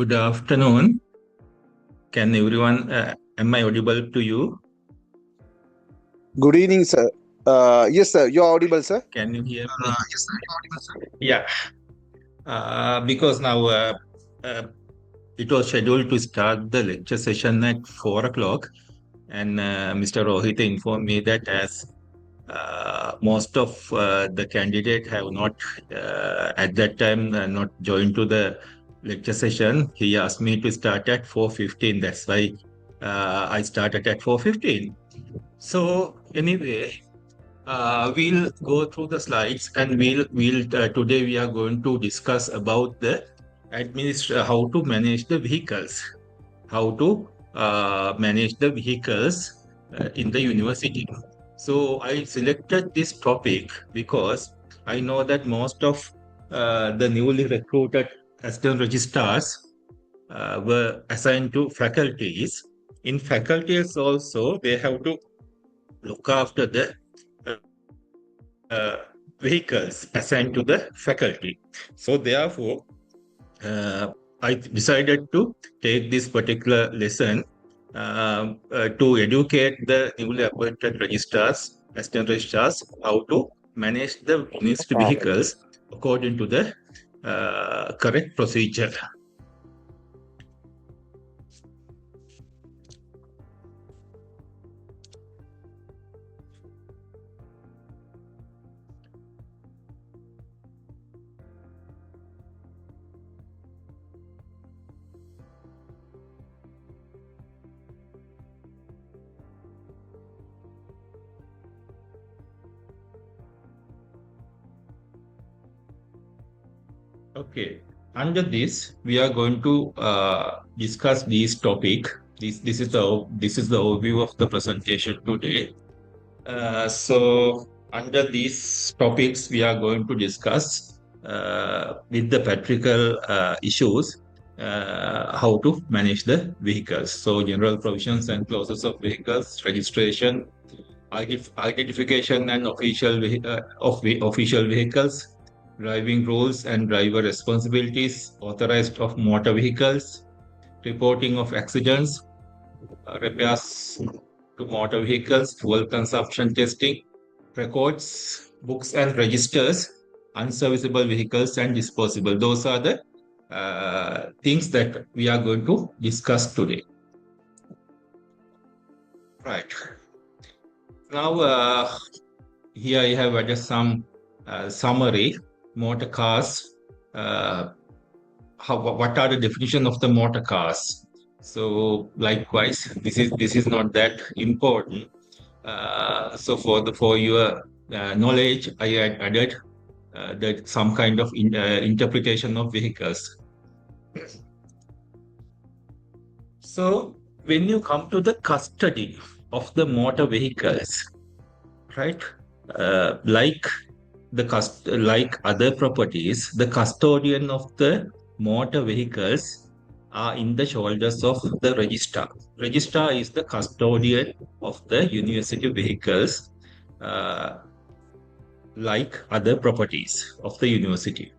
Good afternoon. Can everyone, am I audible to you? Good evening, sir. Yes, sir. You're audible, sir. Can you hear me? Yes, sir. You audible, sir? Yeah. Because now uh, it was scheduled to start the lecture session at 4 o'clock, and Mr. Rohit informed me that as most of the candidate have not at that time not joined to the lecture session, he asked me to start at 4:15. That's why I started at 4:15. So anyway, we'll go through the slides, and we'll today we are going to discuss about the how to manage the vehicles, how to manage the vehicles in the university. So I selected this topic because I know that most of the newly recruited assistant registrars were assigned to faculties. In faculties also, they have to look after the vehicles assigned to the faculty. So therefore, I decided to take this particular lesson to educate the newly appointed registrars, assistant registrars, how to manage the mixed vehicles according to the correct procedure. Okay. Under this, we are going to discuss this topic. This is the overview of the presentation today. So under these topics, we are going to discuss with the practical issues how to manage the vehicles. So general provisions and clauses of vehicles, registration, identification and official vehicles, driving rules and driver responsibilities, authorized of motor vehicles, reporting of accidents, repairs to motor vehicles, fuel consumption testing, records, books and registers, unserviceable vehicles and disposable. Those are the things that we are going to discuss today. Right. Now, here I have just some summary. Motor cars. What are the definition of the motor cars? So likewise, this is not that important. So for your knowledge, I had added that some kind of interpretation of vehicles. So when you come to the custody of the motor vehicles, right? Like like other properties, the custodian of the motor vehicles are in the shoulders of the registrar. Registrar is the custodian of the university vehicles, uh, like other properties of the university.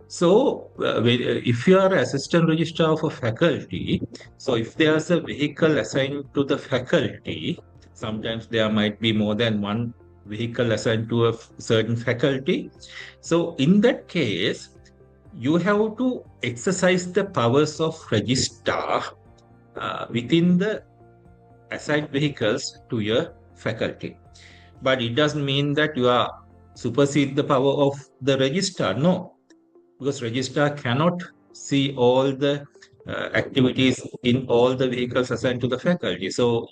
So, if you are assistant registrar of a faculty, so if there's a vehicle assigned to the faculty, sometimes there might be more than one vehicle assigned to a certain faculty. So, in that case, you have to exercise the powers of registrar within the assigned vehicles to your faculty. But it doesn't mean that you are supersede the power of the registrar. No, because registrar cannot see all the activities in all the vehicles assigned to the faculty. So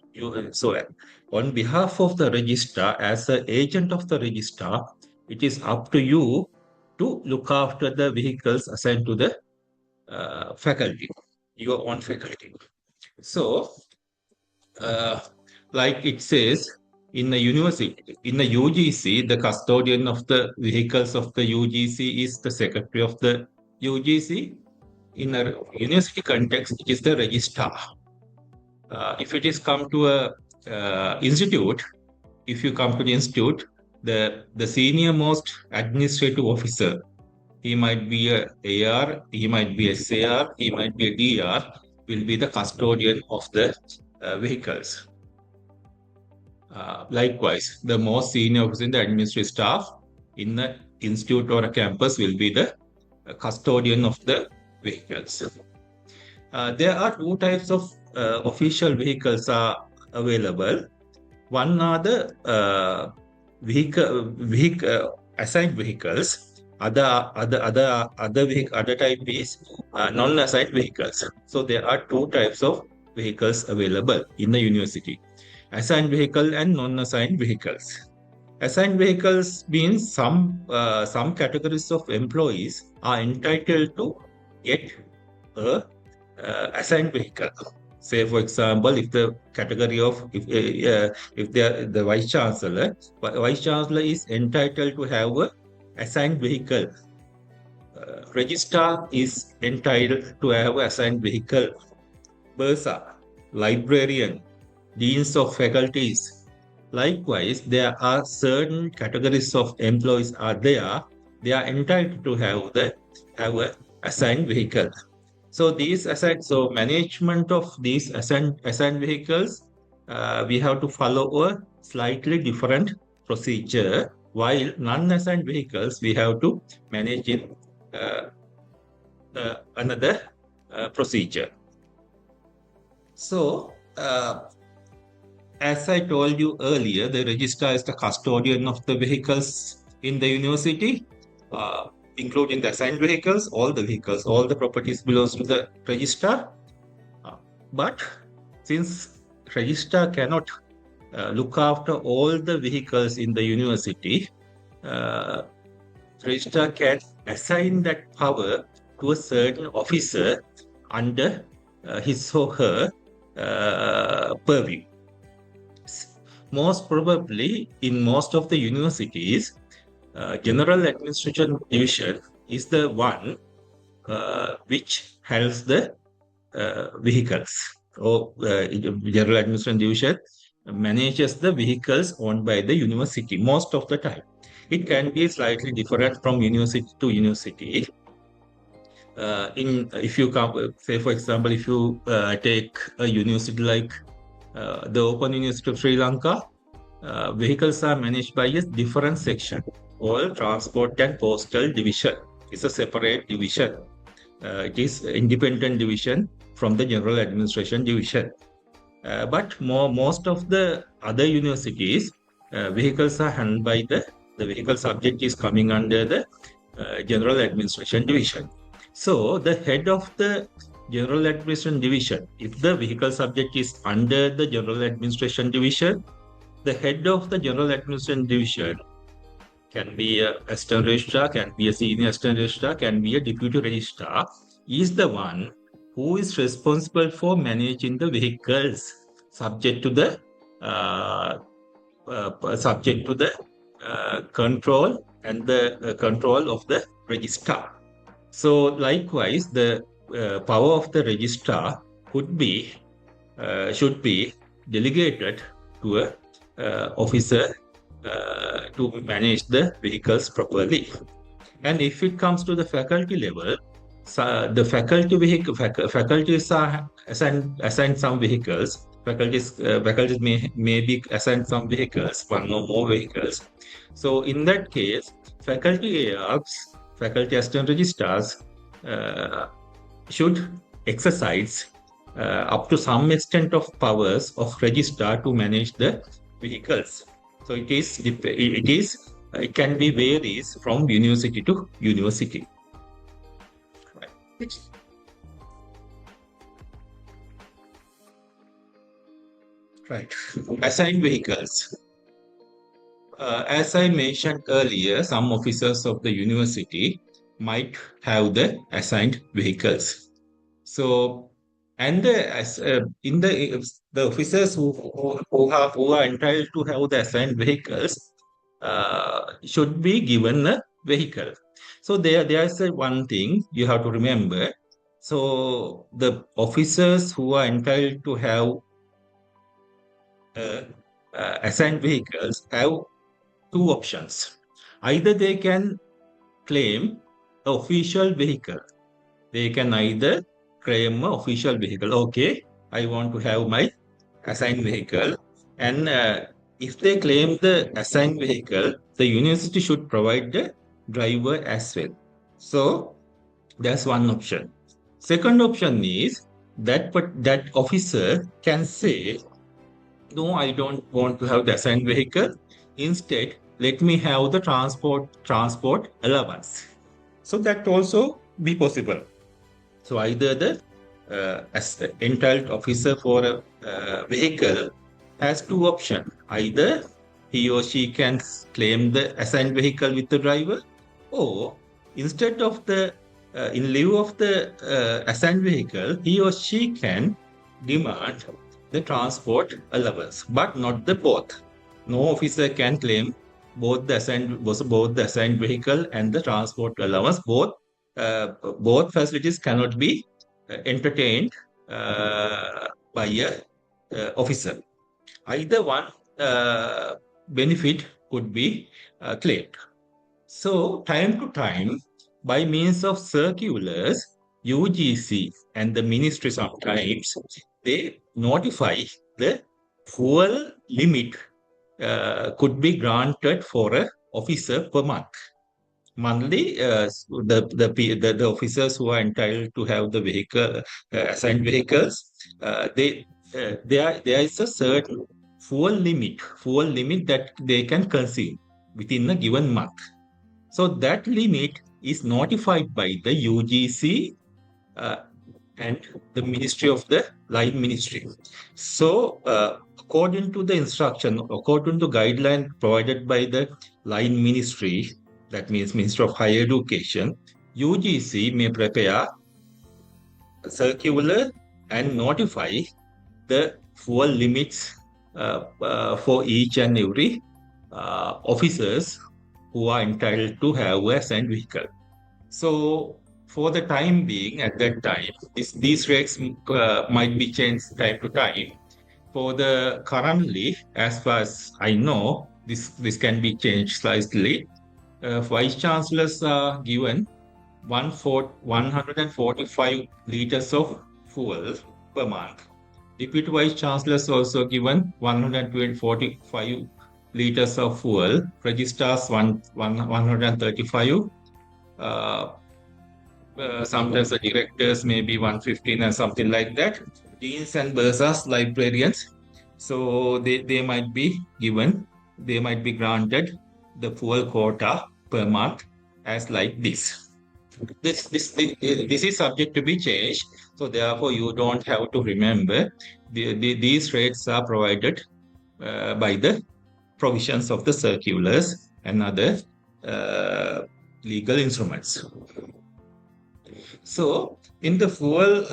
on behalf of the registrar, as an agent of the registrar, it is up to you to look after the vehicles assigned to the faculty, your own faculty. So, uh, like it says, in the university, in the UGC, the custodian of the vehicles of the UGC is the secretary of the UGC. In a university context, it is the registrar. If it is come to a institute, if you come to the institute, the senior most administrative officer he might be a AR, he might be a SAR, he might be a DR, will be the custodian of the vehicles. Likewise, the most senior officer in the administrative staff in the institute or a campus will be the custodian of the vehicles. There are two types of official vehicles are available. One are the assigned vehicles. Other type is non-assigned vehicles. So there are two types of vehicles available in the university: assigned vehicle and non-assigned vehicles. Assigned vehicles means some categories of employees are entitled to get a assigned vehicle. Say, for example, if the category of if they are the vice chancellor is entitled to have a assigned vehicle. Registrar is entitled to have a assigned vehicle. Bursa, librarian, deans of faculties. Likewise, there are certain categories of employees are there. They are entitled to have a assigned vehicle. So management of these assigned vehicles, we have to follow a slightly different procedure. While non-assigned vehicles, we have to manage in uh, another procedure. So, as I told you earlier, the registrar is the custodian of the vehicles in the university, including the assigned vehicles, all the properties belongs to the registrar. But since registrar cannot look after all the vehicles in the university, uh, registrar can assign that power to a certain officer under his or her purview. Most probably, in most of the universities, General Administration Division is the one which handles the vehicles. Or General Administration Division manages the vehicles owned by the university most of the time. It can be slightly different from university to university. If you come, say for example, if you take a university like the Open University of Sri Lanka, vehicles are managed by a different section. All Transport and Postal Division is a separate division. It is independent division from the General Administration Division. But most of the other universities, vehicles are handled by the vehicle subject is coming under the General Administration Division. So the head of the General Administration Division, if the vehicle subject is under the General Administration Division, the head of the General Administration Division can be a assistant registrar, can be a senior assistant registrar, can be a deputy registrar, is the one who is responsible for managing the vehicles subject to the control and the control of the registrar. So likewise, the power of the registrar should be delegated to a officer to manage the vehicles properly. And if it comes to the faculty level, the faculties are assigned some vehicles. Faculties may be assigned some vehicles, one or more vehicles. So in that case, faculty ARs, faculty assistant registrars, should exercise up to some extent of powers of registrar to manage the vehicles. So it can be varies from university to university. Right. Right. Assigned vehicles. As I mentioned earlier, some officers of the university might have the assigned vehicles. So, and the officers who are entitled to have the assigned vehicles should be given a vehicle. So there's one thing you have to remember. So the officers who are entitled to have uh, assigned vehicles have two options. Either they can claim official vehicle. They can either claim an official vehicle. Okay, I want to have my assigned vehicle. And if they claim the assigned vehicle, the university should provide the driver as well. So that's one option. Second option is that but that officer can say, no, I don't want to have the assigned vehicle. Instead, let me have the transport allowance. So that also be possible. So either the as the entitled officer for a vehicle has two options. Either he or she can claim the assigned vehicle with the driver, or instead of the in lieu of the assigned vehicle, he or she can demand the transport allowance, but not the both. No officer can claim both the assigned vehicle and the transport allowance. Both facilities cannot be entertained by a officer. Either one benefit could be claimed. So, time to time, by means of circulars, UGC and the ministry sometimes they notify the fuel limit could be granted for a officer per month. Monthly, the officers who are entitled to have the vehicle assigned vehicles, there is a certain fuel limit that they can consume within a given month. So that limit is notified by the UGC uh, and the Ministry of the Line Ministry. So, according to guideline provided by the Line Ministry, that means Ministry of Higher Education, UGC may prepare a circular and notify the fuel limits for each and every officers who are entitled to have a assigned vehicle. So for the time being, at that time, these rates might be changed time to time. For the currently, as far as I know, this can be changed slightly. Vice chancellors are given 145 liters of fuel per month. Deputy vice chancellors also given 145 liters of fuel. Registrars 135. Uh, Sometimes the directors may be 115 and something like that. Deans and bursars, librarians, so they might be granted the full quota per month as like this. This is subject to be changed. So therefore, you don't have to remember. These rates are provided by the provisions of the circulars and other legal instruments. So in the fuel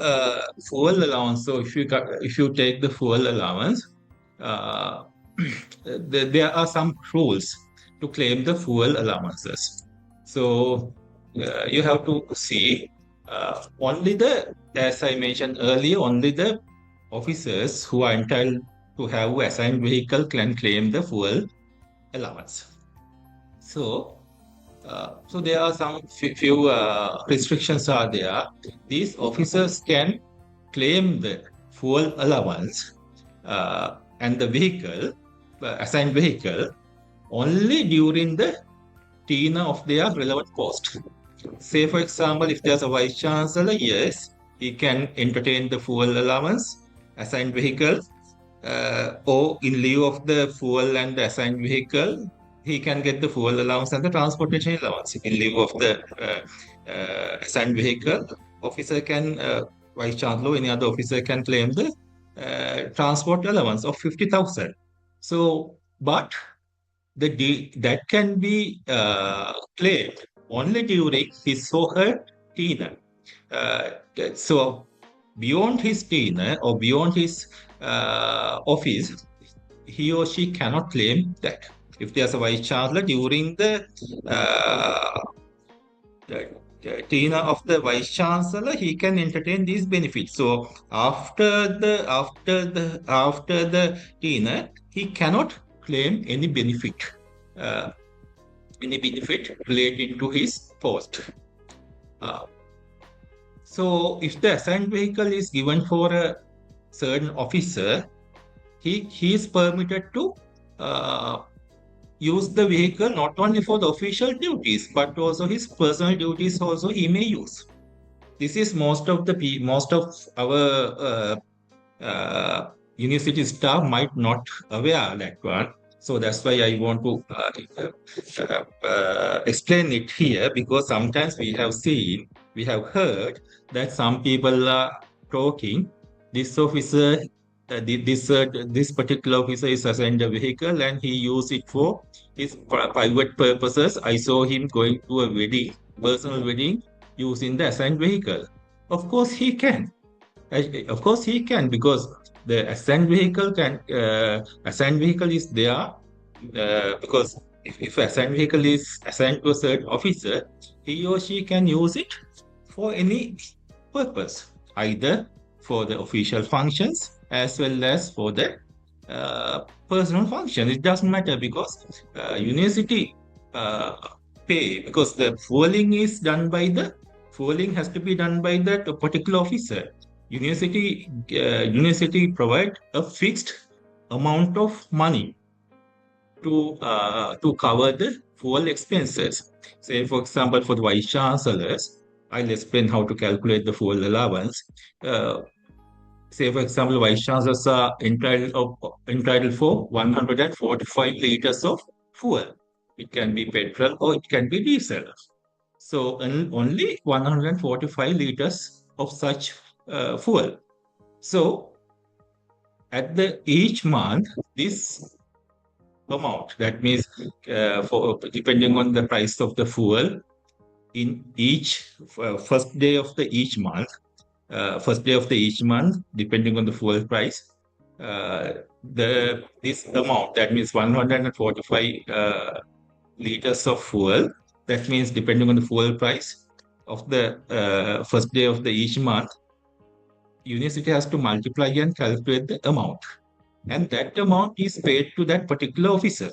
allowance, so if you take the fuel allowance, uh, there are some rules to claim the fuel allowances. So you have to see only as I mentioned earlier, only the officers who are entitled to have assigned vehicle can claim the fuel allowance. So there are some few restrictions are there. These officers can claim the fuel allowance and the vehicle, assigned vehicle, only during the tenure of their relevant post. Say, for example, if there's a vice chancellor, yes, he can entertain the fuel allowance, assigned vehicle, or in lieu of the fuel and the assigned vehicle, he can get the fuel allowance and the transportation allowance. In lieu of the assigned vehicle, officer can, vice chancellor, any other officer can claim the transport allowance of 50,000. So, but that can be claimed only during his or her tenure. So beyond his tenure or beyond his office, he or she cannot claim that. If there's a vice chancellor during the tenure of the vice chancellor, he can entertain these benefits. So after the tenure, he cannot claim uh, any benefit relating to his post. Uh, so if the assigned vehicle is given for a certain officer, he is permitted to use the vehicle not only for the official duties but also his personal duties also he may use. This is most of our university staff might not aware that one. So that's why I want to explain it here, because sometimes we have heard that some people are talking, this officer, this particular officer is assigned a vehicle and he used it for his private purposes. I saw him going to a wedding, personal wedding, using the assigned vehicle. Of course, he can. Of course, he can, because the assigned vehicle is there because if assigned vehicle is assigned to a certain officer, he or she can use it for any purpose, either for the official functions as well as for the personal function. It doesn't matter, because university uh, pay, because the fueling has to be done by that particular officer. University provide a fixed amount of money to cover the fuel expenses. Say, for example, for the vice chancellors, I'll explain how to calculate the fuel allowance. Uh, Say, for example, vice chancellors are entitled for 145 liters of fuel. It can be petrol or it can be diesel. So only 145 liters of such fuel. So at the each month, this amount, that means for depending on the price of the fuel in each first day of the each month, depending on the fuel price, the this amount, that means 145 liters of fuel, that means depending on the fuel price of the first day of the each month, university has to multiply and calculate the amount, and that amount is paid to that particular officer.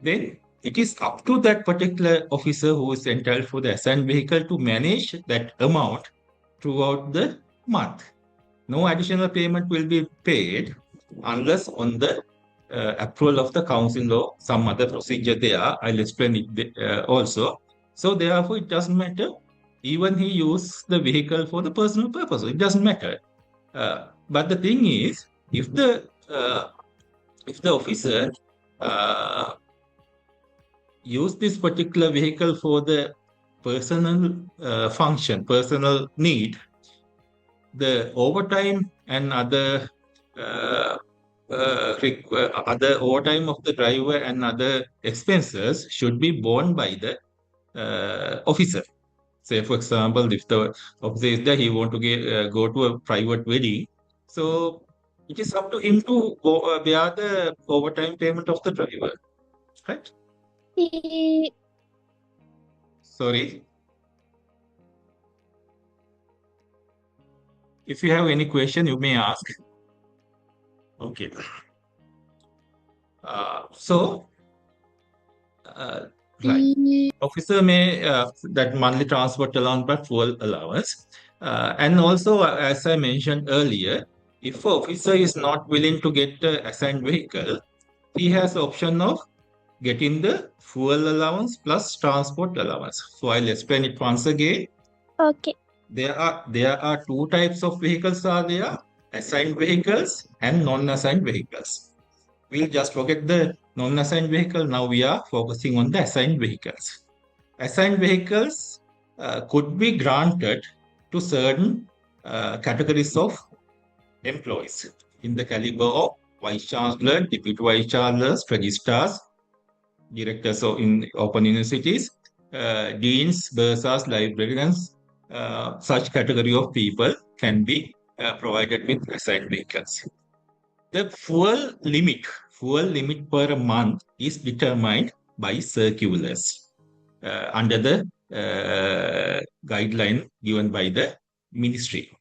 Then it is up to that particular officer who is entitled for the assigned vehicle to manage that amount throughout the month. No additional payment will be paid unless on the approval of the council or some other procedure there. I'll explain it also. So therefore, it doesn't matter. Even he use the vehicle for the personal purpose, it doesn't matter. But the thing is, if the officer uh, use this particular vehicle for the personal function, personal need, the overtime and uh, other overtime of the driver and other expenses should be borne by the officer. Say, for example, if the officer is there, he want to go to a private wedding, so it is up to him to bear the overtime payment of the driver, right? He Sorry. If you have any question, you may ask. Okay. So, right. Officer may that monthly transport allowance by fuel allowance. And also, as I mentioned earlier, if officer is not willing to get the assigned vehicle, he has the option of getting the fuel allowance plus transport allowance. So I'll explain it once again. okay. There are two types of vehicles are there: assigned vehicles and non-assigned vehicles. We'll just forget the non-assigned vehicle. Now we are focusing on the assigned vehicles. Assigned vehicles could be granted to certain categories of employees in the caliber of vice chancellor, deputy vice chancellors, registrars, directors of in open universities, deans, bursars, librarians. Such category of people can be provided with assigned vehicles. The fuel limit per month is determined by circulars under the guideline given by the ministry.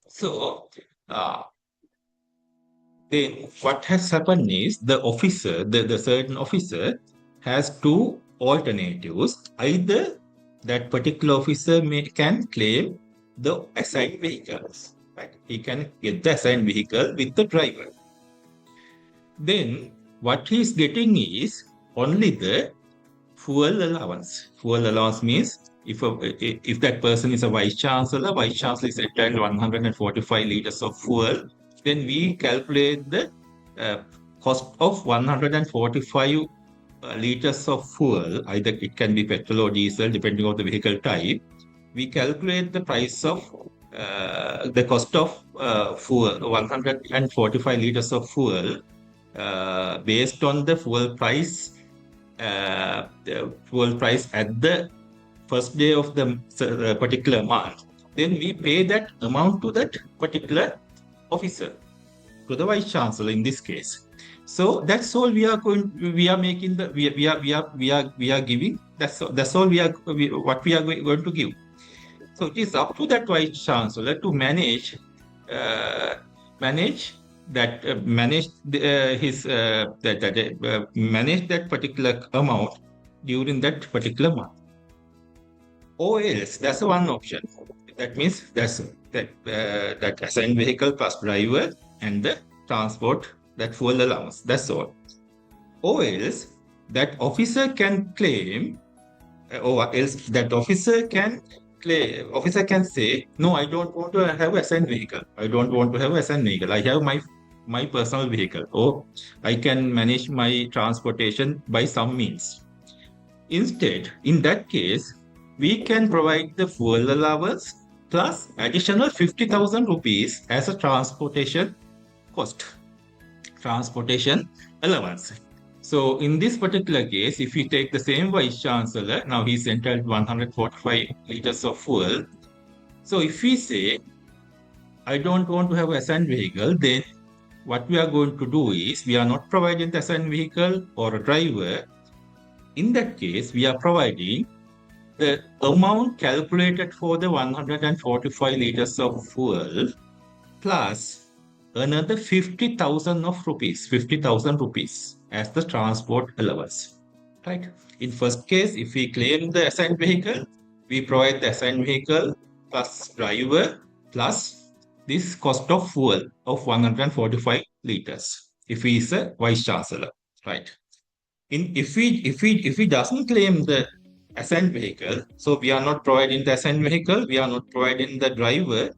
So, then what has happened is the certain officer has two alternatives. Either that particular officer can claim the assigned vehicles. Right? He can get the assigned vehicle with the driver. Then what he's getting is only the fuel allowance. Fuel allowance means if that person is a vice chancellor is entitled 145 liters of fuel, then we calculate the uh, cost of 145 liters of fuel. Either it can be petrol or diesel, depending on the vehicle type. We calculate the price of the cost of fuel, 145 liters of fuel, based on the fuel price at the first day of the particular month. Then we pay that amount to that particular officer, to the vice chancellor in this case. So that's all we are making the we are giving. That's all what we are going to give. So it is up to that vice chancellor to manage uh, manage that manage the, his that manage that particular amount during that particular month. Or else, that's one option. That means that assigned vehicle plus driver and the transport, that fuel allowance. That's all. Or else that officer can claim, or else that officer can say, no, I don't want to have assigned vehicle. I don't want to have assigned vehicle. I have my personal vehicle, or I can manage my transportation by some means. Instead, in that case, we can provide the fuel allowance plus additional 50,000 rupees as a transportation cost, transportation allowance. So in this particular case, if we take the same vice chancellor, now he's entitled 145 liters of fuel. So if we say, I don't want to have an assigned vehicle, then what we are going to do is we are not providing the assigned vehicle or a driver. In that case, we are providing the amount calculated for the 145 liters of fuel plus another 50,000 rupees as the transport allowance. Right? In first case, if we claim the assigned vehicle, we provide the assigned vehicle plus driver plus this cost of fuel of 145 liters. If he is a vice chancellor, right? If he doesn't claim the assigned vehicle, so we are not providing the assigned vehicle, we are not providing the driver.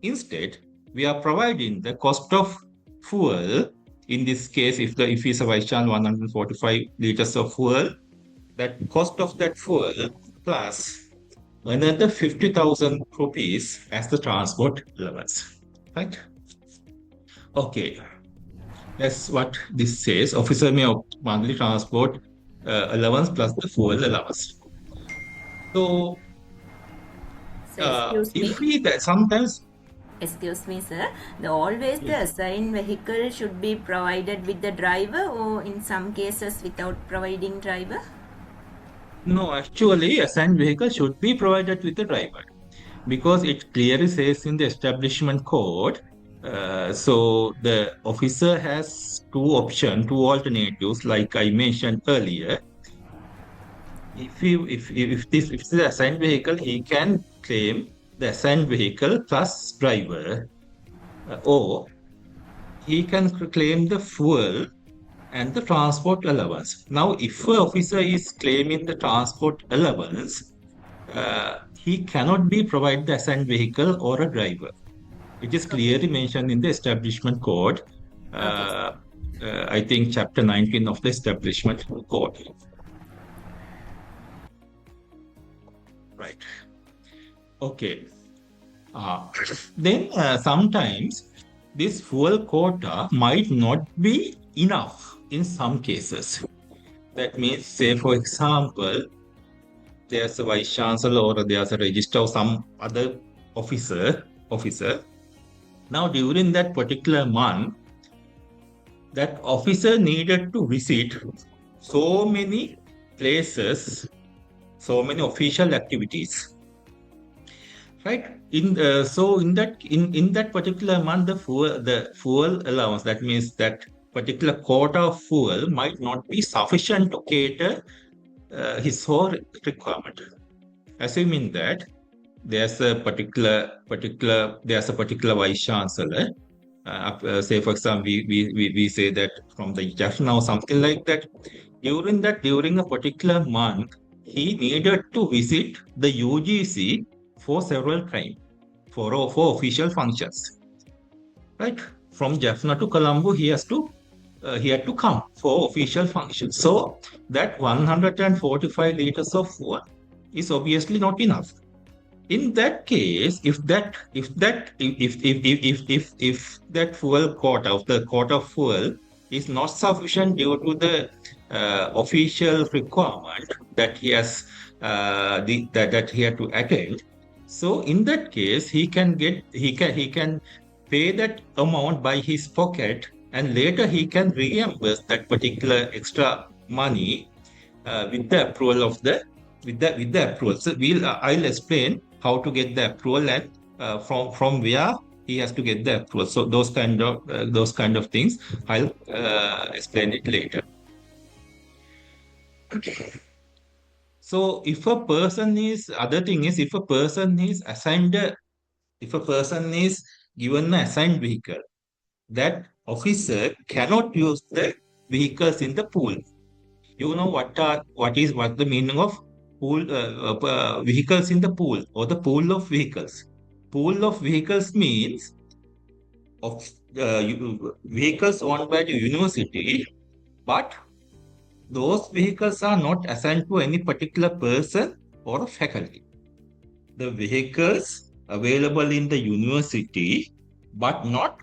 Instead, we are providing the cost of fuel. In this case, if is a vice chancellor 145 liters of fuel, that cost of that fuel plus another 50,000 rupees as the transport allowance. Right? Okay. That's what this says. Officer may opt monthly transport allowance plus the fuel allowance. So, So if we sometimes excuse me, sir. Always the assigned vehicle should be provided with the driver, or in some cases without providing driver? no, actually, assigned vehicle should be provided with the driver because it clearly says in the establishment code. So the officer has two alternatives, like I mentioned earlier. If this is the assigned vehicle, he can claim the assigned vehicle plus driver, or he can claim the fuel and the transport allowance. Now, if an officer is claiming the transport allowance, he cannot be provided the assigned vehicle or a driver. It is clearly mentioned in the establishment code. I think chapter 19 of the establishment code. Right. Okay. Then sometimes this fuel quota might not be enough in some cases. That means, say, for example, there's a vice chancellor or there's a registrar or some other officer. Now, during that particular month, that officer needed to visit so many places, so many official activities. Right. In that particular month, the fuel allowance, that means that particular quota of fuel might not be sufficient to cater his whole requirement. assuming that there's a particular vice chancellor. Say, for example, we say that from the Jaffna or something like that. During a particular month, he needed to visit the UGC for several times for official functions. Right? From Jaffna to Colombo, he had to come for official functions. So that 145 liters of fuel is obviously not enough. In that case, if that fuel quota of the quota of fuel is not sufficient due to the official requirement that he has that he had to attend, so in that case he can pay that amount by his pocket, and later he can reimburse that particular extra money with the approval of the with the approval. So I'll explain how to get the approval and from where he has to get the approval. So those kind of things I'll explain it later. So if a person is given an assigned vehicle, that officer cannot use the vehicles in the pool. You know what the meaning of pool vehicles in the pool, or the pool of vehicles. Pool of vehicles means of vehicles owned by the university, but those vehicles are not assigned to any particular person or a faculty. The vehicles available in the university, but not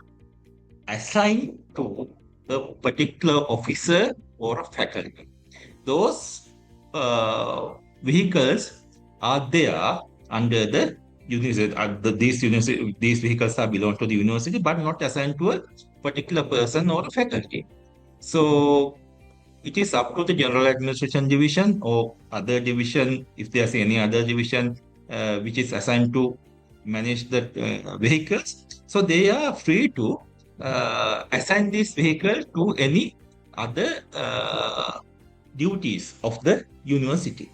assigned to a particular officer or a faculty. Those vehicles are there under the university. These vehicles are belong to the university, but not assigned to a particular person or a faculty. So it is up to the General Administration Division or other division, if there's any other division which is assigned to manage the vehicles. So they are free to assign this vehicle to any other duties of the university.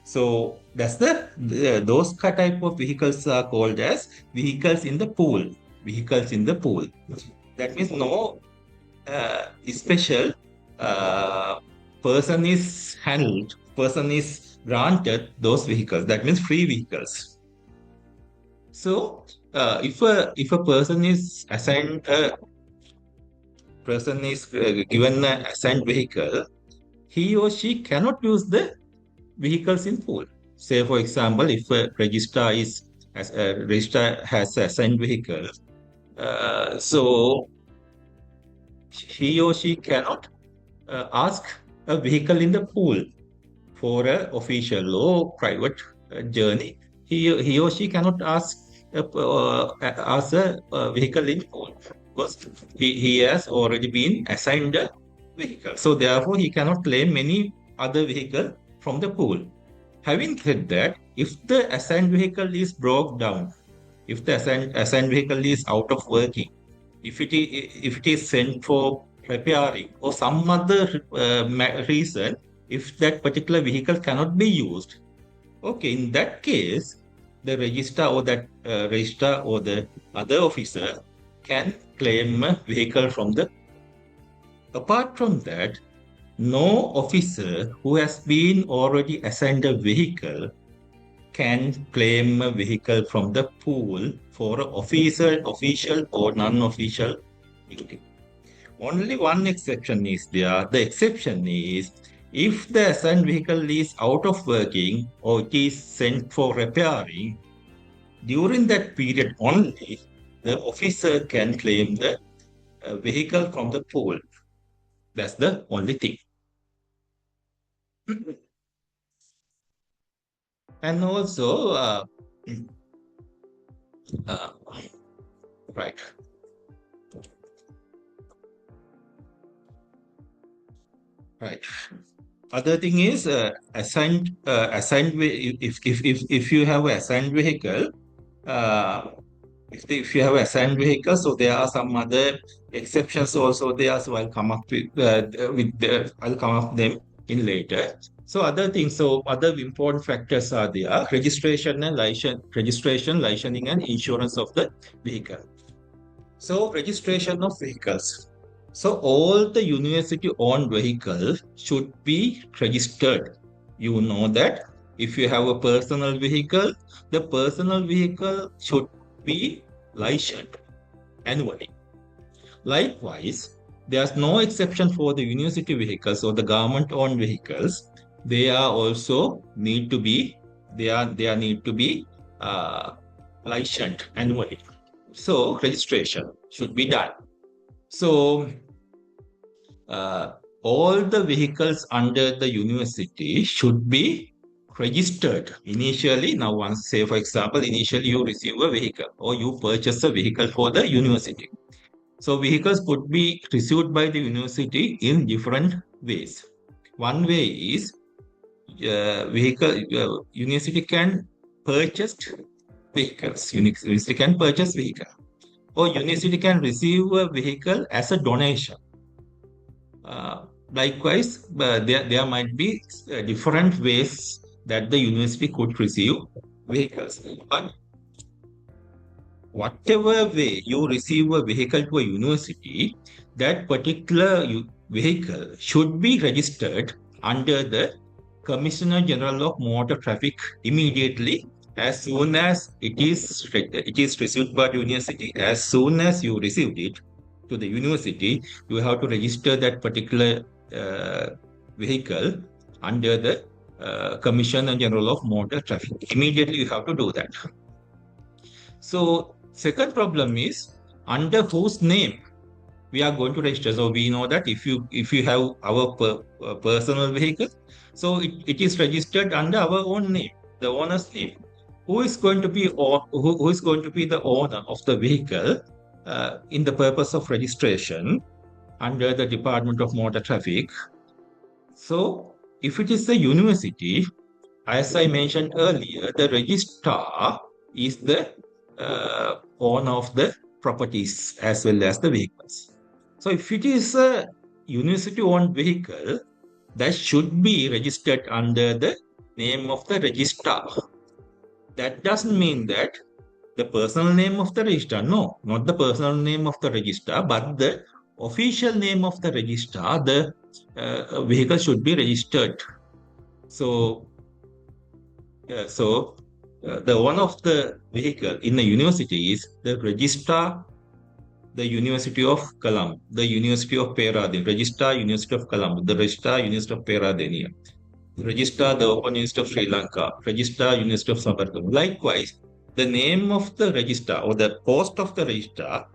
So that's those type of vehicles are called as vehicles in the pool. Vehicles in the pool. That means no special person is granted those vehicles. That means free vehicles. So if a person is given an assigned vehicle, he or she cannot use the vehicles in pool. Say, for example, if a registrar has assigned vehicle, so he or she cannot ask a vehicle in the pool for an official or private journey. He or she cannot ask a vehicle in pool, because he has already been assigned a vehicle. So therefore, he cannot claim any other vehicle from the pool. Having said that, if the assigned vehicle is broke down, if the assigned vehicle is out of working, if it is sent for repairing or some other reason, if that particular vehicle cannot be used, okay, in that case, the registrar or the other officer can claim a vehicle from the. Apart from that, no officer who has been already assigned a vehicle can claim a vehicle from the pool for official or non-official duty. Only one exception is there. The exception is if the assigned vehicle is out of working or it is sent for repairing, during that period only, the officer can claim the vehicle from the pool. That's the only thing. And also, right. Right. Other thing is assigned if you have an assigned vehicle, if you have assigned vehicle, so there are some other exceptions also there. So I'll come up with them in later. So other things, so other important factors are there: registration and licensing and insurance of the vehicle. So registration of vehicles. So all the university-owned vehicles should be registered. You know that if you have a personal vehicle, the personal vehicle should be licensed annually. Likewise, there's no exception for the university vehicles or the government-owned vehicles. They are also need to be licensed annually. So registration should be done. So all the vehicles under the university should be registered initially. Now, once, say for example, initially you receive a vehicle or you purchase a vehicle for the university. So vehicles could be received by the university in different ways. One way is university can purchase vehicles. University can purchase vehicle, or university can receive a vehicle as a donation. Likewise, there might be different ways that the university could receive vehicles. But whatever way you receive a vehicle to a university, that particular vehicle should be registered under the Commissioner General of Motor Traffic immediately as soon as it is received by the university. As soon as you received it to the university, you have to register that particular vehicle under the Commissioner General of Motor Traffic. Immediately you have to do that. So second problem is under whose name we are going to register. So we know that if you have our personal vehicle, so it is registered under our own name, the owner's name. Who is going to be the owner of the vehicle in the purpose of registration under the Department of Motor Traffic? So if it is the university, as I mentioned earlier, the registrar is the owner of the properties as well as the vehicles. So if it is a university-owned vehicle, that should be registered under the name of the registrar. That doesn't mean that the personal name of the registrar. No, not the personal name of the registrar, but the official name of the registrar. The vehicle should be registered. So the one of the vehicle in the university is the registrar, the University of Colombo, the University of Peradeniya, Registrar, University of Colombo, the Registrar, University of Peradeniya, Registrar, the Open University of Sri Lanka, Registrar, University of Sabarkand. Likewise, the name of the registrar or the post of the registrar,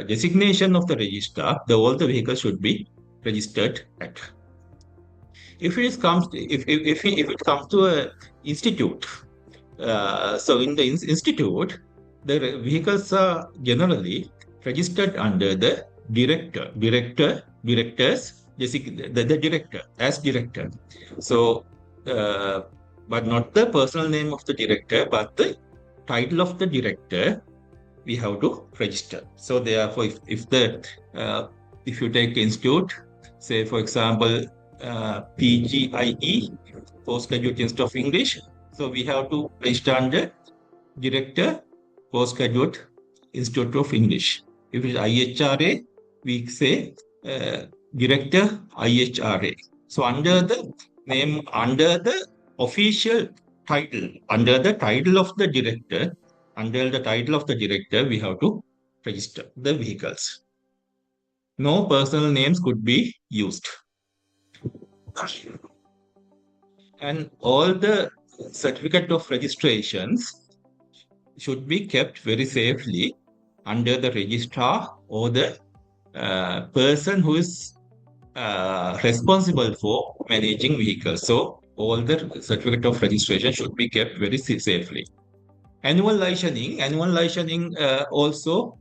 designation of the registrar, all the vehicles should be registered at. If it comes to an institute, so in the institute, the vehicles are generally registered under the director as director. So, but not the personal name of the director, but the title of the director we have to register. So therefore, if you take institute, say for example, PGIE, Postgraduate Institute of English, so we have to register under Director, Postgraduate Institute of English. If it is IHRA, we say Director, IHRA. So under the name, under the official title, under the title of the director, we have to register the vehicles. No personal names could be used. And all the certificate of registrations should be kept very safely under the registrar or the person who is responsible for managing vehicles. So all the certificate of registration should be kept very safely. Annual licensing also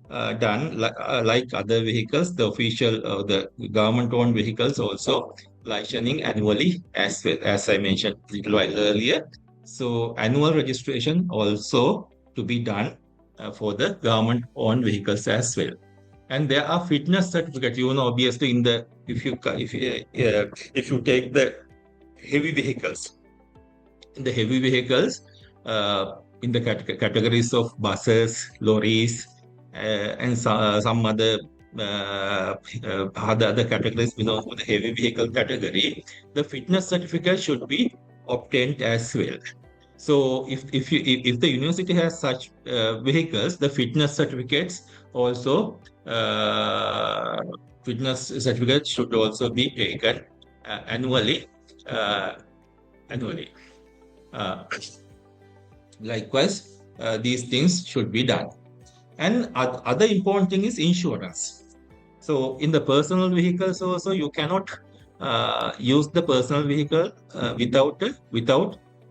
done like other vehicles. The official, the government-owned vehicles also licensing annually as well, as I mentioned a little while earlier. So annual registration also to be done for the government-owned vehicles as well. And there are fitness certificates. You know, obviously in the if you take the heavy vehicles, in the heavy vehicles, in the categories of buses, lorries, and some other other categories belong to the heavy vehicle category, the fitness certificate should be obtained as well. So if the university has such vehicles, the fitness certificates also should also be taken annually. Annually. Likewise, these things should be done. And other important thing is insurance. So in the personal vehicles also, you cannot use the personal vehicle without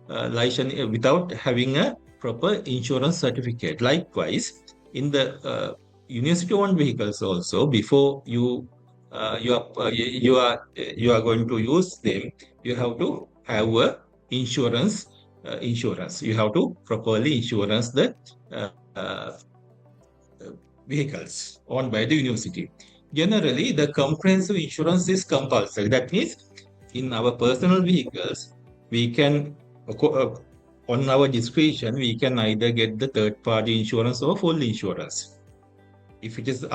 license, without having a proper insurance certificate. Likewise, in the university-owned vehicles also, before you are going to use them, you have to have a insurance. You have to properly insurance the vehicles owned by the university. Generally, the comprehensive insurance is compulsory. That means, in our personal vehicles, we can, on our discretion, we can either get the third-party insurance or full insurance. If it is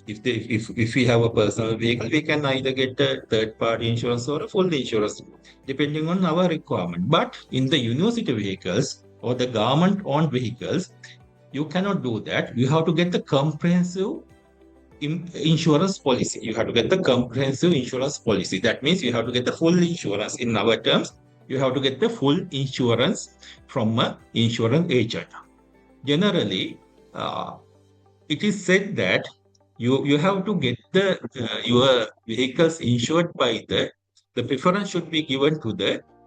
if we have a personal vehicle, we can either get a third-party insurance or a full insurance, depending on our requirement. But in the university vehicles or the government-owned vehicles, you cannot do that. You have to get the comprehensive insurance policy. You have to get the comprehensive insurance policy. That means you have to get the full insurance. In our terms, you have to get the full insurance from an insurance agent. Generally, it is said that you have to get your vehicles insured by the preference should be given to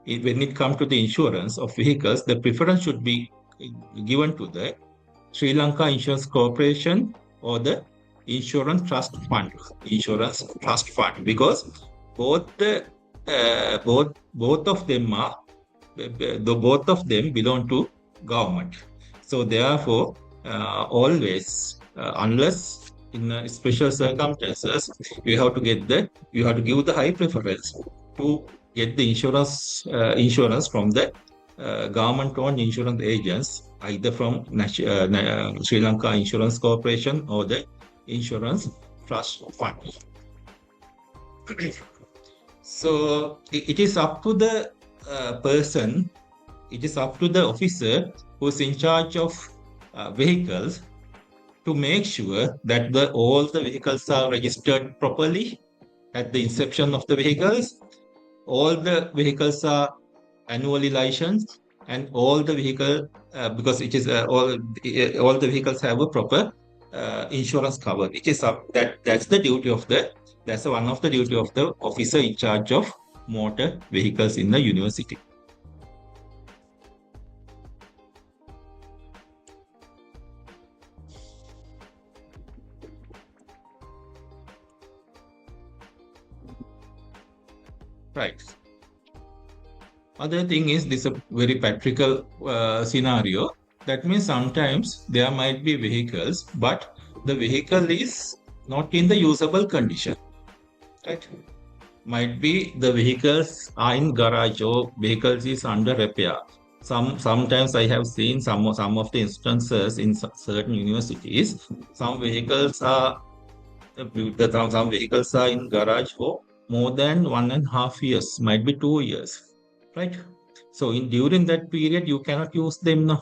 when it comes to the insurance of vehicles, the preference should be given to the Sri Lanka Insurance Corporation or the Insurance Trust Fund, because both of them belong to government. So therefore, always, unless in special circumstances, you have to give the high preference to get the insurance from the government-owned insurance agents, either from Sri Lanka Insurance Corporation or the Insurance Trust Fund. So it is up to the person, it is up to the officer who is in charge of vehicles to make sure that all the vehicles are registered properly at the inception of the vehicles. All the vehicles are annually licensed, and all the vehicle because it is all the vehicles have a proper insurance cover. It is that's one of the duty of the officer in charge of motor vehicles in the university. Right. Other thing is, this is a very practical scenario. That means sometimes there might be vehicles, but the vehicle is not in the usable condition. Right? Might be the vehicles are in garage or vehicles is under repair. Sometimes I have seen some of the instances in certain universities. Some vehicles are in garage for more than 1.5 years, might be 2 years, right? So during that period, you cannot use them now.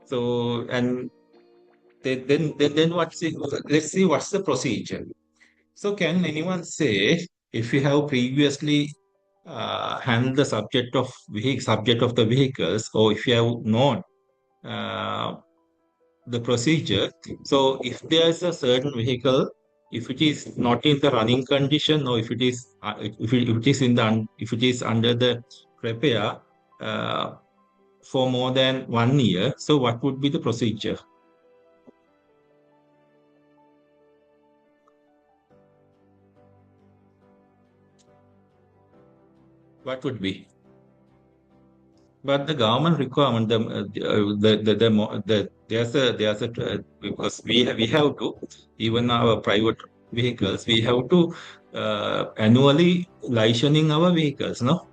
So and then let's see what's the procedure. So can anyone say, if you have previously handled the subject of the vehicles, or if you have known the procedure, so if there is a certain vehicle, if it is not in the running condition, or if it is under the repair for more than 1 year, so what would be the procedure? What would be? But the government requirement, because we have to, even our private vehicles, we have to annually licensing our vehicles. No,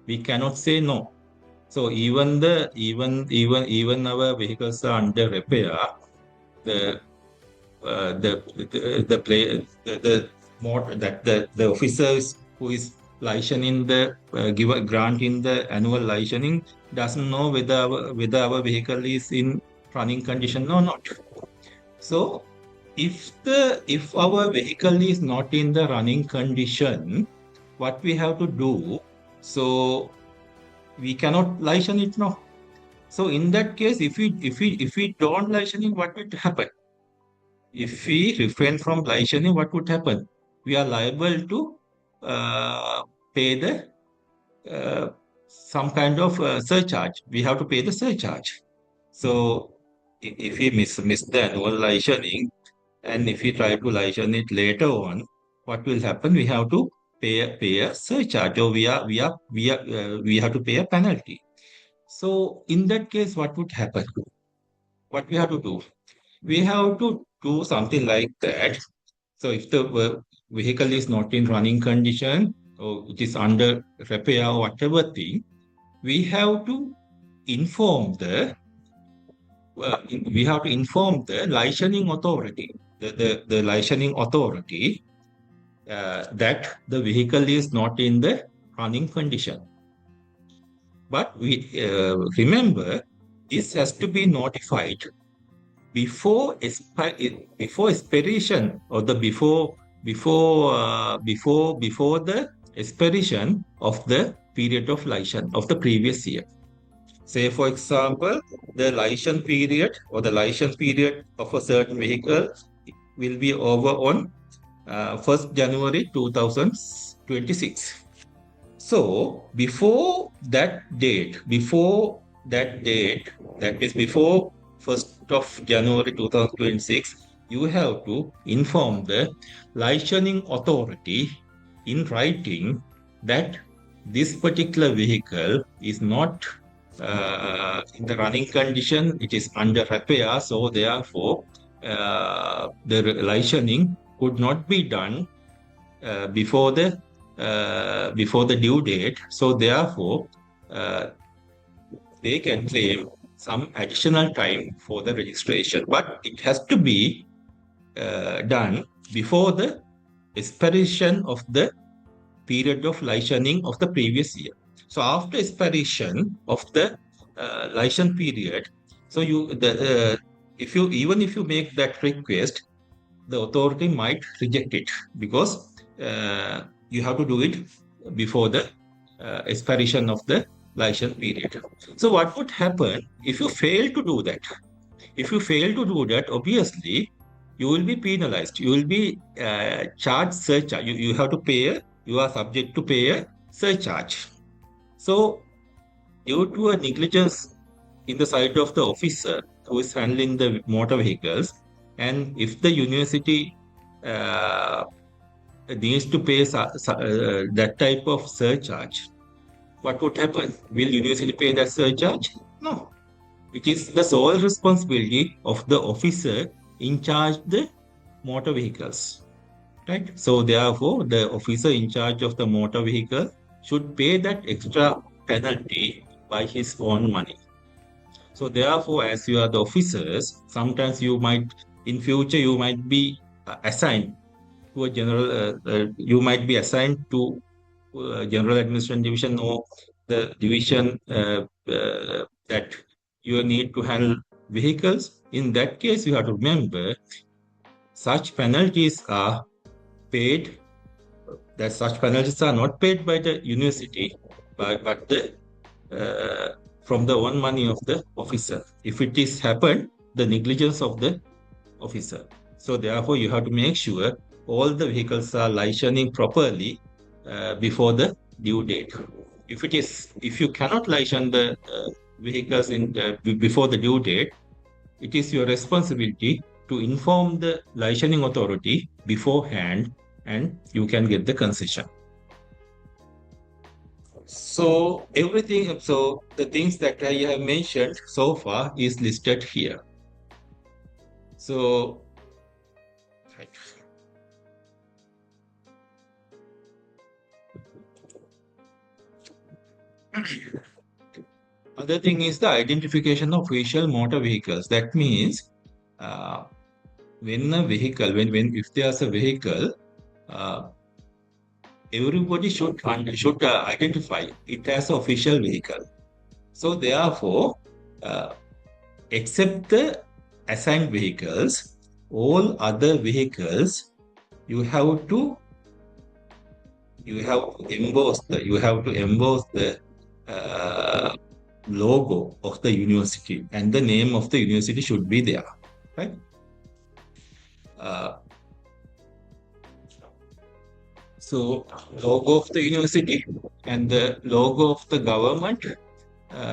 we cannot say no. So even our vehicles are under repair. The the officers who is licensing the granting the annual licensing doesn't know whether our vehicle is in running condition or not. So if our vehicle is not in the running condition, what we have to do? So we cannot license it now. So in that case, if we don't license it, what would happen? If we refrain from licensing, what would happen? We are liable to pay the some kind of surcharge. We have to pay the surcharge. So if we miss the annual licensing, and if we try to license it later on, what will happen? We have to pay a surcharge, or we have to pay a penalty. So in that case, what would happen? What we have to do? We have to do something like that. So if the vehicle is not in running condition or it is under repair or whatever thing, we have to inform the licensing authority, the licensing authority that the vehicle is not in the running condition. But we remember this has to be notified before expiration, or before the expiration of the period of license of the previous year. Say, for example, the license period of a certain vehicle will be over on 1st January 2026. So before that date, that is before 1st of January 2026, you have to inform the licensing authority in writing that this particular vehicle is not in the running condition, it is under repair, so therefore the licensing could not be done before the due date. So therefore they can claim some additional time for the registration, but it has to be done before the expiration of the period of licensing of the previous year. So after expiration of the license period, so if you make that request, the authority might reject it, because you have to do it before the expiration of the license period. So what would happen if you fail to do that? If you fail to do that, obviously you will be penalized. You will be charged surcharge. You have to pay. You are subject to pay a surcharge. So due to a negligence in the side of the officer who is handling the motor vehicles, and if the university needs to pay that type of surcharge, what would happen? Will university pay that surcharge? No. It is the sole responsibility of the officer in charge of the motor vehicles. Right? So therefore, the officer in charge of the motor vehicle should pay that extra penalty by his own money. So therefore, as you are the officers, sometimes in future, you might be assigned to a you might be assigned to general administration division, or the division that you need to handle vehicles. In that case, you have to remember such penalties are paid. That such penalties are not paid by the university, but from the own money of the officer. If it is happened, the negligence of the officer. So therefore, you have to make sure all the vehicles are licensing properly before the due date. If you cannot license the vehicles before the due date, it is your responsibility to inform the licensing authority beforehand, and you can get the concession. So the things that I have mentioned so far is listed here. So, right. Other thing is the identification of official motor vehicles. That means when a vehicle, when if there's a vehicle, everybody should identify it as an official vehicle. So therefore, except the assigned vehicles, all other vehicles you have to emboss the logo of the university, and the name of the university should be there, right? So logo of the university and the logo of the government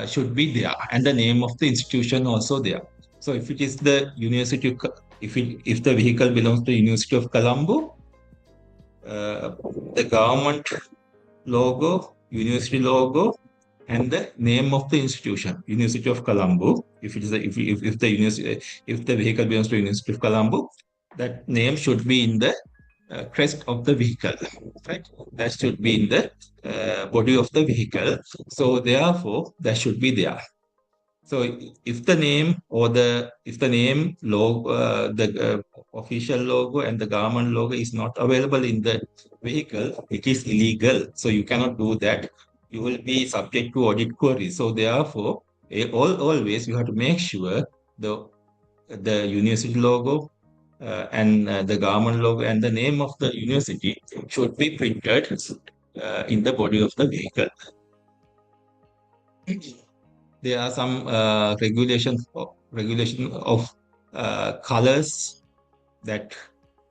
should be there, and the name of the institution also there. So if it is the university, if the vehicle belongs to University of Colombo, the government logo, university logo, and the name of the institution, University of Colombo. If it is if the vehicle belongs to University of Colombo, that name should be in the crest of the vehicle, right? That should be in the body of the vehicle. So therefore, that should be there. So if the name logo, the official logo and the government logo is not available in the vehicle, it is illegal. So you cannot do that. You will be subject to audit query. So therefore, always you have to make sure the university logo and the government logo and the name of the university should be printed in the body of the vehicle. There are some regulation of colors that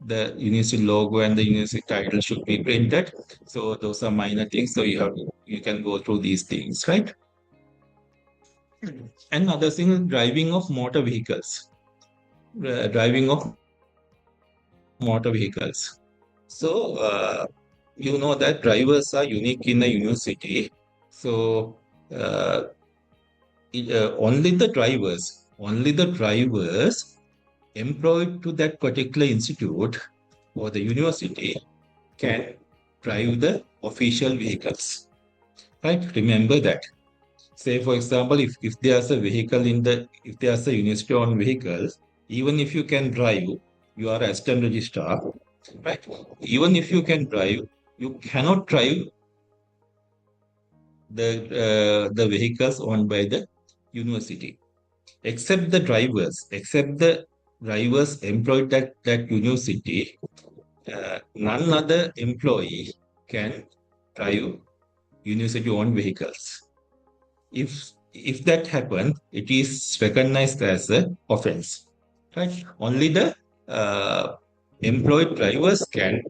the university logo and the university title should be printed. So those are minor things. So you can go through these things, right? Another thing is driving of motor vehicles. So you know that drivers are unique in a university. So only the drivers employed to that particular institute or the university can drive the official vehicles, right? Remember that. Say, for example, if there's a vehicle if there's a university owned vehicle, even if you can drive, you are assistant registrar, right? Even if you can drive, you cannot drive the vehicles owned by the university, except the drivers employed at that university. None other employee can drive university owned vehicles. If that happens, it is recognized as an offense, right? Only the employed drivers can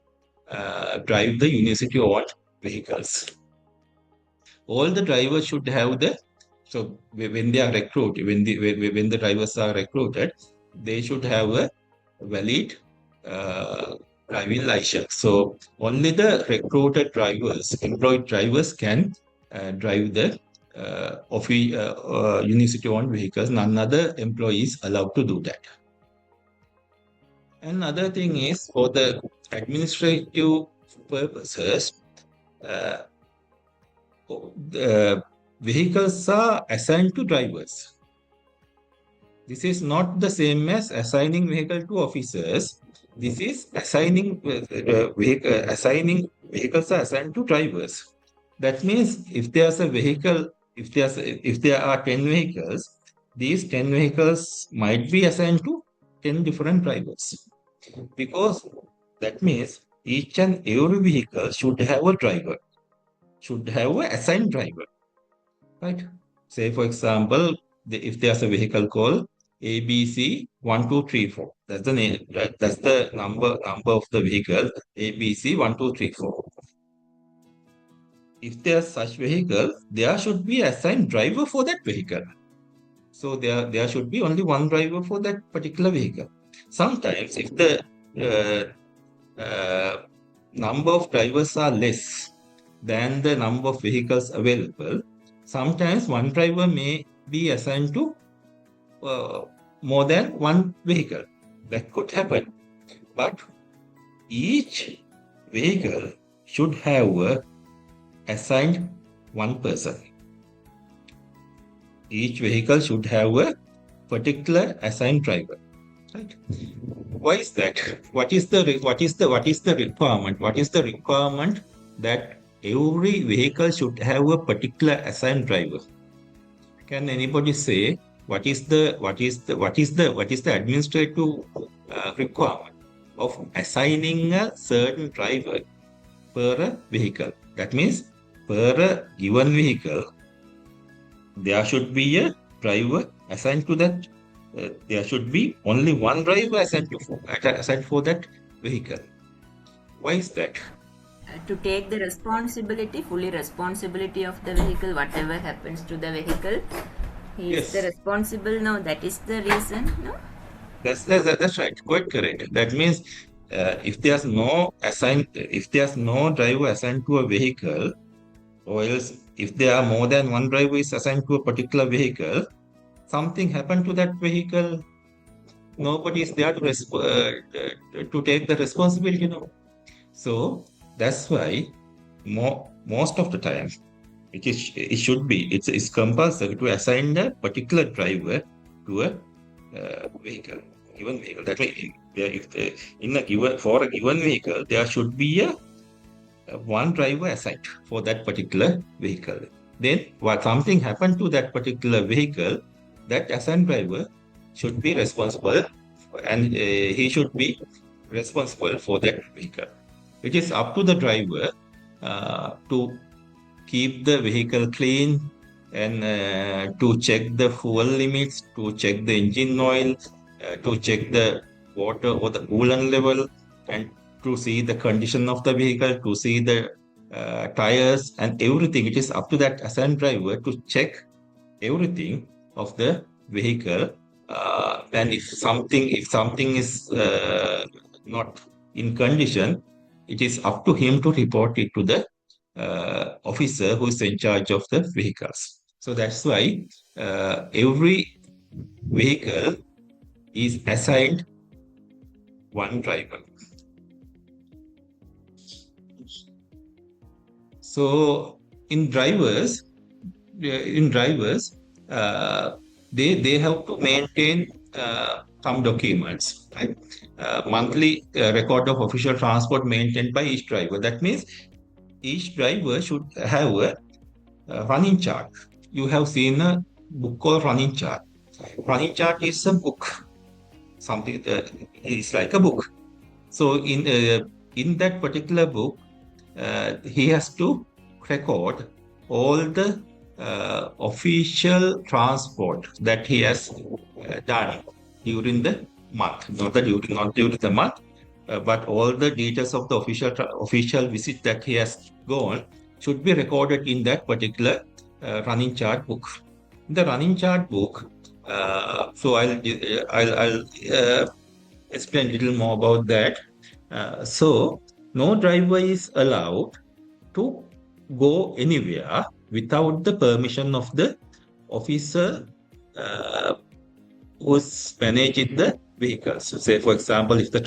drive the university owned vehicles. All the drivers should have so when they are recruited, when the drivers are recruited, they should have a valid driving license. So only the recruited drivers, employed drivers, can drive the university-owned vehicles. None other employees allowed to do that. Another thing is, for the administrative purposes, the vehicles are assigned to drivers. This is not the same as assigning vehicle to officers. This is assigning vehicles are assigned to drivers. That means if there's a vehicle, if there are 10 vehicles, these 10 vehicles might be assigned to 10 different drivers. Because that means each and every vehicle should have a driver, should have an assigned driver, right? Say, for example, if there's a vehicle called ABC 1234, that's the name, right? That's the number of the vehicle, ABC 1234. If there's such vehicle, there should be assigned driver for that vehicle. So there should be only one driver for that particular vehicle. Sometimes, if the number of drivers are less than the number of vehicles available, sometimes one driver may be assigned to more than one vehicle. That could happen. But each vehicle should have a assigned one person. Each vehicle should have a particular assigned driver. Right? Why is that? What is the requirement? What is the requirement that every vehicle should have a particular assigned driver? Can anybody say what is the administrative requirement of assigning a certain driver per a vehicle? That means per a given vehicle, there should be a driver assigned to that. There should be only one driver assigned for that vehicle. Why is that? To take the fully responsibility of the vehicle, whatever happens to the vehicle, he is the responsible now. That is the reason, no? That's right. Quite correct. That means if there's no driver assigned to a vehicle, or else if there are more than one driver is assigned to a particular vehicle, something happened to that vehicle, nobody is there to take the responsibility, you know. So that's why most of the time it's compulsory to assign a particular driver to a given vehicle. That way, for a given vehicle, there should be a one driver assigned for that particular vehicle. Then, what something happened to that particular vehicle, that assigned driver should be responsible, and he should be responsible for that vehicle. It is up to the driver to keep the vehicle clean and to check the fuel limits, to check the engine oil, to check the water or the coolant level, and to see the condition of the vehicle, to see the tires and everything. It is up to that assigned driver to check everything of the vehicle. And if something is not in condition, it is up to him to report it to the officer who is in charge of the vehicles. So that's why every vehicle is assigned one driver. So in drivers, they have to maintain some documents, right? Monthly record of official transport maintained by each driver. That means each driver should have a running chart. You have seen a book called running chart. Running chart is a book. Something is like a book. So in that particular book, he has to record all the official transport that he has done during the month. Not during the month, but all the details of the official visit that he has gone should be recorded in that particular running chart book. In the running chart book, so I'll explain a little more about that. So no driver is allowed to go anywhere without the permission of the officer who's managing the vehicles. So say, for example, if the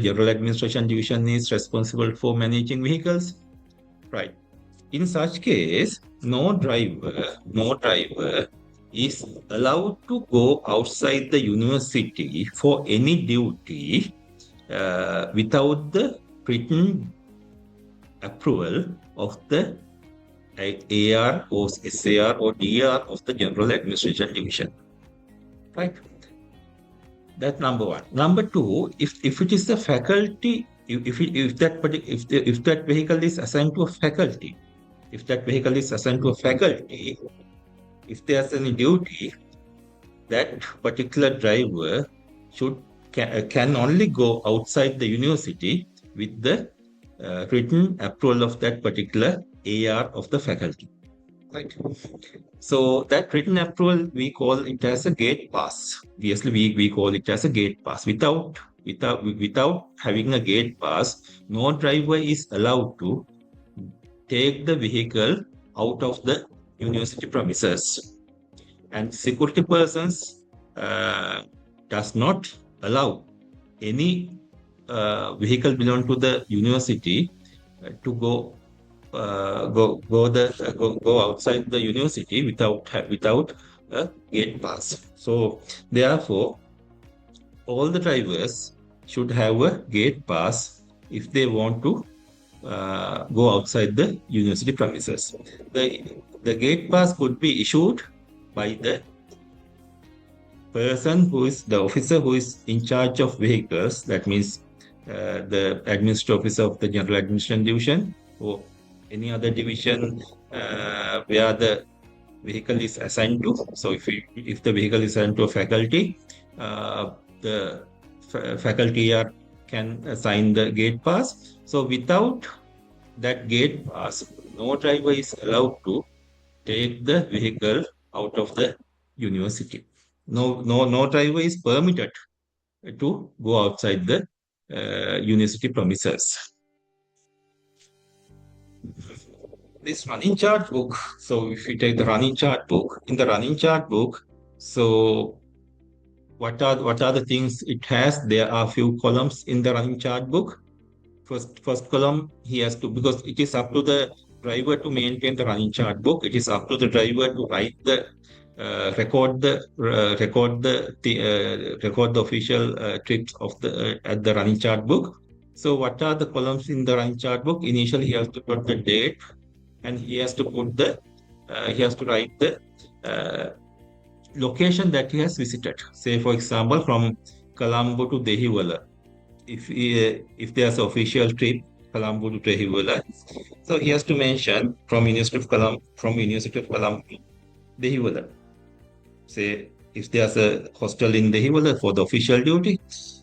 General Administration Division is responsible for managing vehicles, right? In such case, no driver is allowed to go outside the university for any duty without the written approval of the AR or SAR or DR of the General Administration Division. Right? That's number one. Number two, if it is a faculty, if that vehicle is assigned to a faculty, if there's any duty, that particular driver can only go outside the university with the written approval of that particular AR of the faculty. Right. So that written approval, we call it as a gate pass. Obviously, we call it as a gate pass. Without having a gate pass, no driver is allowed to take the vehicle out of the university premises. And security persons does not allow any vehicle belonging to the university to go outside the university without a gate pass. So therefore, all the drivers should have a gate pass if they want to go outside the university premises. The gate pass could be issued by the person who is the officer who is in charge of vehicles. That means the administrative officer of the general administration division or any other division where the vehicle is assigned to. So if the vehicle is assigned to a faculty, the faculty can assign the gate pass. So without that gate pass, no driver is allowed to take the vehicle out of the university. No driver is permitted to go outside the university premises. This running chart book. So if you take the running chart book, in the running chart book, so what are the things it has? There are a few columns in the running chart book. First column, he has to, because it is up to the driver to maintain the running chart book. It is up to the driver to write the record the official trips of the at the running chart book. So what are the columns in the running chart book? Initially, he has to put the date, and he has to write the location that he has visited. Say, for example, from Colombo to Dehiwala. If there's an official trip, Colombo to Dehiwala, so he has to mention from University of Colombo, Dehiwala. Say, if there's a hostel in Dehiwala for the official duty,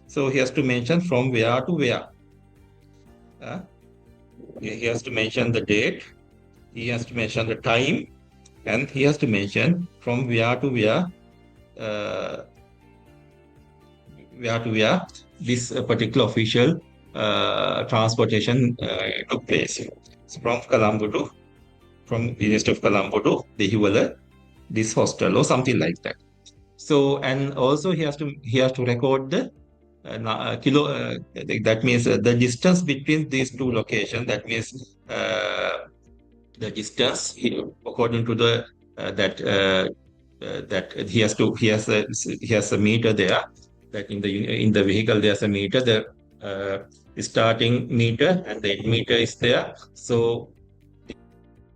so he has to mention from where to where. He has to mention the date, he has to mention the time, and he has to mention from where to where this particular official transportation took place. So from University of Colombo to Dehiwala, this hostel or something like that. So, and also he has to record the that means the distance between these two locations. That means the distance according to the that he has a meter there. That in the vehicle there's a meter, the starting meter and the end meter is there. So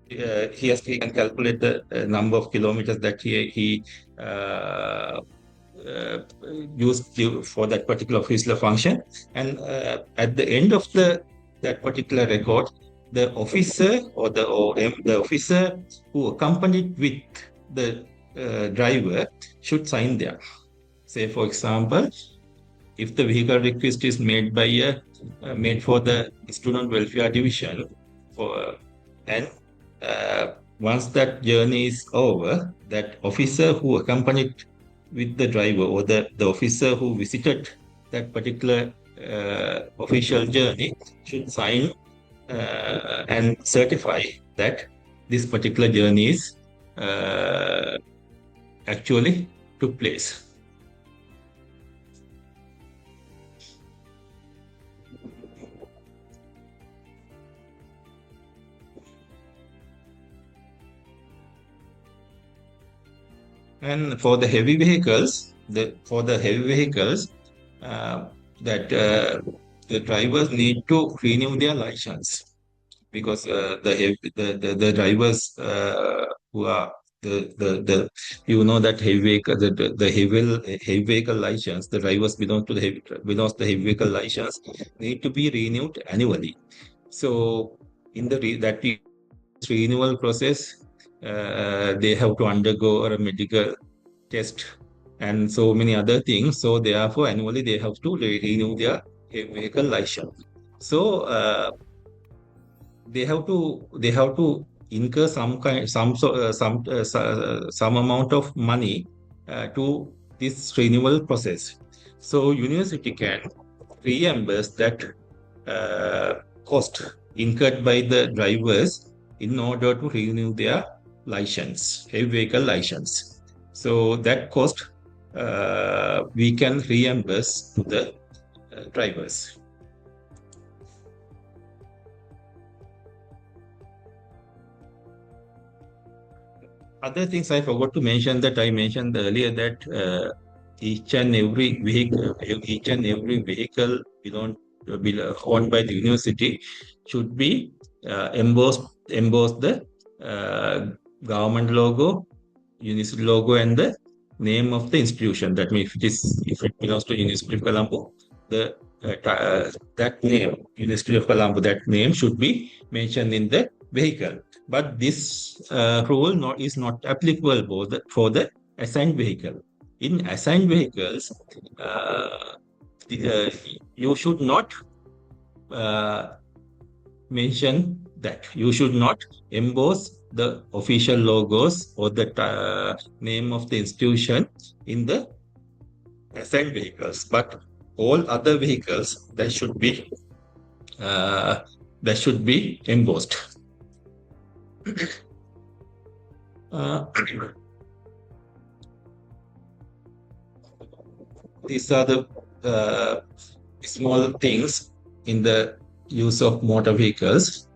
he can calculate the number of kilometers that he used for that particular official function, and at the end of that particular record, the officer or the officer who accompanied with the driver should sign there. Say, for example, if the vehicle request is made for the student welfare division, and once that journey is over, that officer who accompanied with the driver or the officer who visited that particular official journey should sign and certify that this particular journey is actually took place. And for the heavy vehicles, the drivers need to renew their license, because the drivers who are that heavy vehicle, the heavy vehicle license, the drivers belongs to the heavy vehicle license need to be renewed annually. So in that renewal process, they have to undergo a medical test and so many other things. So therefore, annually they have to renew their vehicle license. So they have to incur some amount of money to this renewal process. So university can reimburse that cost incurred by the drivers in order to renew their license, heavy vehicle license. So that cost we can reimburse to the drivers. other things I forgot to mention that I mentioned earlier that each and every vehicle owned by the university should be emboss the government logo, university logo, and the name of the institution. That means if it belongs to University of Colombo, the that name, University of Colombo, that name should be mentioned in the vehicle. But this rule is not applicable for the assigned vehicle. In assigned vehicles, uh, you should not uh, mention that. You should not emboss the official logos or the name of the institution in the assigned vehicles. But all other vehicles uh, that should be embossed. Uh, these are the small things in the use of motor vehicles.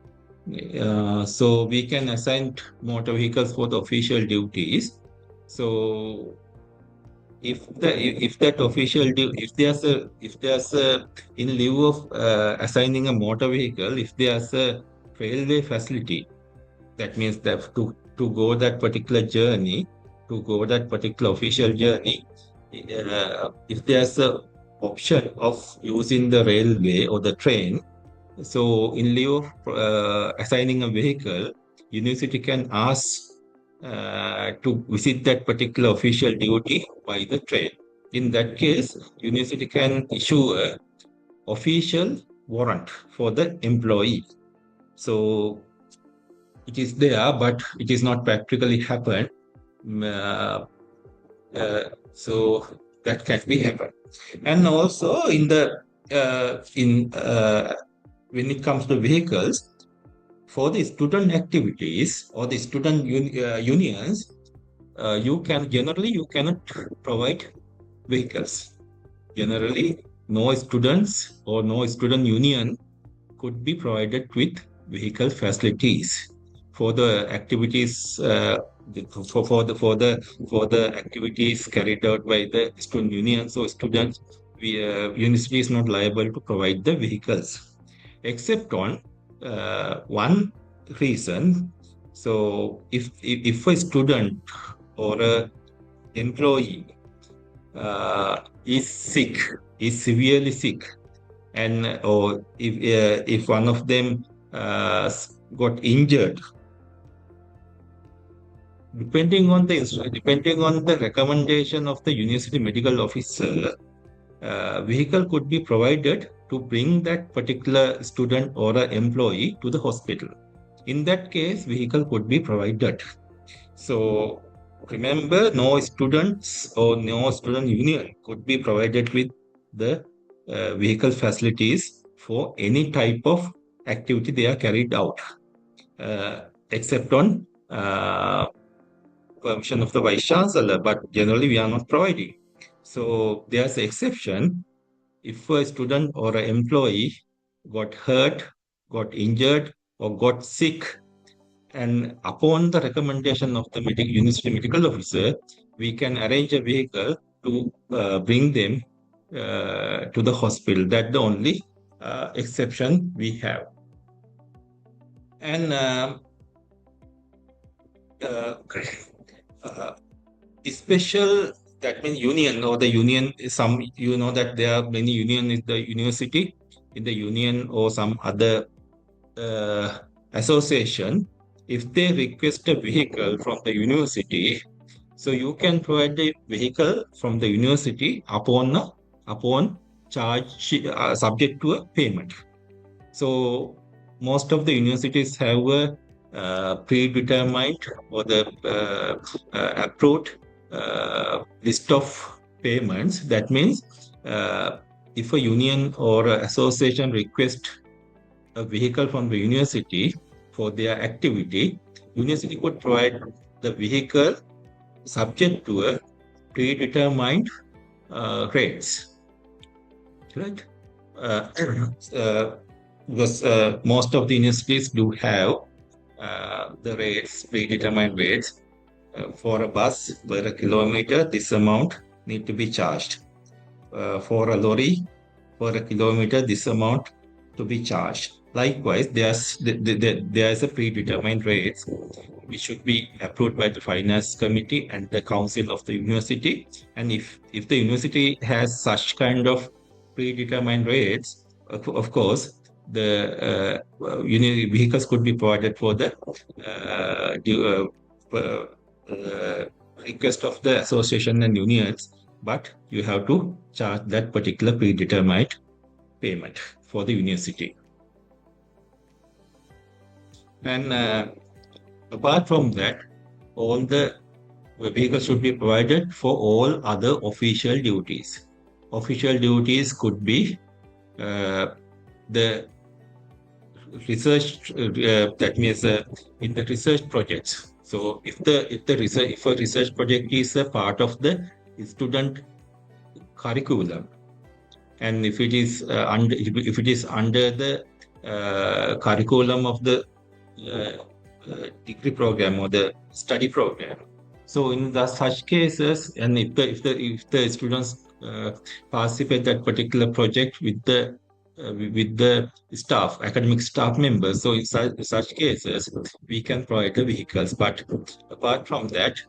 So we can assign motor vehicles for the official duties. So if that official if there's a in lieu of assigning a motor vehicle, if there's a railway facility, that means that to go that particular journey, to go that particular official journey, if there's a option of using the railway or the train, so in lieu of assigning a vehicle, university can ask to visit that particular official duty by the train. In that case, university can issue a official warrant for the employee. So it is there, but it is not practically happened. So that can be happen. And also when it comes to vehicles, for the student activities or the student unions, you cannot provide vehicles. Generally, no students or no student union could be provided with vehicle facilities for the activities for the activities carried out by the student unions or students. University is not liable to provide the vehicles, except on one reason. So if a student or a employee is severely sick, and or if one of them got injured, depending on the recommendation of the university medical officer, vehicle could be provided to bring that particular student or an employee to the hospital. In that case, vehicle could be provided. So remember, no students or no student union could be provided with the vehicle facilities for any type of activity they are carried out, except on permission of the Vice Chancellor, but generally we are not providing. So there's an exception. If a student or an employee got hurt, got injured, or got sick, and upon the recommendation of the university medical officer, we can arrange a vehicle to bring them to the hospital. That's the only exception we have. And special, that means union or the union is some, you know that there are many union in the university, in the union or some other association. If they request a vehicle from the university, so you can provide the vehicle from the university upon charge, subject to a payment. So most of the universities have a predetermined or the approved list of payments. That means if a union or a association request a vehicle from the university for their activity, university could provide the vehicle subject to a predetermined rates, right? Because most of the universities do have the rates, predetermined rates. For a bus per kilometer, this amount need to be charged. For a lorry, per kilometer, this amount to be charged. Likewise, there's a predetermined rates which should be approved by the finance committee and the council of the university. And if the university has such kind of predetermined rates, of course, the vehicles could be provided for the uh, uh, request of the association and unions, but you have to charge that particular predetermined payment for the university. And apart from that, all the vehicles should be provided for all other official duties. Official duties could be the research, that means in the research projects. So if a research project is a part of the student curriculum, and if it is under the curriculum of the degree program or the study program, so in such cases, and if the students participate that particular project with the staff, academic staff members, so in such cases we can provide the vehicles. But apart from that,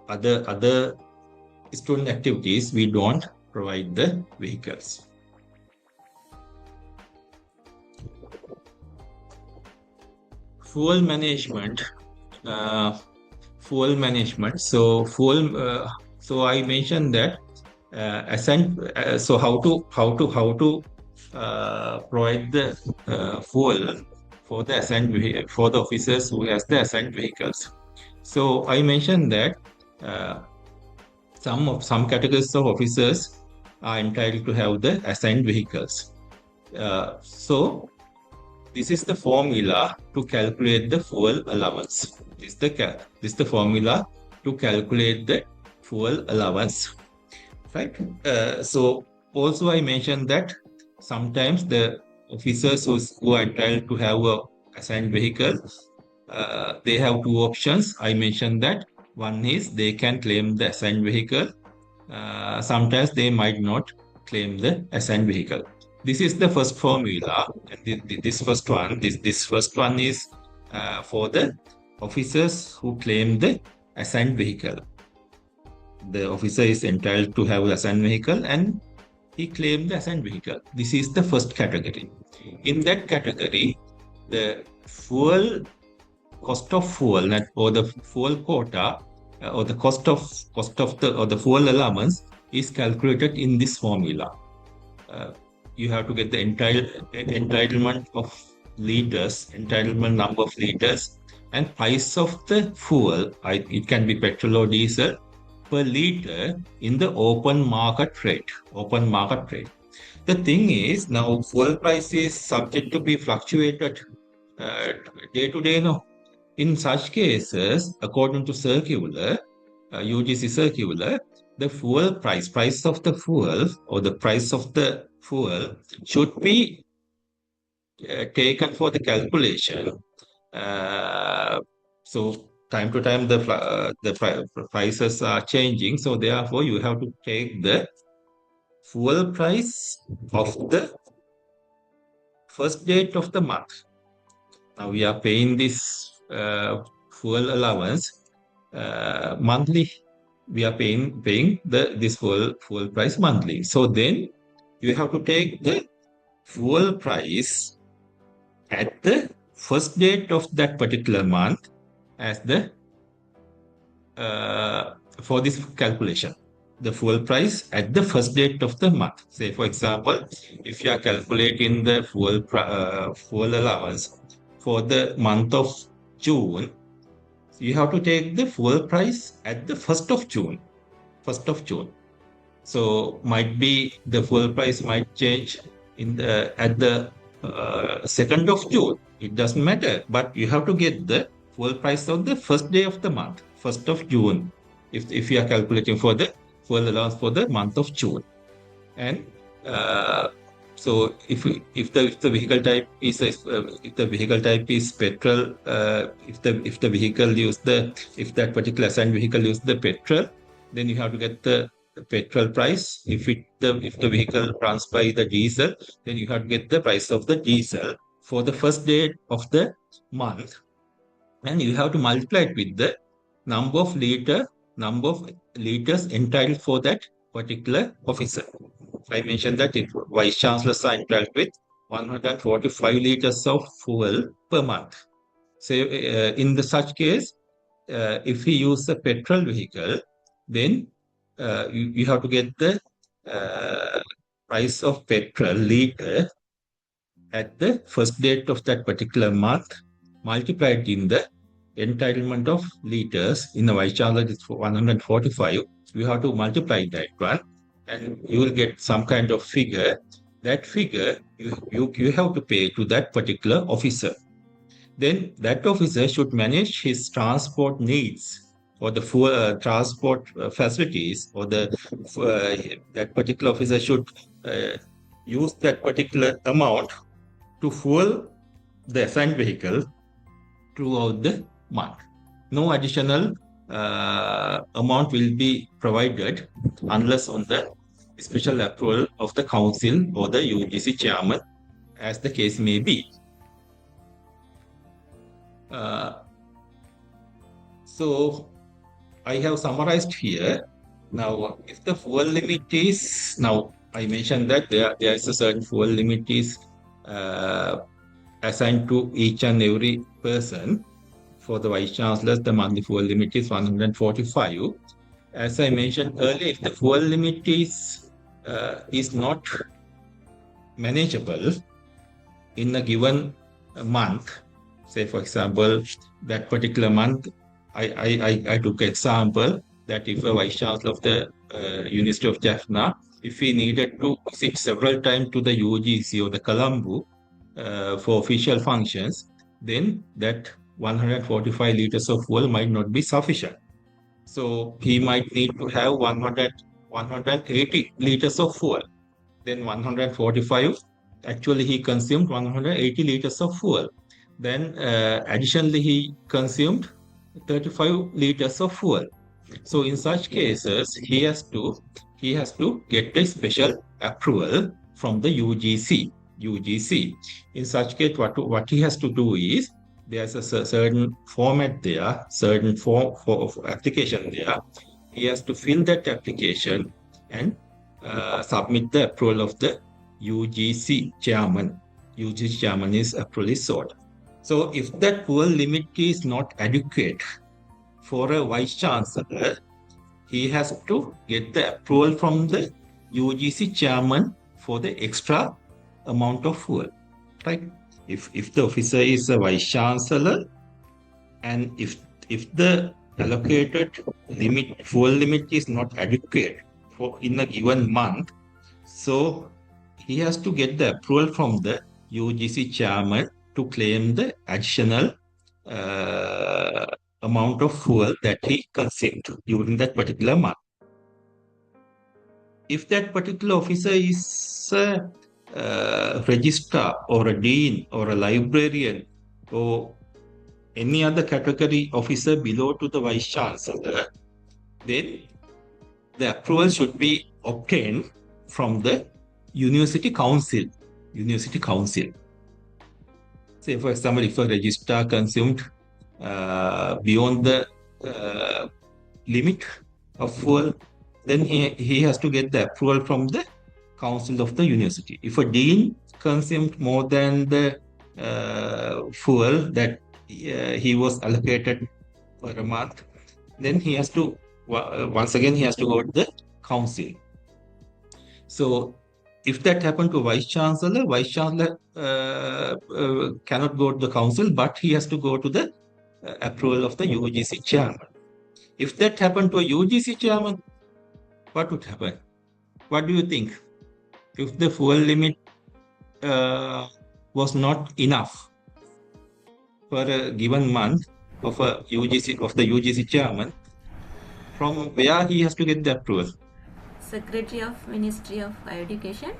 other student activities, we don't provide the vehicles. Fuel management. So I mentioned that so how to provide the fuel for the officers who has the assigned vehicles. So I mentioned that some categories of officers are entitled to have the assigned vehicles. So this is the formula to calculate the fuel allowance. This is the formula to calculate the fuel allowance, right? So also I mentioned that sometimes the officers who are entitled to have a assigned vehicle, they have two options. I mentioned that one is they can claim the assigned vehicle. Sometimes they might not claim the assigned vehicle. This is the first formula. This first one is for the officers who claim the assigned vehicle. The officer is entitled to have an assigned vehicle and he claimed the assigned vehicle. This is the first category. In that category, the cost of fuel or the fuel quota or the cost of the fuel allowance is calculated in this formula. You have to get the entitlement of liters, entitlement number of liters, and price of the fuel. It can be petrol or diesel per liter in the open market rate. The thing is, now fuel price is subject to be fluctuated day to day. No, in such cases, according to circular, UGC circular, the fuel price of the fuel or the price of the fuel should be taken for the calculation. So time to time the prices are changing. So therefore, you have to take the fuel price of the first date of the month. Now we are paying this fuel allowance monthly. We are paying this fuel price monthly. So then you have to take the fuel price at the first date of that particular month as the for this calculation. The fuel price at the first date of the month. Say, for example, if you are calculating the fuel allowance for the month of June, you have to take the fuel price at the 1st of June. So might be the fuel price might change at the 2nd of June. It doesn't matter, but you have to get the fuel price of the first day of the month, 1st of June, if you are calculating for the fuel allowance for the month of June. And So if the vehicle type is petrol, if the vehicle if that particular assigned vehicle use the petrol, then you have to get the petrol price. If the vehicle runs by the diesel, then you have to get the price of the diesel for the first day of the month, and you have to multiply it with the number of liters entitled for that particular officer. I mentioned that vice chancellors are entitled with 145 liters of fuel per month. So in such case, if we use a petrol vehicle, then you have to get the price of petrol liter at the first date of that particular month, multiplied in the entitlement of liters. In the vice chancellor, it's 145. You have to multiply that one, and you will get some kind of figure. That figure you have to pay to that particular officer. Then that officer should manage his transport needs or the transport facilities, or that particular officer should use that particular amount to fuel the assigned vehicle throughout the month. No additional amount will be provided unless on the special approval of the council or the UGC chairman, as the case may be. So I have summarized here. Now, if the fuel limit is, now I mentioned that there is a certain fuel limit is assigned to each and every person. For the vice chancellors, the monthly fuel limit is 145. As I mentioned earlier, if the fuel limit is not manageable in a given month, say for example, that particular month, I took example that if a vice chancellor of the University of Jaffna, if he needed to visit several times to the UGC or the Colombo for official functions, then that 145 liters of fuel might not be sufficient. So he might need to have 180 liters of fuel. Then 145, actually he consumed 180 liters of fuel. Then additionally he consumed 35 liters of fuel. So in such cases, he has to get a special approval from the UGC. In such case, what he has to do is, there's a certain format there, certain form of application there. He has to fill that application and submit the approval of the UGC chairman. UGC chairman is approval sought. So if that fuel limit is not adequate for a vice chancellor, he has to get the approval from the UGC chairman for the extra amount of fuel, right? If the officer is a vice chancellor, and if the allocated fuel limit is not adequate for in a given month, so he has to get the approval from the UGC chairman to claim the additional amount of fuel that he consumed during that particular month. If that particular officer is a registrar or a dean or a librarian or any other category officer below to the vice chancellor, then the approval should be obtained from the university council. Say for example, if a registrar consumed beyond the limit of fuel, then he has to get the approval from the council of the university. If a dean consumed more than the fuel that he was allocated for a month, then he has to once again go to the council. So if that happened to vice chancellor cannot go to the council, but he has to go to the approval of the UGC chairman. If that happened to a UGC chairman, what would happen? What do you think? If the fuel limit was not enough for a given month of the UGC chairman, from where he has to get the approval? Secretary of Ministry of Education.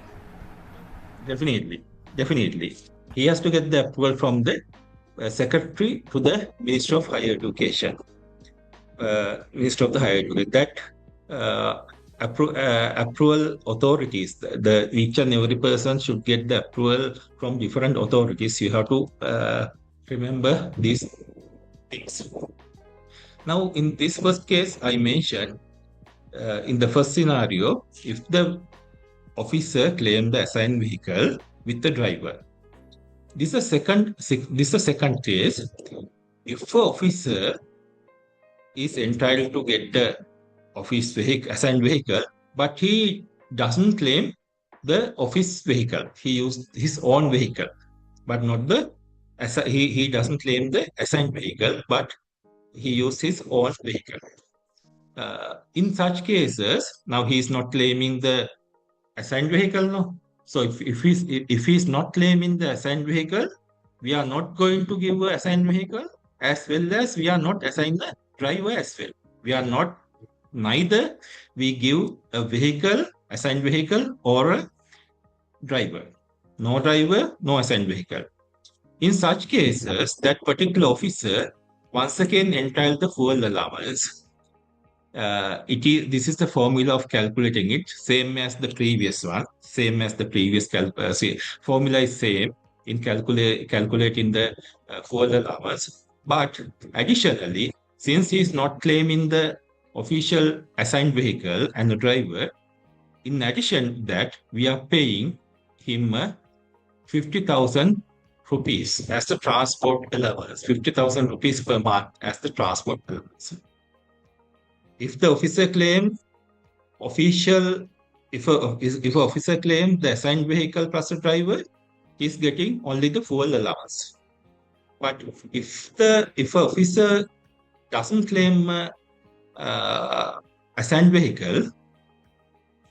Definitely. He has to get the approval from the secretary to the Minister of Higher Education. Minister of the Higher Education. That approval authorities, each and every person should get the approval from different authorities. You have to remember these things. Now, in this first case, I mentioned in the first scenario, if the officer claimed the assigned vehicle with the driver. This is a second case. If an officer is entitled to get the office vehicle, assigned vehicle, but he doesn't claim the office vehicle. He used his own vehicle, but not the he doesn't claim the assigned vehicle, but he used his own vehicle. In such cases, now he is not claiming the assigned vehicle, no. So if he's not claiming the assigned vehicle, we are not going to give a assigned vehicle, as well as we are not assigning the driver as well. We are not, neither we give a vehicle, assigned vehicle, or a driver. No driver, no assigned vehicle. In such cases, that particular officer once again entitled the fuel allowance. This is the formula of calculating it, same as the previous one, formula is same in calculating the fuel allowance. But additionally, since he is not claiming the official assigned vehicle and the driver, in addition to that, we are paying him 50,000 rupees as the transport allowance, 50,000 rupees per month as the transport allowance. If the officer claims if an officer claims the assigned vehicle plus a driver, he is getting only the fuel allowance. But if an officer doesn't claim assigned vehicle,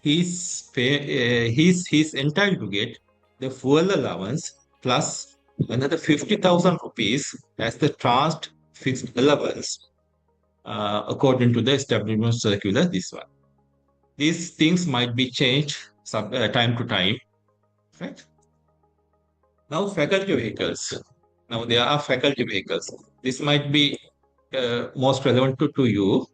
he's entitled to get the fuel allowance plus another 50,000 rupees as the trust fixed allowance. According to the establishment circular, this one. These things might be changed time to time, right? Now, faculty vehicles. Now, there are faculty vehicles. This might be most relevant to you.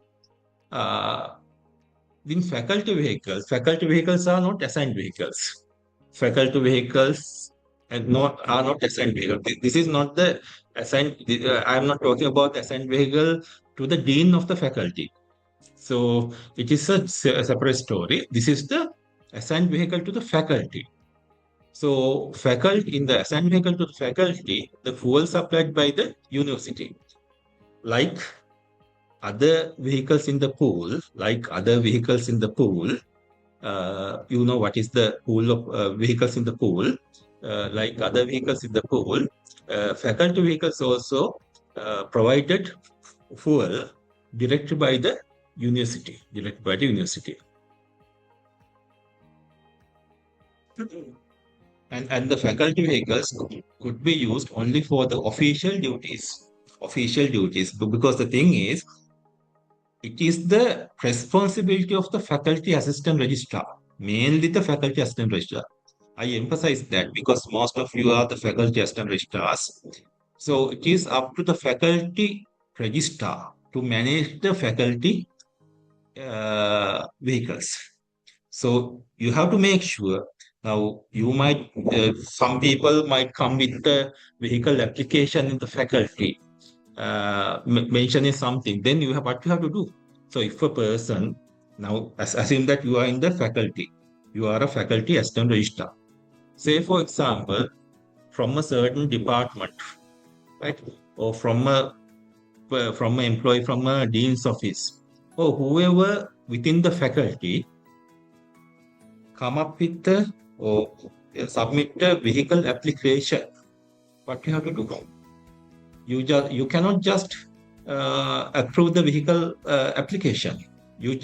In faculty vehicles are not assigned vehicles. Faculty vehicles are not assigned vehicles. This is not the assigned. I am not talking about assigned vehicle to the dean of the faculty. So it is a separate story. This is the assigned vehicle to the faculty. So in the assigned vehicle to the faculty, the fuel supplied by the university, like other vehicles in the pool, you know what is the pool of vehicles in the pool, like other vehicles in the pool, faculty vehicles also provided fuel directed by the university. And the faculty vehicles could be used only for the official duties. Because the thing is, it is the responsibility of the faculty assistant registrar, mainly the faculty assistant registrar. I emphasize that because most of you are the faculty assistant registrars. So it is up to the faculty registrar to manage the faculty vehicles. So you have to make sure. Now, some people might come with the vehicle application in the faculty, mentioning something. Then what you have to do? So if a person, now assume that you are in the faculty, you are a faculty assistant registrar. Say, for example, from a certain department, right? Or from an employee from a dean's office, or whoever within the faculty come up with or submit a vehicle application. What you have to do? You cannot just approve the vehicle application. You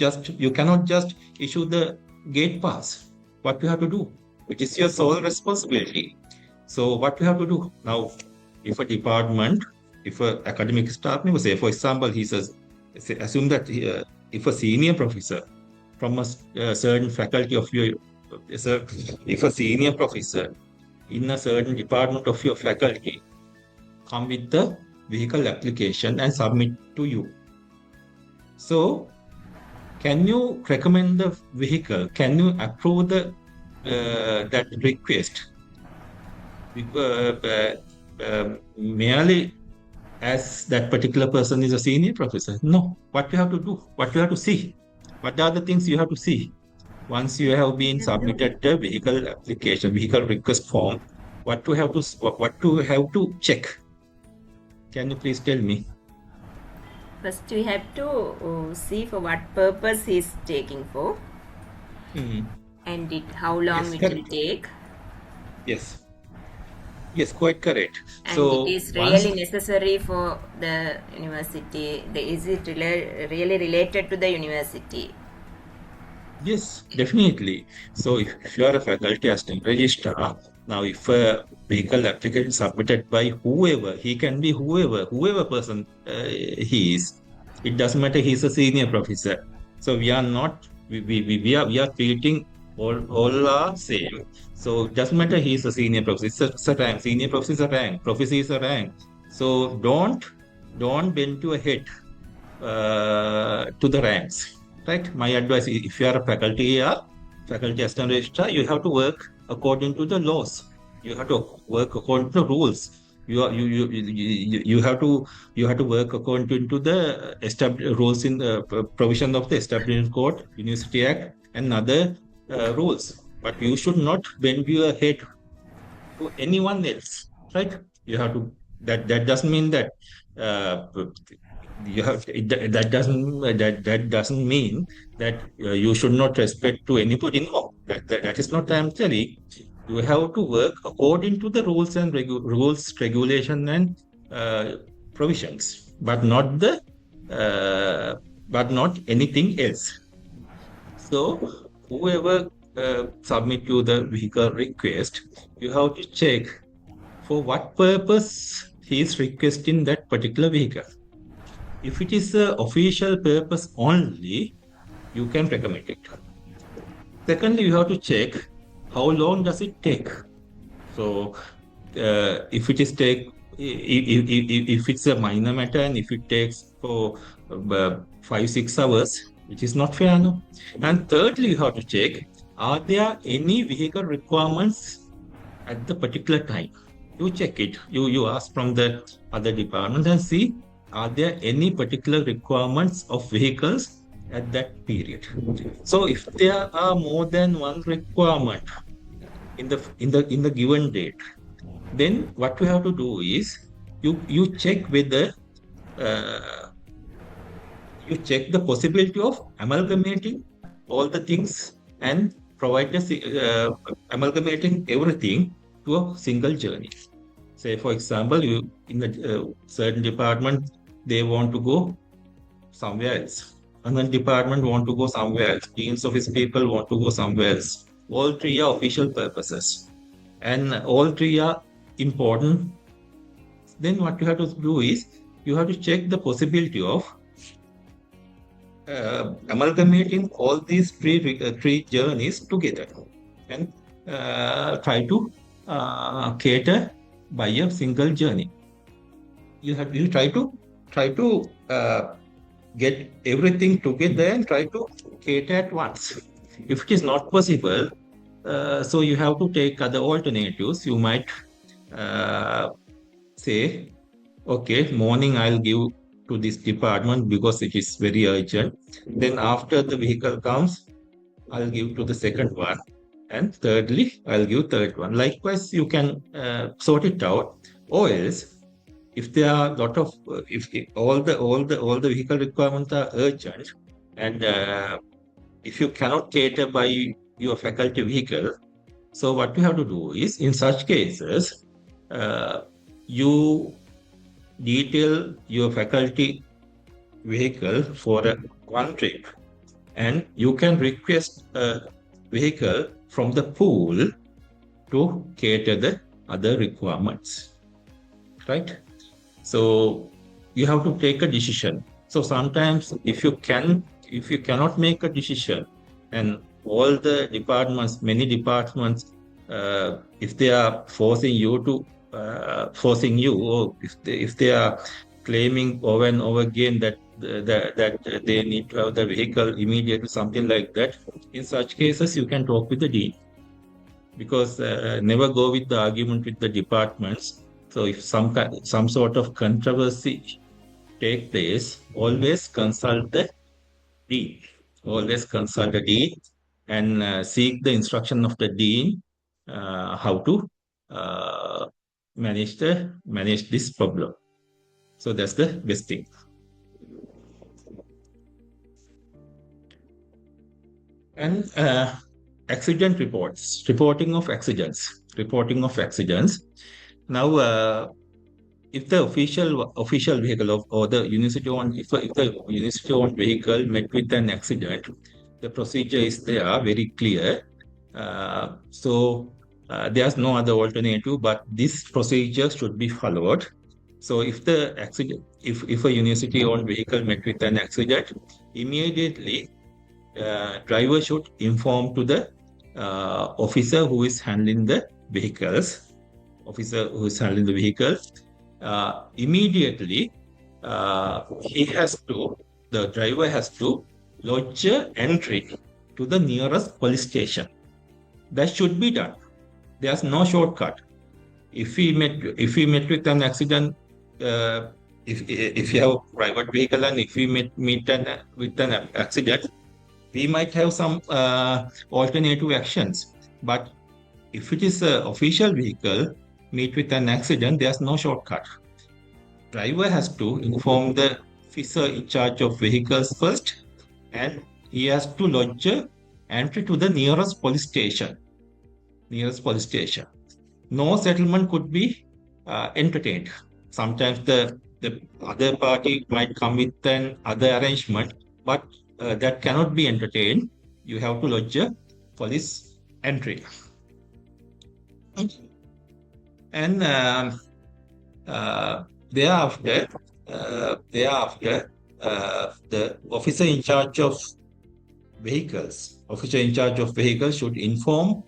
cannot just issue the gate pass. What you have to do? It is your sole responsibility. So what you have to do now? If an academic staff member, say for example, he says, assume that if a senior professor from a certain faculty of your, if a senior professor in a certain department of your faculty come with the vehicle application and submit to you. So, can you recommend the vehicle? Can you approve the that request? Merely as that particular person is a senior professor. No. What you have to do? What you have to see? What are the things you have to see? Once you have been submitted the vehicle application, vehicle request form, what do you have to check? Can you please tell me? First, we have to see for what purpose he's taking for, and how long it will take. Yes. Yes, quite correct. And so it is really necessary for the university. Is it really related to the university? Yes, definitely. So if you are a faculty assistant registrar, now if a vehicle application is submitted by whoever, he can be whoever person he is. It doesn't matter he's a senior professor. So we are not we are treating all are same. So it doesn't matter he's a senior professor. It's a rank. Senior professor is a rank. Professor is a rank. So don't bend your head to the ranks. Right? My advice is if you are a faculty assistant registrar, you have to work according to the laws. You have to work according to the rules. You have to work according to the established rules in the provision of the Establishment Code, University Act, and other rules. But you should not bend your head to anyone else. Right? You have to. That doesn't mean that. That doesn't mean that you should not respect to anybody. No, that is not I'm telling. You have to work according to the rules and regulation and provisions, but not anything else. So whoever submit you the vehicle request, you have to check for what purpose he is requesting that particular vehicle. If it is an official purpose only, you can recommend it. Secondly, you have to check how long does it take. So, if it is if it's a minor matter and if it takes for 5-6 hours, which is not fair, no. And thirdly, you have to check: are there any vehicle requirements at the particular time? You check it. You ask from the other department and see: are there any particular requirements of vehicles at that period? So if there are more than one requirement in the given date, then what you have to do is you check whether you check the possibility of amalgamating all the things and provide amalgamating everything to a single journey. Say, for example, you in a certain department, they want to go somewhere else. Another department want to go somewhere else. Dean's office people want to go somewhere else. All three are official purposes. And all three are important. Then what you have to do is, you have to check the possibility of amalgamating all these three journeys together and try to cater by a single journey. You try to get everything together and try to cater at once. If it is not possible, so you have to take other alternatives. You might say, okay, morning I'll give to this department because it is very urgent. Then after the vehicle comes, I'll give to the second one. And thirdly, I'll give third one. Likewise, you can sort it out. Or else, if there are a lot of, if all the vehicle requirements are urgent, and if you cannot cater by your faculty vehicle, so what you have to do is, in such cases, you detail your faculty vehicle for one trip, and you can request a vehicle from the pool to cater the other requirements, right? So you have to take a decision. So sometimes if you cannot make a decision, and all the departments, many departments if they are forcing you to or if they are claiming over and over again that they need to have the vehicle immediately, something like that, in such cases you can talk with the dean, because never go with the argument with the departments. So if some sort of controversy take place, always consult the dean. Always consult the dean and seek the instruction of the dean how to uh, manage this problem. So that's the best thing. And accident reports, reporting of accidents. Now, if the official vehicle or the university owned, if the university owned vehicle met with an accident, the procedure is there, very clear. There's no other alternative, but this procedure should be followed. So if a university owned vehicle met with an accident, immediately driver should inform to the officer who is handling the vehicles. Immediately, the driver has to lodge an entry to the nearest police station. That should be done. There's no shortcut. If we met with an accident, if you have a private vehicle and if we meet with an accident, we might have some alternative actions. But if it is an official vehicle meet with an accident, there's no shortcut. Driver has to inform the officer in charge of vehicles first, and he has to lodge an entry to the nearest police station. No settlement could be entertained. Sometimes the other party might come with an other arrangement, but that cannot be entertained. You have to lodge a police entry. And thereafter, the officer in charge of vehicles should inform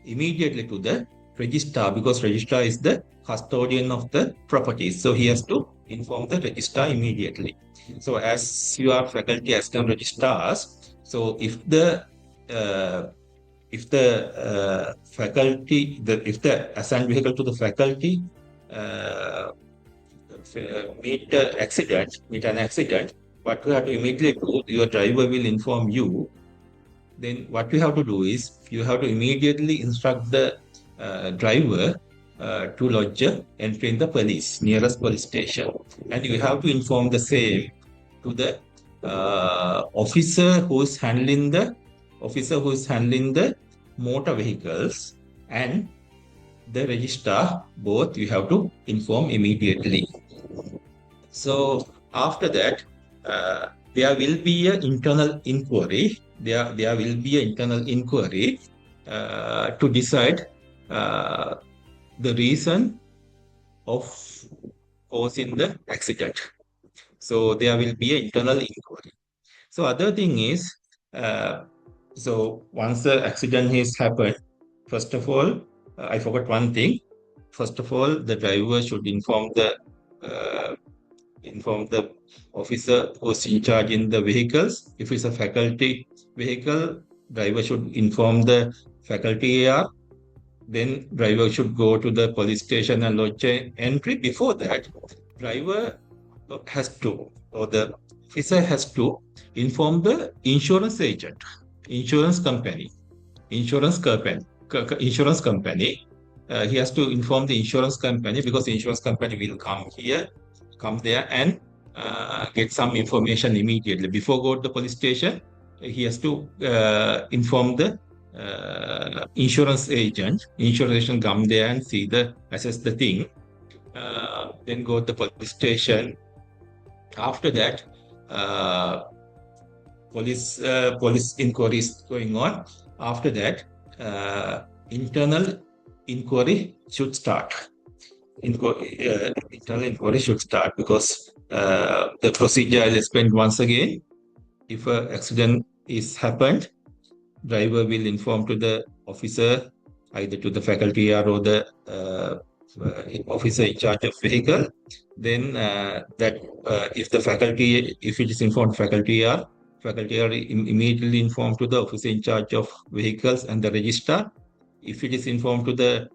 immediately to the registrar, because registrar is the custodian of the properties. So he has to inform the registrar immediately. So as you are faculty assistant registrars, so if the assigned vehicle to the faculty meet an accident, what you have to immediately do, your driver will inform you. Then what you have to do is you have to immediately instruct the driver to lodge an entry in the nearest police station, and you have to inform the same to the officer who is handling the motor vehicles and the registrar. Both you have to inform immediately. So after that, there will be an internal inquiry. There will be an internal inquiry to decide the reason of causing the accident. So there will be an internal inquiry. So other thing is, so once the accident has happened, first of all, I forgot one thing. First of all, the driver should inform the officer who's in charge in the vehicles. If it's a faculty vehicle, driver should inform the faculty AR. Then driver should go to the police station and lodge an entry. Before that, driver has to, or the officer has to inform the insurance agent, insurance company. He has to inform the insurance company, because the insurance company will come there and get some information immediately. Before go to the police station, he has to inform the insurance agent. Insurance agent come there and assess the thing. Then go to the police station. After that, police inquiry is going on. After that, internal inquiry should start. Internal inquiry should start, because the procedure I'll explain once again. If an accident is happened, driver will inform to the officer either to the faculty or the officer in charge of vehicle. Then if it is informed faculty are immediately informed to the officer in charge of vehicles and the registrar. If it is informed to the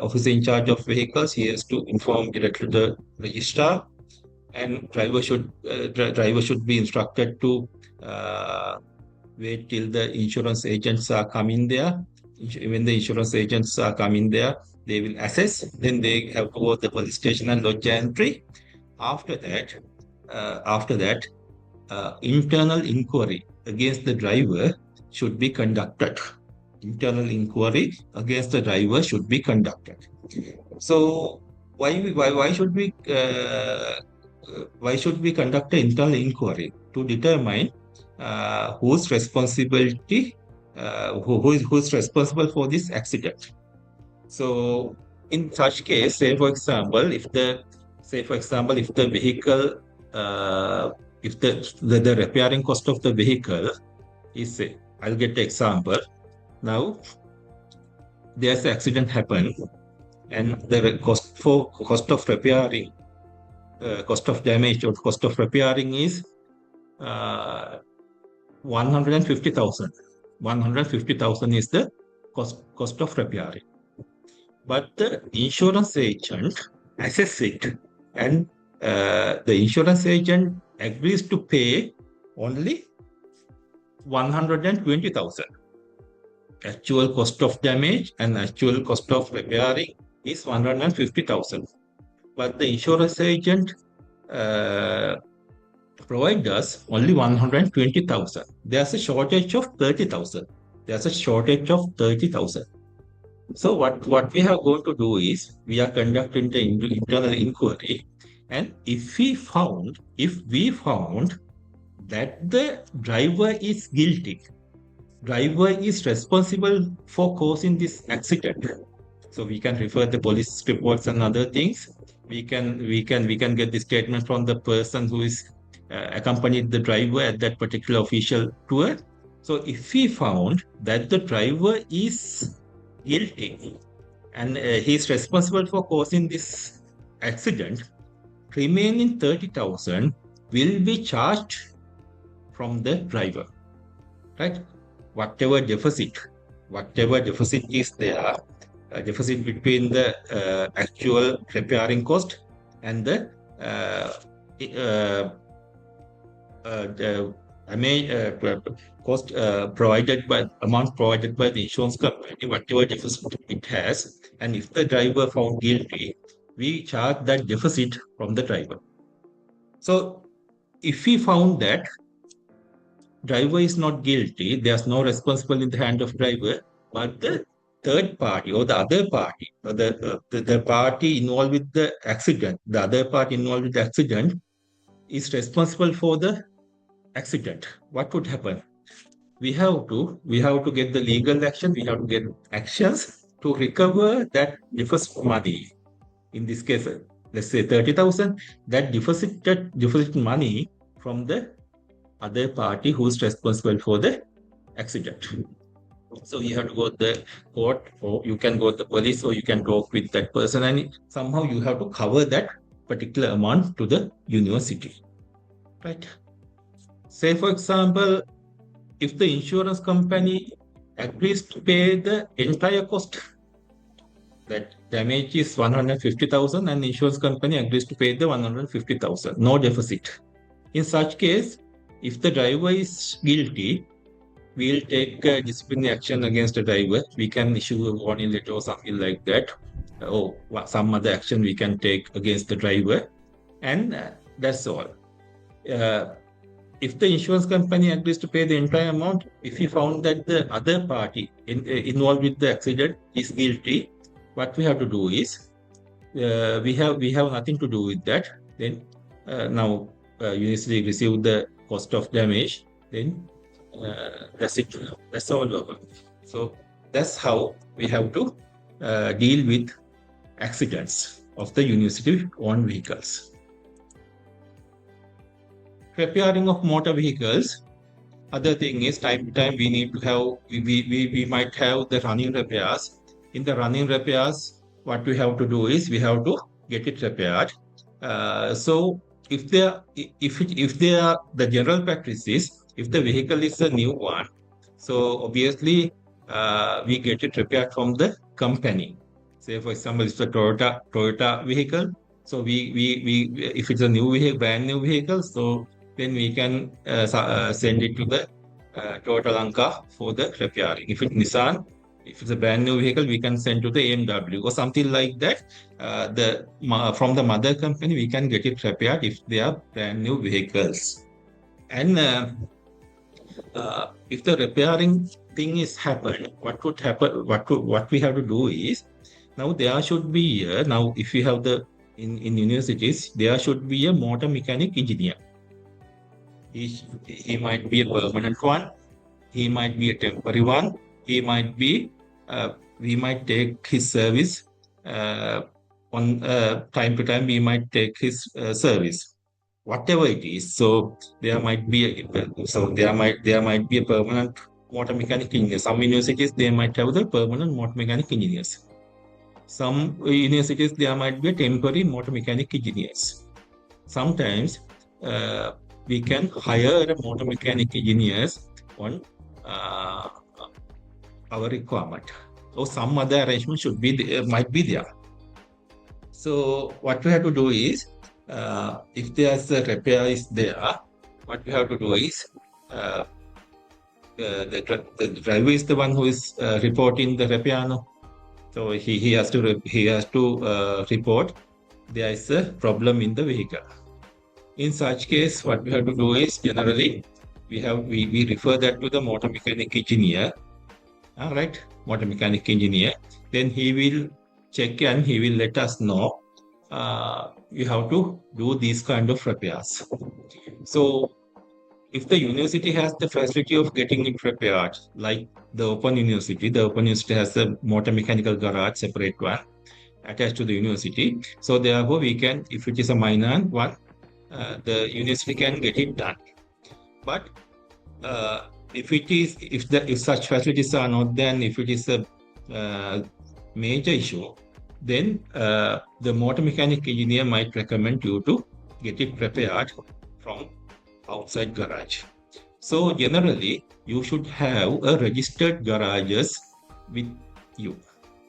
officer in charge of vehicles, he has to inform directly the registrar, and driver should be instructed to wait till the insurance agents are coming there. When the insurance agents are coming there, they will assess. Then they have to go to the police station and lodge an entry. After that, internal inquiry against the driver should be conducted. Internal inquiry against the driver should be conducted. So why should we conduct an internal inquiry? To determine whose responsibility, who's responsible for this accident. So in such case, say for example, if the vehicle, if the repairing cost of the vehicle is, I'll get the example. Now there's an accident happened, and the cost of repairing, cost of damage or cost of repairing is 150,000. 150,000 is the cost of repairing. But the insurance agent assesses it, and the insurance agent agrees to pay only 120,000. Actual cost of damage and actual cost of repairing is 150,000. But the insurance agent provides us only 120,000. There's a shortage of 30,000. So what we have going to do is we are conducting the internal inquiry, and if we found that the driver is guilty, driver is responsible for causing this accident, so we can refer the police reports and other things. We can get the statement from the person who is accompanied the driver at that particular official tour. So if we found that the driver is guilty and he is responsible for causing this accident, remaining 30,000 will be charged from the driver, right? Whatever deficit is there, deficit between the actual repairing cost and the cost amount provided by the insurance company, whatever deficit it has, and if the driver found guilty, we charge that deficit from the driver. So if we found that driver is not guilty, there's no responsible in the hand of driver, but the third party or the other party, or the party involved with the accident, is responsible for the accident, what would happen? We have to get the legal action. We have to get actions to recover that deficit money. In this case, let's say 30,000. That deficit money from the other party who is responsible for the accident. So you have to go to the court, or you can go to the police, or you can talk with that person, and somehow you have to cover that particular amount to the university, right? Say for example, if the insurance company agrees to pay the entire cost, that damage is 150,000, and the insurance company agrees to pay the 150,000, no deficit. In such case, if the driver is guilty, we'll take disciplinary action against the driver. We can issue a warning letter or something like that, or some other action we can take against the driver, and that's all. If the insurance company agrees to pay the entire amount, if we found that the other party involved with the accident is guilty, what we have to do is we have nothing to do with that. Then now university receive the cost of damage. Then that's it. That's all over. So that's how we have to deal with accidents of the university-owned vehicles. Repairing of motor vehicles. Other thing is, time to time we need to have, we might have the running repairs. in the running repairs, what we have to do is we have to get it repaired. So if they are the general practice is if the vehicle is a new one, so obviously we get it repaired from the company. Say for example, it's a Toyota vehicle. So we if it's a new vehicle, brand new vehicle, so then we can send it to the Toyota Lanka for the repairing. If it's Nissan, if it's a brand new vehicle, we can send to the AMW or something like that. From the mother company, we can get it repaired if they are brand new vehicles. And if the repairing thing is happened, what would happen? What we have to do is now there should be now if you have the in universities there should be a motor mechanic engineer. He might be a permanent one. He might be a temporary one. He might be, we might take his service on time to time. We might take his service, whatever it is. So there might be there might be a permanent motor mechanic engineer. Some universities they might have the permanent motor mechanic engineers. Some universities there might be a temporary motor mechanic engineers. Sometimes we can hire a motor mechanic engineers on our requirement, or some other arrangement should be might be there. So what we have to do is, if there's a repair is there, what we have to do is, the driver is the one who is reporting the repair. No? So he has to report there is a problem in the vehicle. In such case, what we have to do is generally we refer that to the motor mechanic engineer. All right, motor mechanic engineer. Then he will check and he will let us know you have to do these kind of repairs. So if the university has the facility of getting it repaired, like the Open University has a motor mechanical garage, separate one, attached to the university. So therefore we can, if it is a minor one, the university can get it done. But if such facilities are not there, and if it is a major issue, then the motor mechanic engineer might recommend you to get it repaired from outside garage. So generally, you should have a registered garages with you.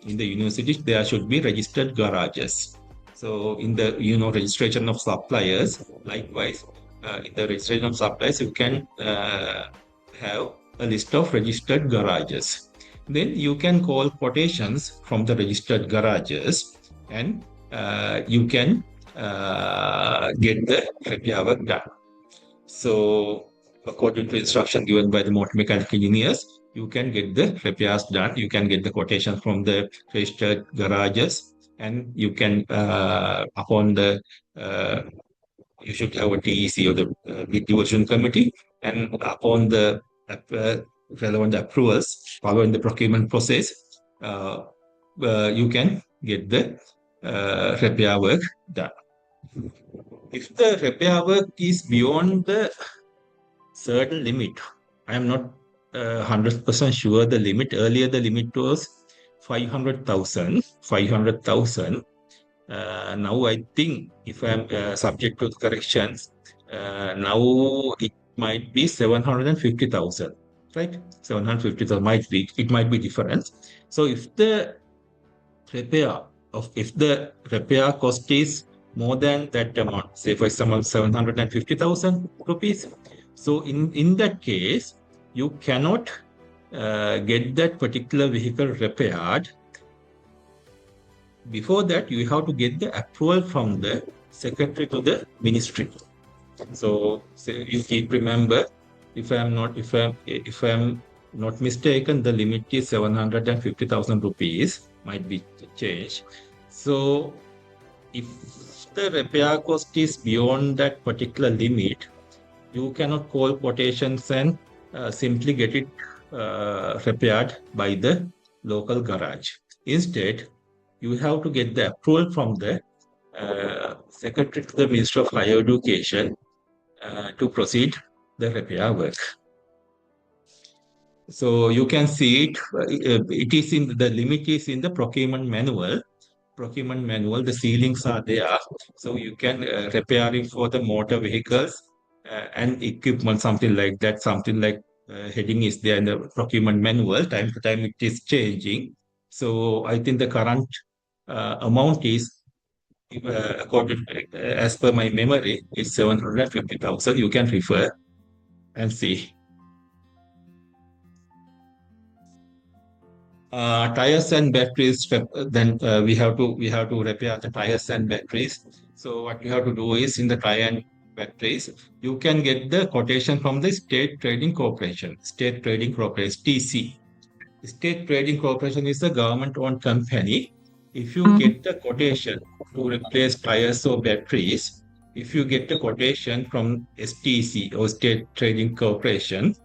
In the university, there should be registered garages. So in the registration of suppliers, likewise, in the registration of suppliers, you can have a list of registered garages. Then you can call quotations from the registered garages, and you can get the repair work done. So according to instruction given by the motor mechanic engineers, you can get the repairs done. You can get the quotations from the registered garages, and you can upon the you should have a TEC or the diversion committee, and upon the relevant approvals following the procurement process, you can get the repair work done. If the repair work is beyond the certain limit, I am not 100% sure the limit. Earlier, the limit was 500,000. Now I think if I'm subject to the corrections, now it might be 750,000, right? 750,000 it might be different. So if the repair cost is more than that amount, say for example 750,000 rupees, so in that case you cannot get that particular vehicle repaired. Before that, you have to get the approval from the secretary to the ministry. So you keep remember, if I'm not mistaken, the limit is 750,000 rupees. Might be changed. So if the repair cost is beyond that particular limit, you cannot call quotations and simply get it repaired by the local garage. Instead, you have to get the approval from the secretary to the Ministry of Higher Education to proceed the repair work. So you can see it. It is in the limit is in the procurement manual. Procurement manual. The ceilings are there, so you can repair it for the motor vehicles and equipment, something like that. Something like heading is there in the procurement manual. Time to time, it is changing. So I think the current amount is according as per my memory, is 750,000. You can refer and see. Tires and batteries. Then we have to repair the tires and batteries. So what you have to do is in the tire and batteries, you can get the quotation from the State Trading Corporation. State Trading Corporation (TC). State Trading Corporation is a government-owned company. If you get the quotation to replace tires or batteries, if you get the quotation from STC or State Trading Corporation,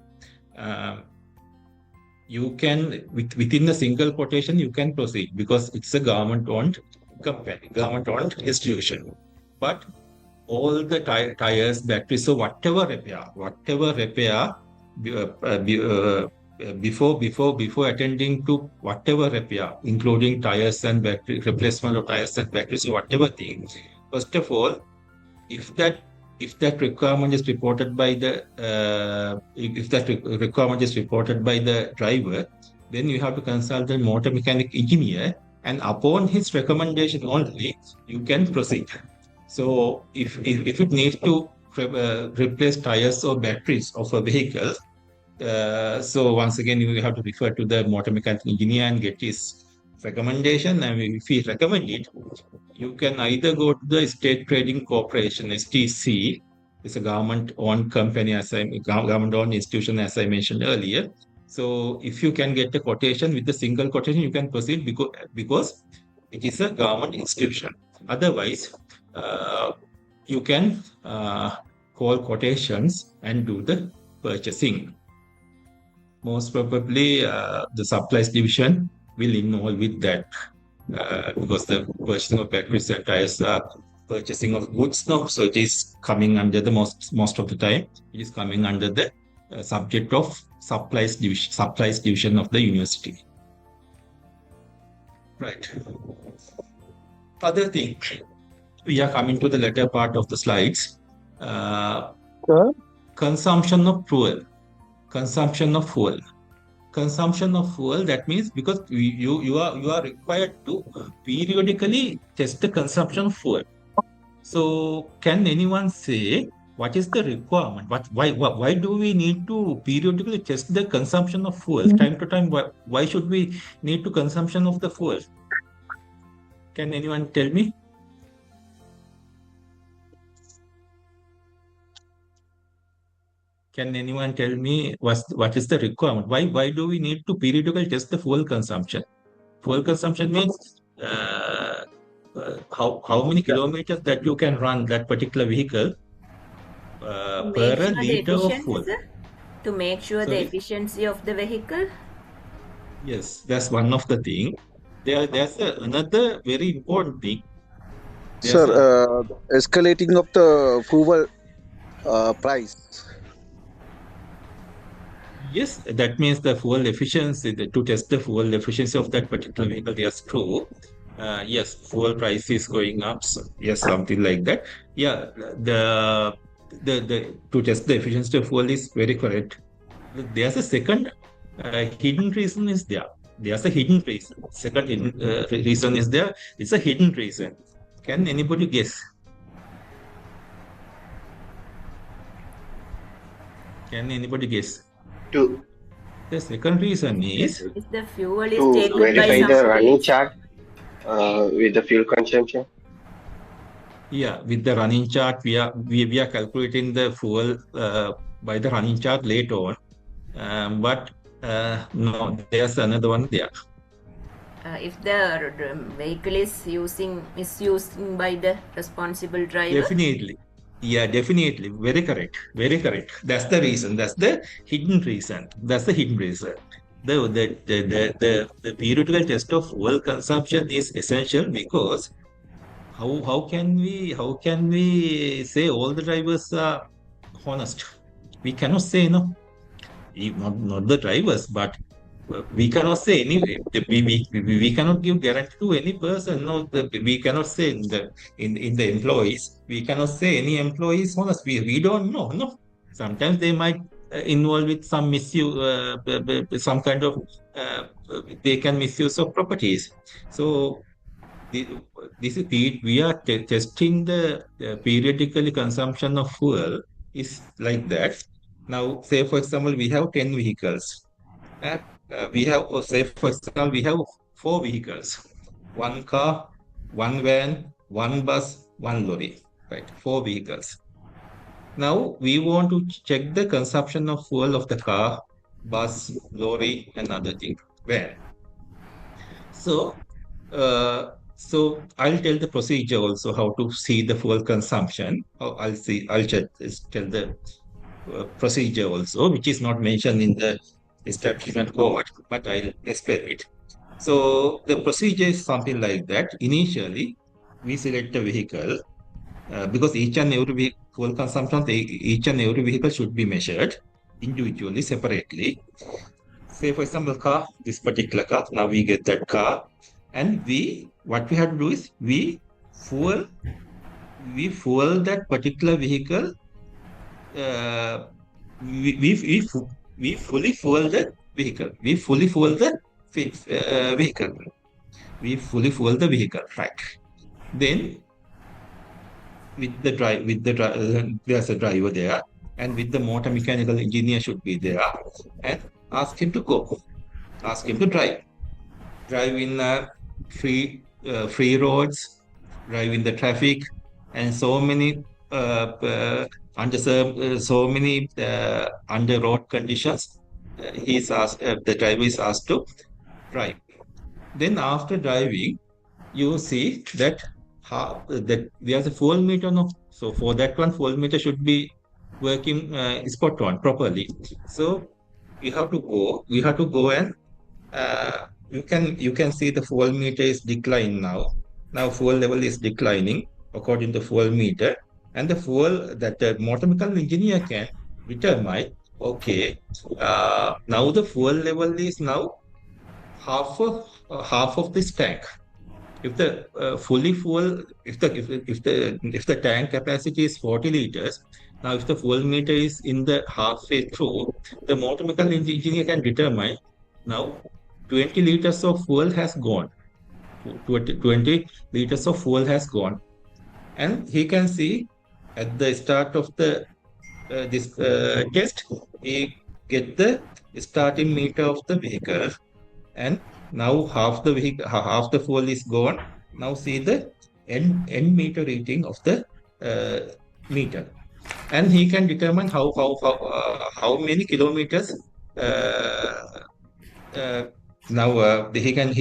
you can within a single quotation you can proceed because it's a government-owned company, government-owned institution. But all the tires, batteries, so whatever repair before attending to whatever repair, including tires and battery replacement of tires and batteries, whatever thing. First of all, if that requirement is reported by the requirement is reported by the driver, then you have to consult the motor mechanic engineer, and upon his recommendation only you can proceed. So if it needs to replace tires or batteries of a vehicle, so once again you have to refer to the motor mechanic engineer and get his recommendation. And if he recommend it, you can either go to the State Trading Corporation (STC). It's a government-owned company, government-owned institution, as I mentioned earlier. So if you can get a quotation with the single quotation, you can proceed because it is a government institution. Otherwise, you can call quotations and do the purchasing. Most probably, the supplies division will involve with that because the purchasing of batteries and tires are purchasing of goods now. So it is coming under the most of the time, it is coming under the subject of supplies division of the university. Right. Other thing, we are coming to the latter part of the slides. Consumption of fuel. Consumption of fuel. That means because you are required to periodically test the consumption of fuel. So can anyone say what is the requirement? Why do we need to periodically test the consumption of fuel time to time? Why should we need to consumption of the fuel? Can anyone tell me? Can anyone tell me what is the requirement? Why do we need to periodically test the fuel consumption? Fuel consumption means how many kilometers that you can run that particular vehicle per liter of fuel. To make sure the efficiency of the vehicle? Yes, that's one of the thing. There's another very important thing. Sir, escalating of the fuel price. Yes, that means the fuel efficiency, to test the fuel efficiency of that particular vehicle. Yes, true. Yes, fuel price is going up. So, yes, something like that. Yeah, the to test the efficiency of fuel is very correct. There's a second hidden reason is there. There's a hidden reason. Second hidden reason is there. It's a hidden reason. Can anybody guess? Can anybody guess? The second reason is if the fuel is to taken verify by the running chart with the fuel consumption. Yeah, with the running chart, we are calculating the fuel by the running chart later on. But no, there's another one there. If the vehicle is misusing by the responsible driver. Definitely. Yeah, definitely. Very correct. Very correct. That's the reason. That's the hidden reason. The periodical test of fuel consumption is essential because how can we say all the drivers are honest? We cannot say no. not the drivers, but we cannot say anyway. We cannot give guarantee to any person. No, we cannot say in the employees. We cannot say any employees honest. We don't know. No, sometimes they might involve with some misuse, some kind of they can misuse of properties. So the, this is we are testing the periodically consumption of fuel is like that. Now, say for example, we have 10 vehicles. Uh, we have, say for example, we have 4 vehicles, 1 car, 1 van, 1 bus, 1 lorry, right? 4 vehicles. Now we want to check the consumption of fuel of the car, bus, lorry, and other thing, van. So, I'll tell the procedure also how to see the fuel consumption. I'll tell the procedure also, which is not mentioned in the establishment code, but I'll explain it. So the procedure is something like that. Initially, we select a vehicle because each and every fuel consumption, each and every vehicle should be measured individually, separately. Say for example, car, this particular car. Now we get that car, and what we have to do is fuel that particular vehicle. We fully fuel the vehicle. We fully fuel the vehicle. We fully fuel the vehicle, right? Then there's a driver there, and with the motor mechanical engineer should be there, and ask him to drive in free roads, drive in the traffic, and so many under road conditions. The driver is asked to drive. Then after driving, you see that there's a fuel meter. No, so for that one, fuel meter should be working spot on properly. So we have to go and you can see the fuel meter is declining now. Now fuel level is declining according to fuel meter, and the fuel that the motor mechanical engineer can determine. Okay, now the fuel level is now half of this tank. If the fully full, if the tank capacity is 40 liters, now if the fuel meter is in the halfway through, the motor mechanical engineer can determine now 20 liters of fuel has gone. 20 liters of fuel has gone, and he can see at the start of the this test, he get the starting meter of the vehicle, and now half the fuel is gone. Now see the end meter reading of the meter, and he can determine how many kilometers. Now he can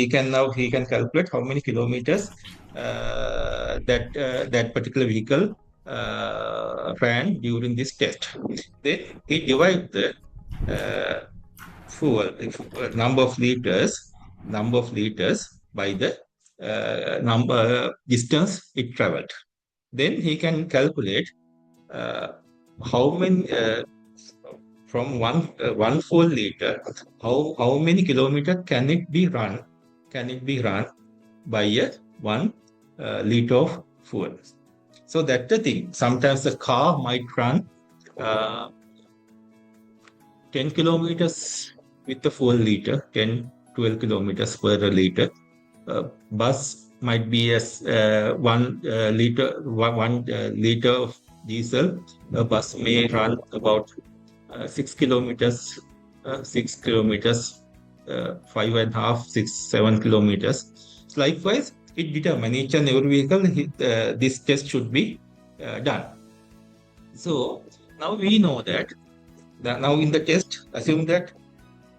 calculate how many kilometers that particular vehicle ran during this test. Then he divide the fuel number of liters by the distance it traveled. Then he can calculate how many from one full liter, how many kilometers can it be run by a 1 liter of fuel. So that's the thing. Sometimes the car might run 10 kilometers with the full liter, 10-12 kilometers per liter. Bus might be as 1 liter of diesel. A bus may run about 6 kilometers, 5.5, 6, 7 kilometers. Likewise, it determines each and every vehicle. This test should be done. So now we know that. Now in the test, assume that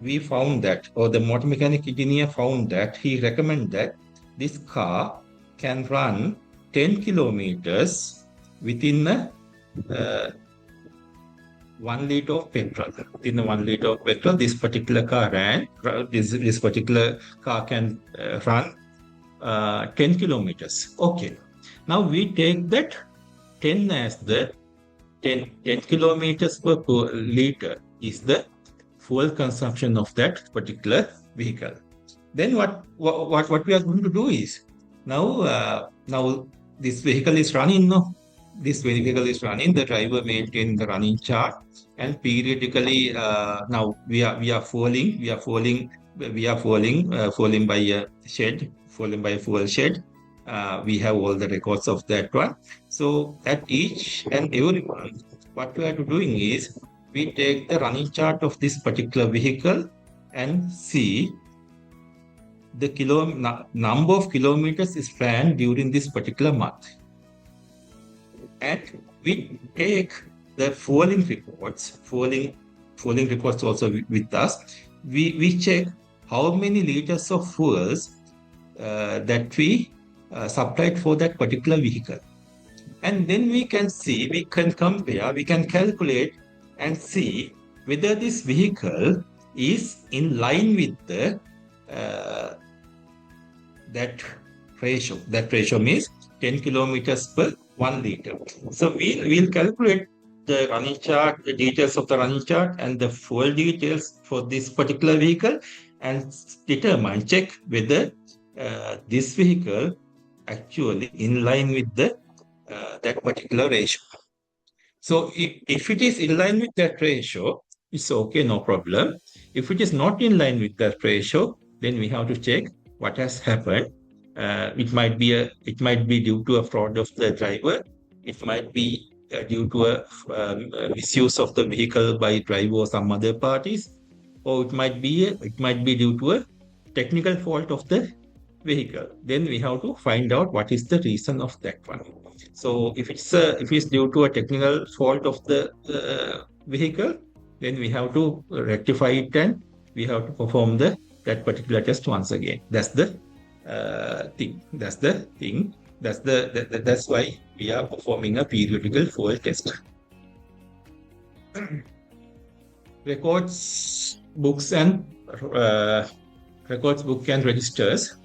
we found that, or the motor mechanic engineer found that, he recommended that this car can run 10 kilometers within a 1 liter of petrol. Within 1 liter of petrol, this particular car this particular car can run 10 kilometers. Okay. Now we take that 10 as the 10 kilometers per liter is the fuel consumption of that particular vehicle. Then what we are going to do is now this vehicle is running. No, this vehicle is running. The driver maintains the running chart, and periodically now we are fueling by a shed, fueling by a fuel shed. We have all the records of that one. So at each and every month, what we are doing is we take the running chart of this particular vehicle and see the number of kilometers is ran during this particular month. And we take the fueling reports also with us. We check how many liters of fuels that we supplied for that particular vehicle. And then we can compare, we can calculate and see whether this vehicle is in line with the that ratio. That ratio means 10 kilometers per 1 liter. So we'll calculate the running chart, the details of the running chart and the fuel details for this particular vehicle, and check whether this vehicle actually in line with the that particular ratio. So if it is in line with that ratio, it's okay, no problem. If it is not in line with that ratio, then we have to check what has happened. It might be due to a fraud of the driver. It might be due to a misuse of the vehicle by driver or some other parties, or it might be due to a technical fault of the vehicle. Then we have to find out what is the reason of that one. So if it's due to a technical fault of the vehicle, then we have to rectify it and we have to perform that particular test once again. That's the thing. That's why we are performing a periodical fuel test. Records, books and registers.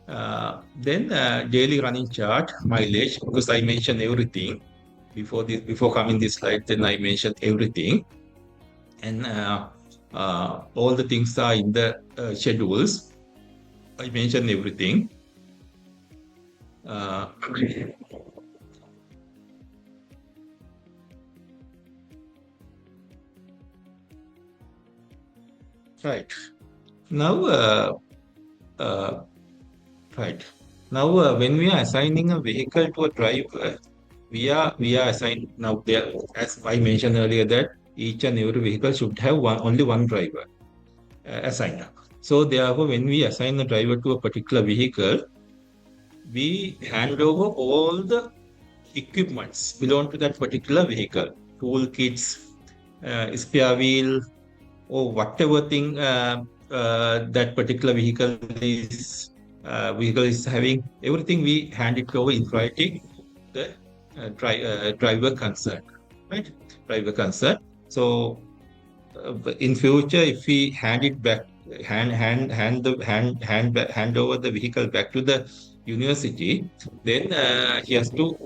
Then daily running chart, mileage, because I mentioned everything before coming this slide. Then I mentioned everything, and all the things are in the schedules. I mentioned everything. Right now. Right. Now, when we are assigning a vehicle to a driver, we are assigning now there, as I mentioned earlier, that each and every vehicle should have only one driver assigned. So therefore, when we assign a driver to a particular vehicle, we hand over all the equipments belong to that particular vehicle, toolkits, spare wheel, or whatever thing that particular vehicle is having. Everything we hand it over in writing, the driver concerned, right? Driver concerned. So in future, if we hand it back, hand over the vehicle back to the university, then he has to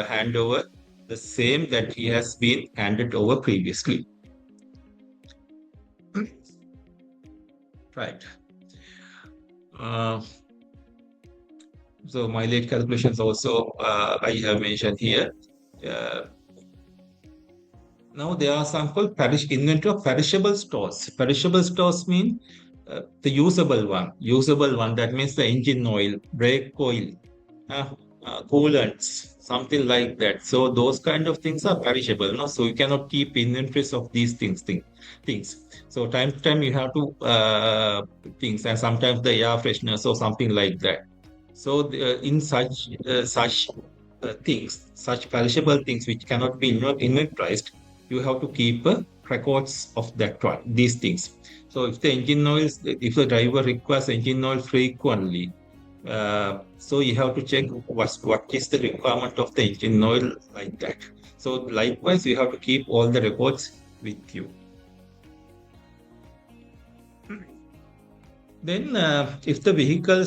hand over the same that he has been handed over previously. Right. So mileage calculations also I have mentioned here. Now there are some called inventory of perishable stores. Perishable stores mean the usable one. That means the engine oil, brake oil, coolants, something like that. So those kind of things are perishable. No? So you cannot keep inventories of these things. So time to time you have to things, and sometimes the air fresheners or something like that. So in such things, such perishable things which cannot be inventorized, you have to keep records of that one, these things. So if the driver requires engine oil frequently, so you have to check what is the requirement of the engine oil, like that. So likewise, you have to keep all the records with you. Then if the vehicle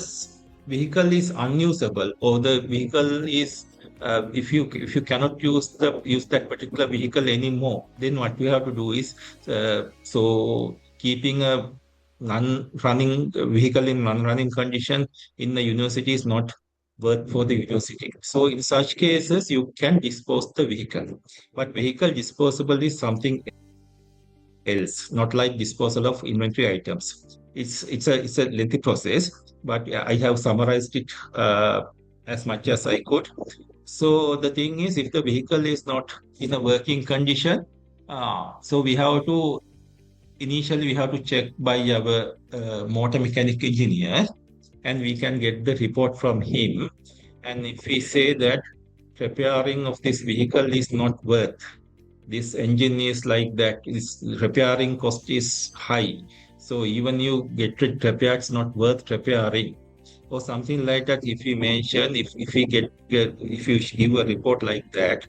is unusable, or the vehicle is if you cannot use that particular vehicle anymore, then what we have to do is so keeping a non-running vehicle in non-running condition in the university is not worth for the university. So in such cases, you can dispose the vehicle. But vehicle disposable is something else, not like disposal of inventory items. It's a lengthy process, but I have summarized it as much as I could. So the thing is, if the vehicle is not in a working condition, so we have to initially we have to check by our motor mechanic engineer, and we can get the report from him. And if we say that repairing of this vehicle is not worth, this engine is like that, is repairing cost is high. So even you get it repaired, it's not worth repairing or something like that. If we mention, if we if you give a report like that,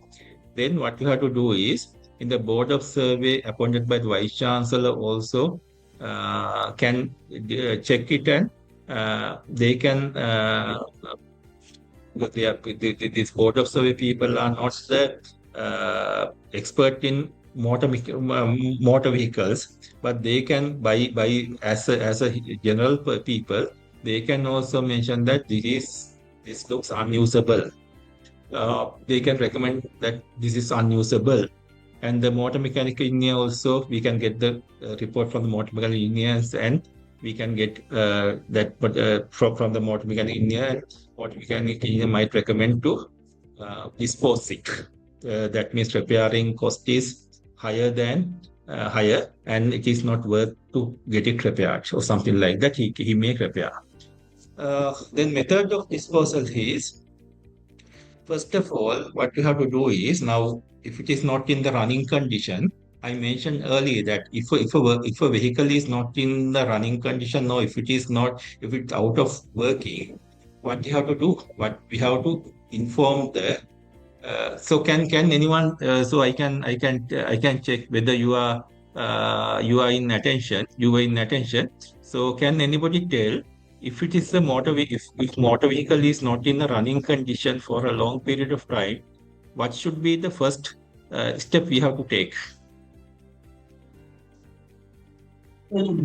then what you have to do is in the board of survey appointed by the vice chancellor also can check it, and they can because these board of survey people are not the expert in motor vehicles, but they can by as a general people, they can also mention that this looks unusable. They can recommend that this is unusable. And the motor mechanical engineer also, we can get the report from the motor mechanical engineers, and we can get that from the motor mechanical engineer. And motor mechanical engineer might recommend to dispose it. That means repairing cost is higher, and it is not worth to get it repaired or something like that. He may repair. Then method of disposal is, first of all, what you have to do is, now, if it is not in the running condition, I mentioned earlier that if a vehicle is not in the running condition, or if it's out of working, what you have to do? What we have to inform the. So can anyone? So I can check whether you are in attention. You were in attention. So can anybody tell if it is a if motor vehicle is not in a running condition for a long period of time, what should be the first step we have to take?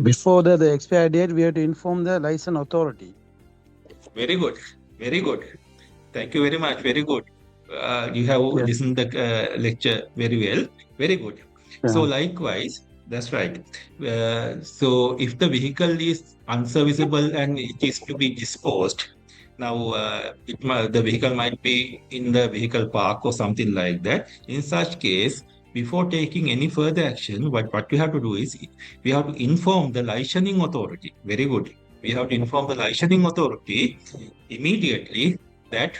Before the expiry date, we have to inform the license authority. Very good. Very good. Thank you very much. Very good. You have listened the lecture very well. Very good. Yeah. So likewise, that's right. So if the vehicle is unserviceable and it is to be disposed, now the vehicle might be in the vehicle park or something like that. In such case, before taking any further action, what we have to do is we have to inform the licensing authority. Very good. We have to inform the licensing authority immediately that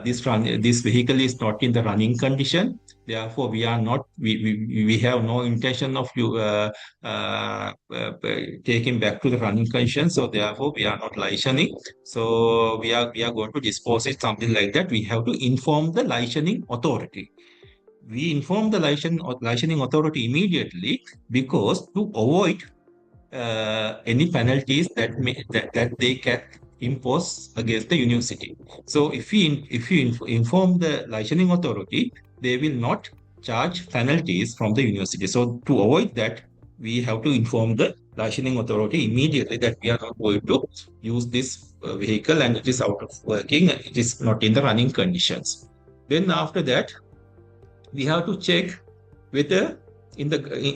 this vehicle is not in the running condition. Therefore, we have no intention of taking back to the running condition. So therefore, we are not licensing. So we are going to dispose it, something like that. We have to inform the licensing authority. We inform the licensing authority immediately, because to avoid any penalties that they can impose against the university. So if we inform the licensing authority, they will not charge penalties from the university. So to avoid that, we have to inform the licensing authority immediately that we are not going to use this vehicle and it is out of working, it is not in the running conditions. Then after that, we have to check whether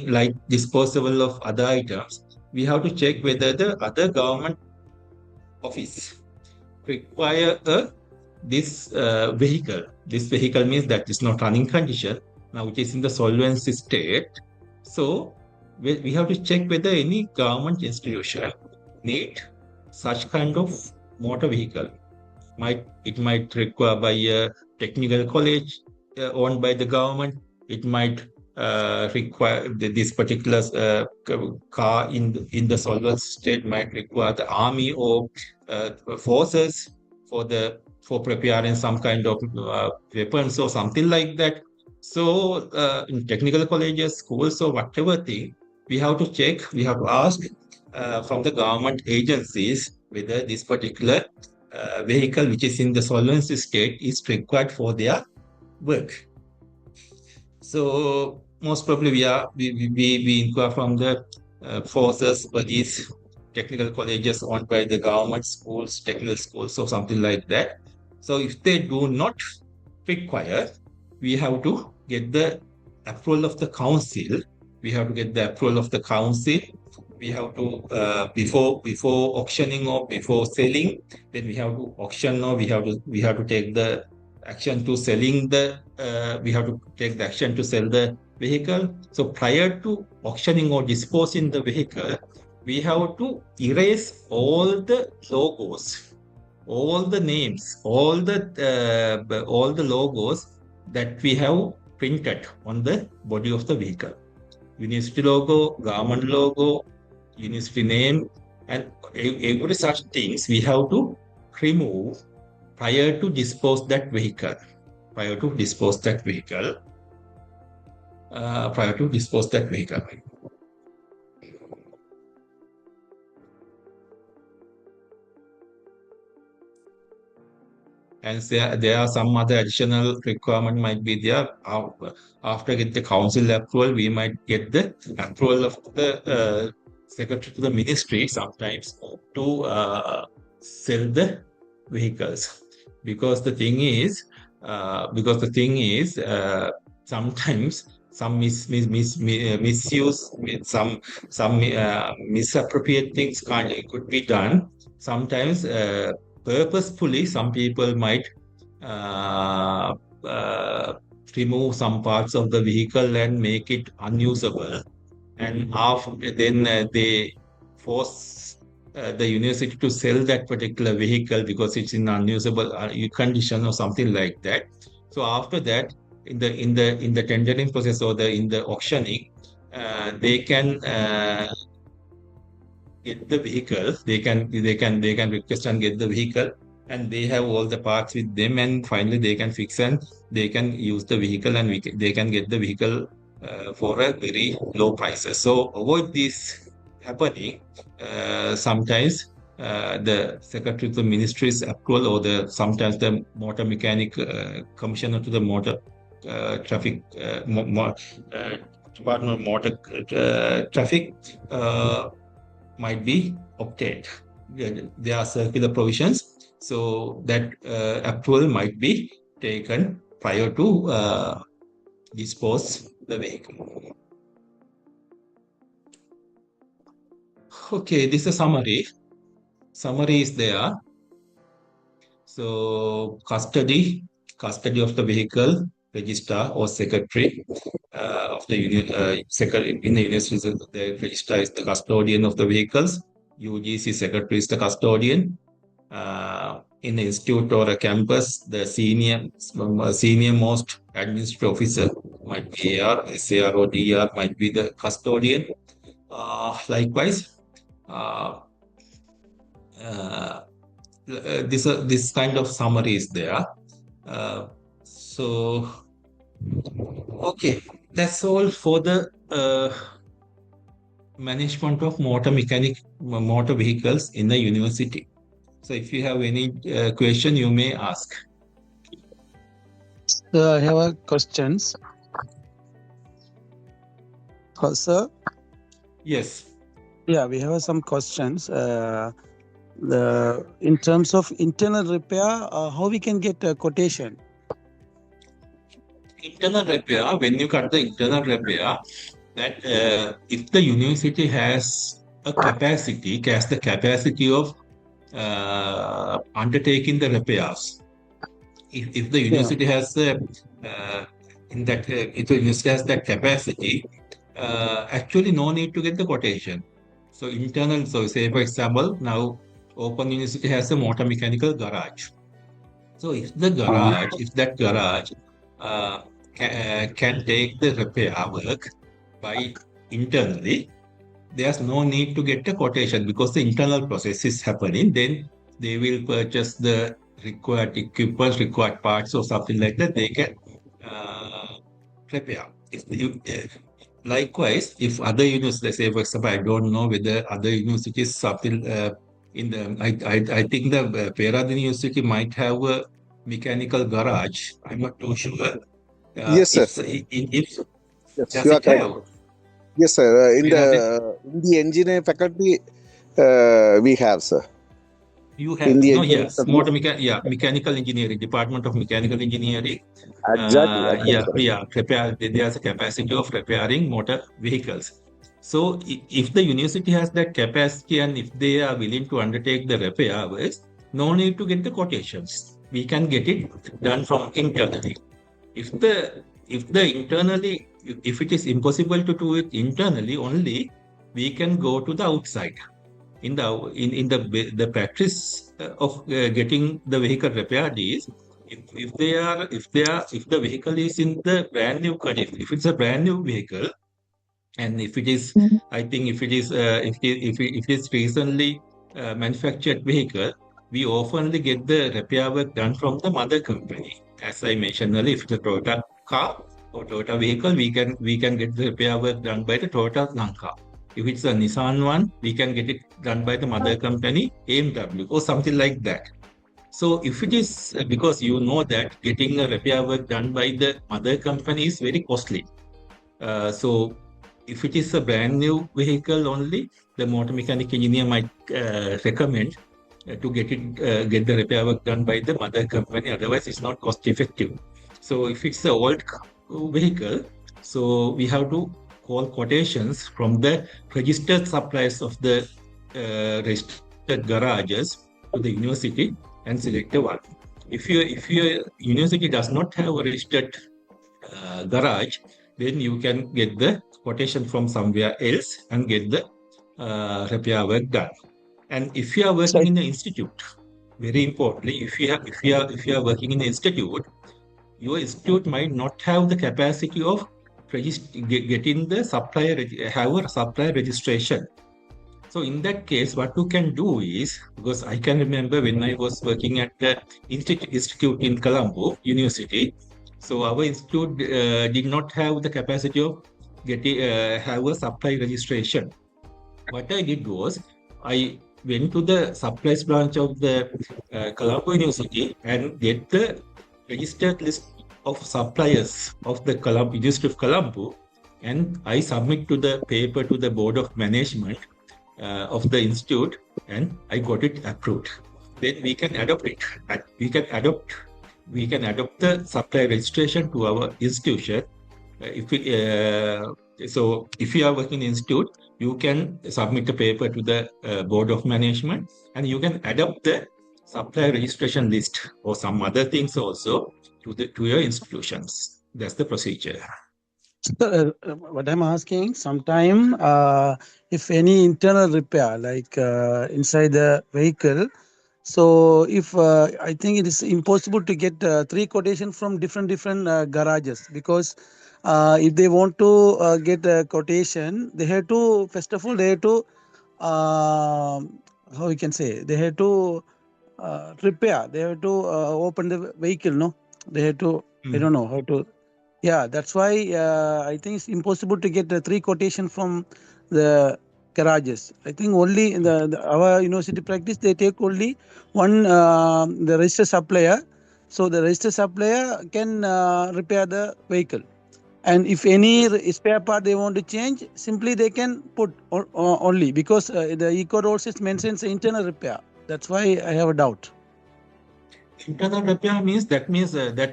like disposable of other items, we have to check whether the other government office require this vehicle. This vehicle means that it's not running condition. Now it is in the solvency state. So we have to check whether any government institution need such kind of motor vehicle. It might require by a technical college owned by the government. It might require this particular car in the solvency state might require the army or forces for preparing some kind of weapons or something like that. So in technical colleges, schools, or whatever thing, we have to check. We have to ask from the government agencies whether this particular vehicle which is in the solvency state is required for their work. So most probably we inquire from the forces, police, technical colleges owned by the government, schools, technical schools, or something like that. So if they do not require, we have to get the approval of the council. We have to get the approval of the council. We have to before auctioning or before selling, then we have to auction or we have to take the action to selling the we have to take the action to sell the vehicle. So prior to auctioning or disposing the vehicle, we have to erase all the logos, all the names, all the logos that we have printed on the body of the vehicle. University logo, government logo, university name, and every such things we have to remove prior to dispose that vehicle. Prior to dispose that vehicle. And there are some other additional requirement might be there. After get the council approval, we might get the approval of the secretary to the ministry sometimes to sell the vehicles. Because the thing is, sometimes some misuse, some misappropriate things could be done. Sometimes purposefully, some people might remove some parts of the vehicle and make it unusable, and then they force the university to sell that particular vehicle because it's in unusable condition or something like that. So after that, in the tendering process or in the auctioning, they can get the vehicle. They can request and get the vehicle, and they have all the parts with them, and finally they can fix and they can use the vehicle, and they can get the vehicle for a very low prices. So avoid this happening. Sometimes the secretary of the ministry's approval or sometimes the motor mechanic commissioner to the motor traffic department of motor traffic might be obtained. There are circular provisions, so that approval might be taken prior to dispose the vehicle. Okay, this is a summary. Summary is there. So custody of the vehicle, registrar or secretary of the union. In the university, the registrar is the custodian of the vehicles. UGC secretary is the custodian. In the institute or a campus, the senior most administrative officer might be AR, SAR or DR might be the custodian. Likewise, this kind of summary is there. So, okay, that's all for the management of motor vehicles in the university. So if you have any question, you may ask. I have a questions. Sir? Yes. Yeah, we have some questions. In terms of internal repair, how we can get a quotation? Internal repair, when you cut the internal repair, that if the university has the capacity of undertaking the repairs, if the university has if the university has that capacity, actually no need to get the quotation. So internal, so say for example, now Open University has a motor mechanical garage. So if that garage can take the repair work by internally, there's no need to get a quotation because the internal process is happening. Then they will purchase the required equipment, required parts or something like that. They can repair. Likewise, if other universities, let's say for example, I don't know whether other universities something I think the Peradeniya University might have a mechanical garage. I'm not too sure. Yes, sir. Yes, you are correct. Yes, sir. Do you have that? In the engineering faculty, we have, sir. You In have the no, engineering yes, faculty, mechanical engineering, Department of Mechanical Engineering. exactly, exactly, sir. Prepare. There's a capacity of repairing motor vehicles. So if the university has that capacity and if they are willing to undertake the repair works, no need to get the quotations. We can get it done from internally. If the internally, if it is impossible to do it internally only, we can go to the outside in the practice of getting the vehicle repaired is if the vehicle is in the brand new condition, if it's a brand new vehicle, and if it is, I think if it is if it is recently manufactured vehicle, we oftenly get the repair work done from the mother company. As I mentioned earlier, if it's a Toyota car or Toyota vehicle, we can get the repair work done by the Toyota Lanka. If it's a Nissan one, we can get it done by the mother company AMW or something like that. So if it is because you know that getting a repair work done by the mother company is very costly. So if it is a brand new vehicle only, the motor mechanic engineer might recommend to get the repair work done by the mother company. Otherwise, it's not cost effective. So if it's an old vehicle, so we have to call quotations from the registered suppliers of the registered garages to the university and select a one. If your university does not have a registered garage, then you can get the quotation from somewhere else and get the repair work done. And if you are So working in an institute, very importantly, if you are working in an institute, your institute might not have the capacity of getting the have a supplier registration. So in that case, what you can do is, because I can remember when I was working at the institute in Colombo University, so our institute did not have the capacity of getting have a supply registration. What I did was I went to the supplies branch of the Colombo University and get the registered list of suppliers of the University of Colombo, and I submit to the paper to the board of management of the institute, and I got it approved. Then we can adopt it. We can adopt the supply registration to our institution. If you are working in institute, you can submit a paper to the board of management, and you can adopt the supply registration list or some other things also to your institutions. That's the procedure. what I'm asking, sometime if any internal repair like inside the vehicle, so if I think it is impossible to get three quotation from different garages, because if they want to get a quotation, they have to, first of all they have to how we can say, they have to repair, they have to open the vehicle, no, they have to, I don't know how to. Yeah, that's why I think it's impossible to get three quotation from the garages. I think only in our university practice, they take only one, the registered supplier. So the registered supplier can repair the vehicle. And if any spare part they want to change, simply they can put only, because the eco rules it mentions internal repair. That's why I have a doubt. Internal repair means that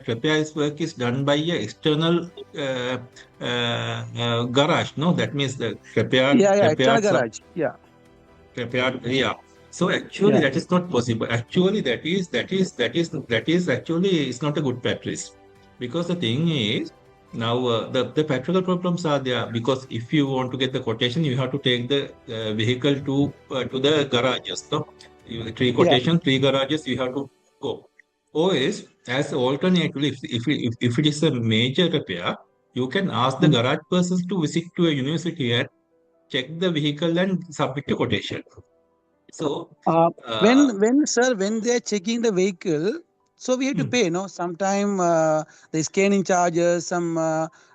repair work is done by a external garage. No, that means the Yeah, external repaired garage. Yeah. prepared, yeah. So actually that is not possible. Actually that is actually it's not a good practice, because the thing is now the practical problems are there, because if you want to get the quotation, you have to take the vehicle to the garages. So three Yeah. quotation, three garages you have to go. Or is as alternatively, if it is a major repair, you can ask the garage persons to visit to a university and check the vehicle and submit a quotation. So, When they are checking the vehicle, so we have to pay, no? Sometime the scanning charges, some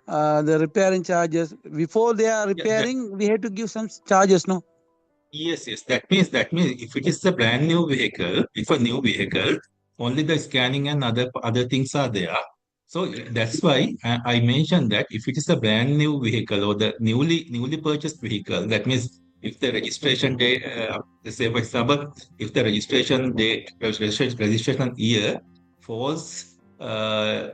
the repairing charges. Before they are repairing, we have to give some charges, no? yes. That means if it is a brand new vehicle, if a new vehicle, only the scanning and other things are there. So that's why I mentioned that if it is a brand new vehicle or the newly purchased vehicle, that means if the registration day, say for example, if the registration year falls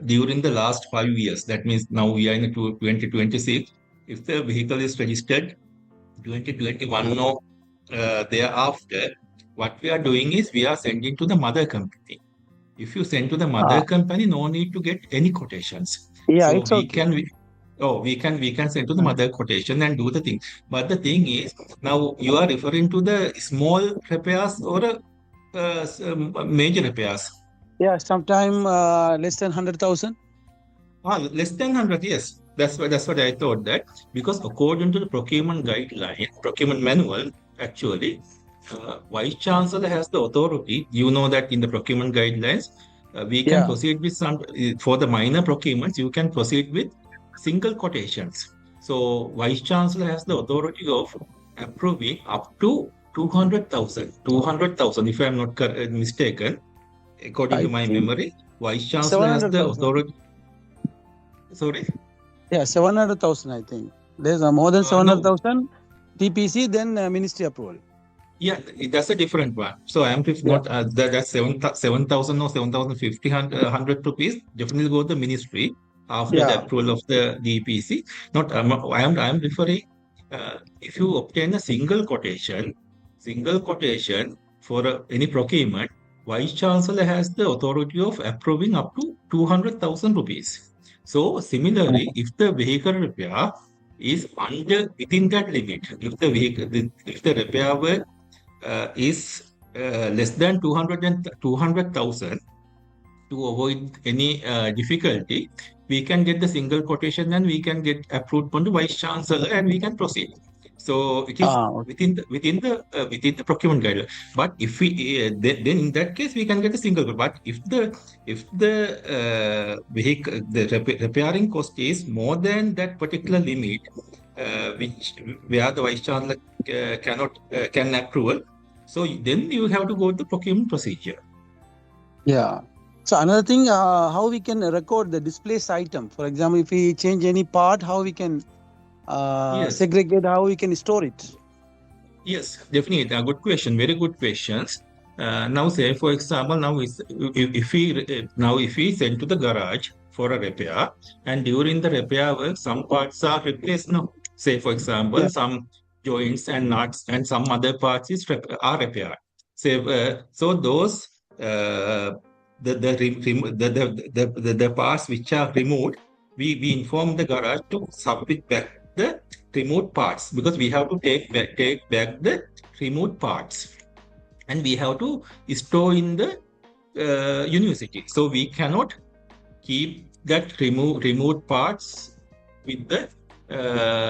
during the last 5 years, that means now we are in 2026. If the vehicle is registered 2021 or thereafter, what we are doing is we are sending to the mother company. If you send to the mother company, no need to get any quotations. Yeah, So it's okay. we can send to the mother quotation and do the thing. But the thing is, now you are referring to the small repairs or major repairs. Yeah, sometime less than 100,000. Less than 100, yes. That's what I thought that, because according to the procurement guideline, procurement manual, actually, Vice Chancellor has the authority. You know that in the procurement guidelines, we can Yeah. proceed with some, for the minor procurements, you can proceed with single quotations. So Vice Chancellor has the authority of approving up to 200,000. 200,000, if I'm not mistaken, according I to my think memory, Vice Chancellor has the 700,000. authority. Sorry? Yeah, 700,000, I think. There's more than No. 700,000 TPC, then ministry approval. Yeah, that's a different one. So I am not that's 7,000 or 7,500 rupees. Definitely go to the ministry after the Yeah. approval of the DPC. Not I am referring. If you obtain a single quotation for any procurement, Vice Chancellor has the authority of approving up to 200,000 rupees. So similarly, if the vehicle repair is within that limit, if the repair work is less than 200,000, to avoid any difficulty, we can get the single quotation and we can get approved from the Vice Chancellor and we can proceed. So it is Okay. within the procurement guideline. But if we then in that case we can get a single. But if the vehicle repairing cost is more than that particular limit, where the Vice Chancellor can approve, so then you have to go to procurement procedure. Yeah. So another thing, how we can record the displaced item. For example, if we change any part, how we can segregate, how we can store it. Yes, definitely. A good question. Very good questions. Now, say for example, if we send to the garage for a repair, and during the repair work, some parts are replaced. No, say for example, some joints and nuts and some other parts are repaired. So those the parts which are removed, we inform the garage to submit back the removed parts, because we have to take back the removed parts and we have to store in the university. So we cannot keep that removed parts with the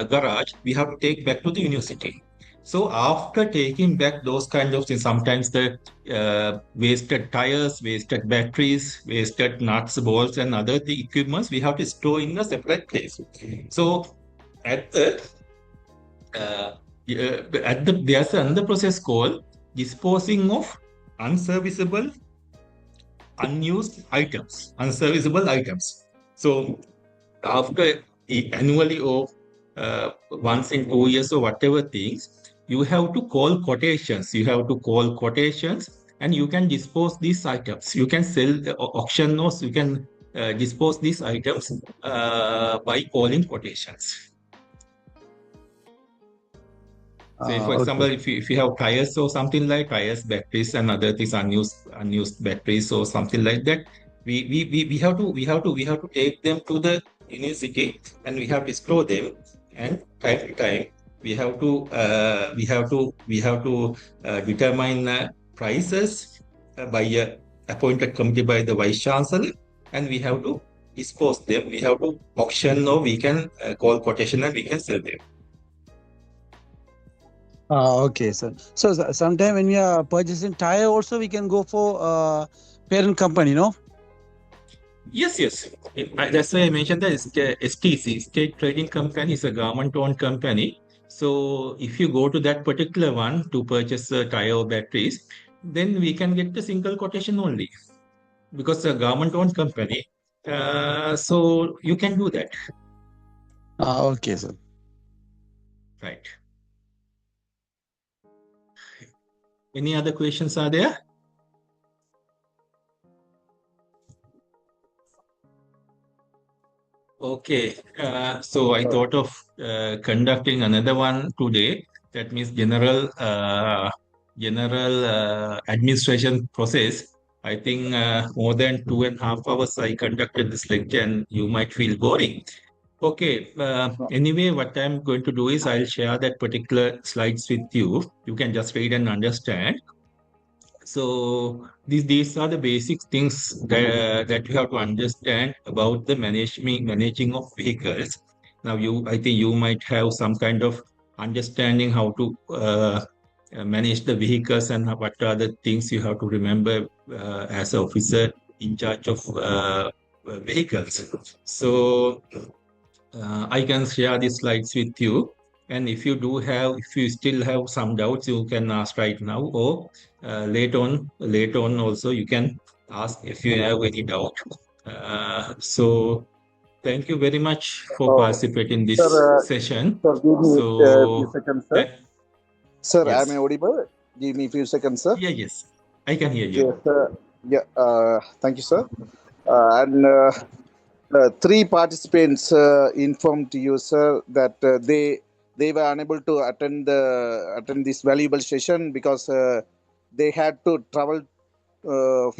garage. We have to take back to the university. So after taking back those kind of things, sometimes the wasted tires, wasted batteries, wasted nuts, bolts, and other equipments, we have to store in a separate place. So there's another process called disposing of unserviceable items. So after annually or once in 2 years or whatever things, you have to call quotations. And you can dispose these items. You can sell auction, or you can dispose these items by calling quotations. Say, for example, if you have tires or something like tires, batteries, and other things, unused batteries or something like that, we have to take them to the university and we have to store them. And time to time, we have to determine prices by a appointed committee by the Vice Chancellor, and we have to dispose them. We have to auction, or we can call quotation and we can sell them. Okay, sir. So sometime when we are purchasing tire, also we can go for parent company, no? Yes. That's why I mentioned that STC, State Trading Company, is a government-owned company. So if you go to that particular one to purchase tire or batteries, then we can get the single quotation only, because a government-owned company. So you can do that, Okay, sir. right? Any other questions are there? Okay, so I thought of conducting another one today. That means general administration process. I think more than 2.5 hours I conducted this lecture, and you might feel boring. Okay. Anyway, what I'm going to do is I'll share that particular slides with you. You can just read and understand. So these are the basic things that you have to understand about the managing of vehicles. Now I think you might have some kind of understanding how to manage the vehicles and what are the things you have to remember as an officer in charge of vehicles. So I can share these slides with you. And if you still have some doubts, you can ask right now, or later on also you can ask if you have any doubt. So thank you very much for Oh, participating in sir, this session. sir, give me a few So seconds, sir. that, Sir, am I yes, audible? Give me a few seconds, sir. yes, I can hear you. Yes, sir. Yeah, thank you, sir. And three participants informed to you, sir, that they were unable to attend this valuable session because they had to travel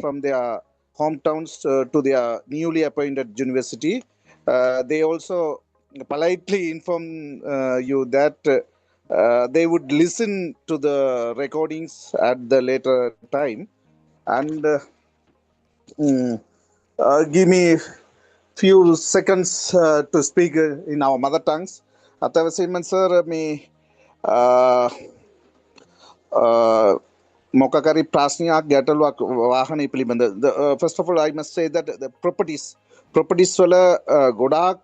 from their hometowns to their newly appointed university. They also politely inform you that they would listen to the recordings at the later time. And mm, give me few seconds to speak in our mother tongues. අතවසීමන් sir මේ මොකකරි ප්‍රශ්නයක් ගැටලුවක් වාහනය පිළිබඳ first of all I must say that the properties වල ගොඩාක්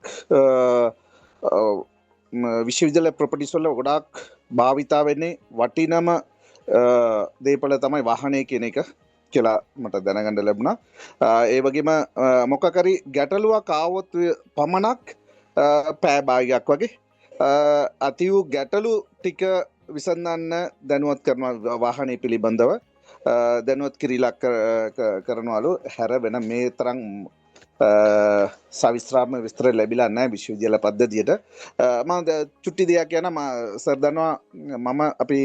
විශ්වවිද්‍යාල properties වල ගොඩාක් භාවිතා වෙන්නේ වටිනම දේපල තමයි වාහනය කියන එක කියලා මට දැනගන්න ලැබුණා. ඒ වගේම මොකකරි ගැටලුවක් ආවොත් පමණක් පෑ භාගයක් වගේ අති වූ ගැටලු ටික විසඳන්න දැනුවත් කරනවා වාහනය පිළිබඳව දැනුවත් කිරීලා කරනවලු හැර වෙන මේ තරම් සවිස්ත්‍රාත්ම විස්තර ලැබිලා නැහැ විශ්වවිද්‍යාල පද්ධතියට. මම චුට්ටි දෙයක් කියන සර් දන්නවා මම අපි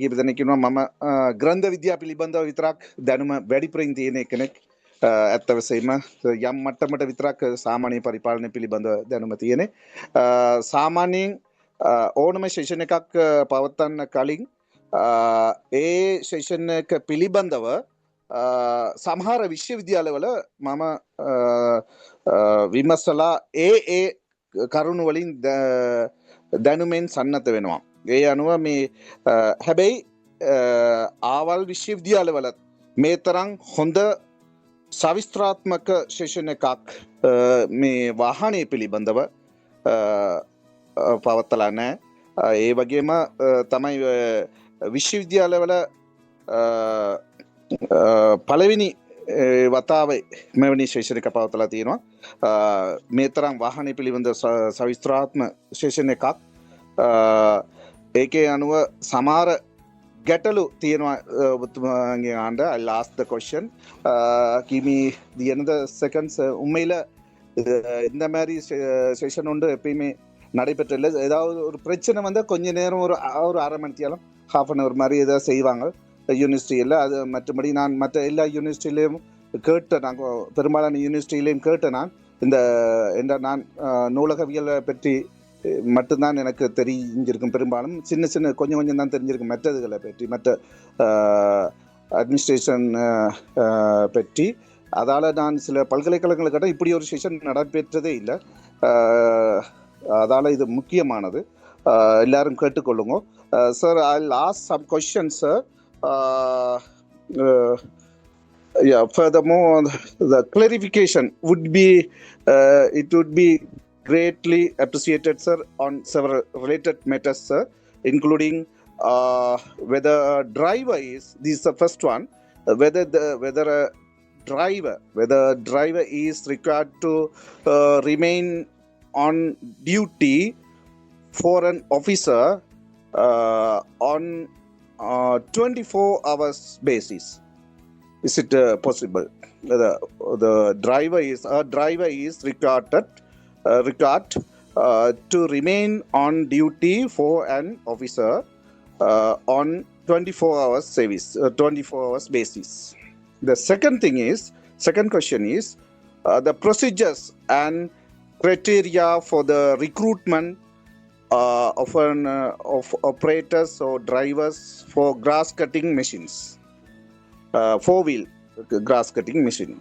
කීප දෙනෙක් කියනවා මම ග්‍රන්ථ විද්‍යාව පිළිබඳව විතරක් දැනුම වැඩිපුරින් තියෙන කෙනෙක්. ඇත්ත වශයෙන්ම යම් මට්ටමකට විතරක් සාමාන්‍ය පරිපාලනය පිළිබඳව දැනුම තියෙන්නේ. සාමාන්‍යයෙන් ඕනම සෙෂන් එකක් පවත්වන්න කලින් ඒ සෙෂන් එක පිළිබඳව සමහර විශ්වවිද්‍යාලවල මම විමසලා ඒ කරුණු වලින් දැනුමෙන් සන්නත වෙනවා. ඒ අනුව මේ හැබැයි ආවල් විශ්වවිද්‍යාලවලත් මේ තරම් හොඳ සවිස්ත්‍රාත්මක සෙෂන් එකක් මේ වාහනය පිළිබඳව පවත්වලා නැහැ. ඒ වගේම තමයි විශ්වවිද්‍යාලවල පළවෙනි වතාවේ මෙවැනි ශේෂණ එක පවත්වලා තියෙනවා. මේ තරම් වාහනය පිළිබඳ සවිස්ත්‍රාත්ම ශේෂණ එකක්. ඒකේ අනුව සමහර ගැටලු තියෙනවා ඔබතුමාගේ ආණ්ඩ. I'll ask the question. Give me the another seconds. உண்மையில இந்த மாதிரி செஷன் உண்டு எப்பயுமே நடைபெற்றில்லை. ஏதாவது ஒரு பிரச்சனை வந்தால் கொஞ்ச நேரம் ஒரு அரை மணி நேரம் half an hour மாதிரி ஏதாவது செய்வாங்க யூனிவர்சிட்டியில். அது மற்றபடி நான் மற்ற எல்லா யூனிவர்சிட்டிலையும் கேட்டேன். நாங்கள் பெரும்பாலான யூனிவர்சிட்டியிலையும் கேட்டேன். நான் நூலகவியலை பற்றி மட்டும்தான் எனக்கு தெரிஞ்சிருக்கும். பெரும்பாலும் சின்ன கொஞ்சம் தான் தெரிஞ்சிருக்கும் மற்றதுகளை பற்றி, மற்ற அட்மினிஸ்ட்ரேஷன் பற்றி. அதால் நான் சில பல்கலைக்கழகங்களை கேட்டால் இப்படி ஒரு செஷன் நடைபெற்றதே இல்லை. அதால் இது முக்கியமானது. எல்லாரும் கேட்டுக்கொள்ளுங்க. Sir, I'll ask some questions, sir. Yeah, furthermore, the clarification would be greatly appreciated, sir, on several related matters, sir, including whether a driver is, this is the first one, whether whether driver is required to remain on duty for an officer on 24 hours basis. Is it possible? The driver is required to remain on duty for an officer on 24 hours service, 24 hours basis. The second question is the procedures and criteria for the recruitment of operators or drivers for grass cutting machines, 4-wheel grass cutting machine.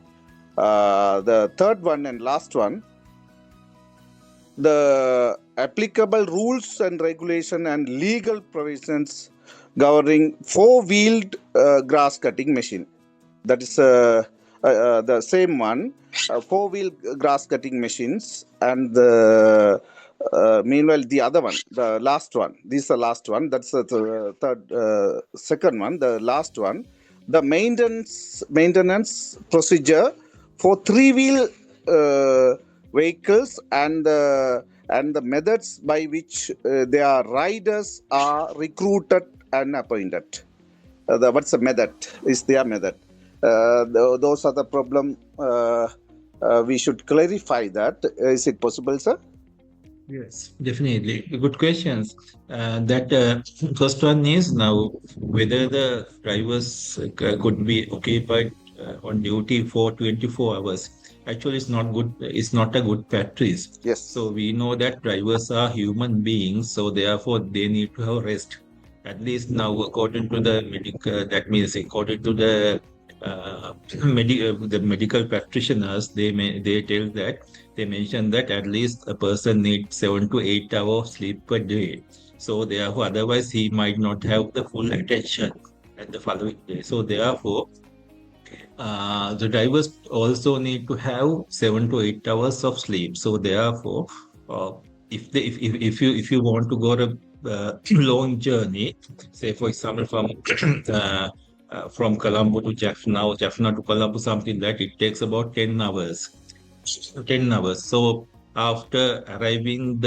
The third one and last one, the applicable rules and regulation and legal provisions governing 4-wheeled grass cutting machine. That is the same one, 4-wheel grass cutting machines, and the meanwhile the other one, the last one. This is the last one. That's the second one. The last one, the maintenance procedure for 3-wheel vehicles and the methods by which their riders are recruited and appointed. What's the method? Is their method? Those are the problem. We should clarify that. Is it possible, sir? Yes, definitely. Good questions. That first one is now whether the drivers could be occupied on duty for 24 hours. Actually, it's not good. It's not a good practice. Yes. So we know that drivers are human beings, so therefore they need to have rest. At least now, according to the medical, that means according to the medical practitioners, they mention that at least a person needs 7 to 8 hours sleep per day. So therefore, otherwise he might not have the full attention at the following day. So therefore, the drivers also need to have 7 to 8 hours of sleep. So therefore, if you want to go on a long journey, say for example from Colombo to Jaffna or Jaffna to Colombo, something like that, it takes about 10 hours. 10 hours. So after arriving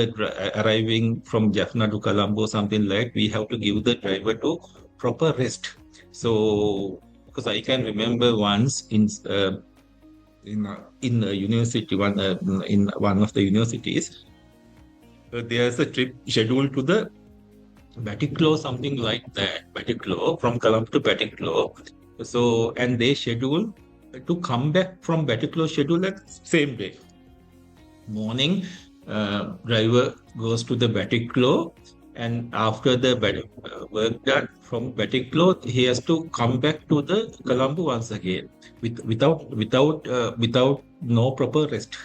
from Jaffna to Colombo, something like, we have to give the driver to proper rest. So because I can remember once in a university, in one of the universities, there's a trip scheduled to the Batiklo, something like that. Batiklo, from Colombo to Batiklo. So, and they schedule to come back from Batiklo, schedule at same day. Morning, driver goes to the Batiklo, and after the work done from Batiklo, he has to come back to the Colombo once again without no proper rest.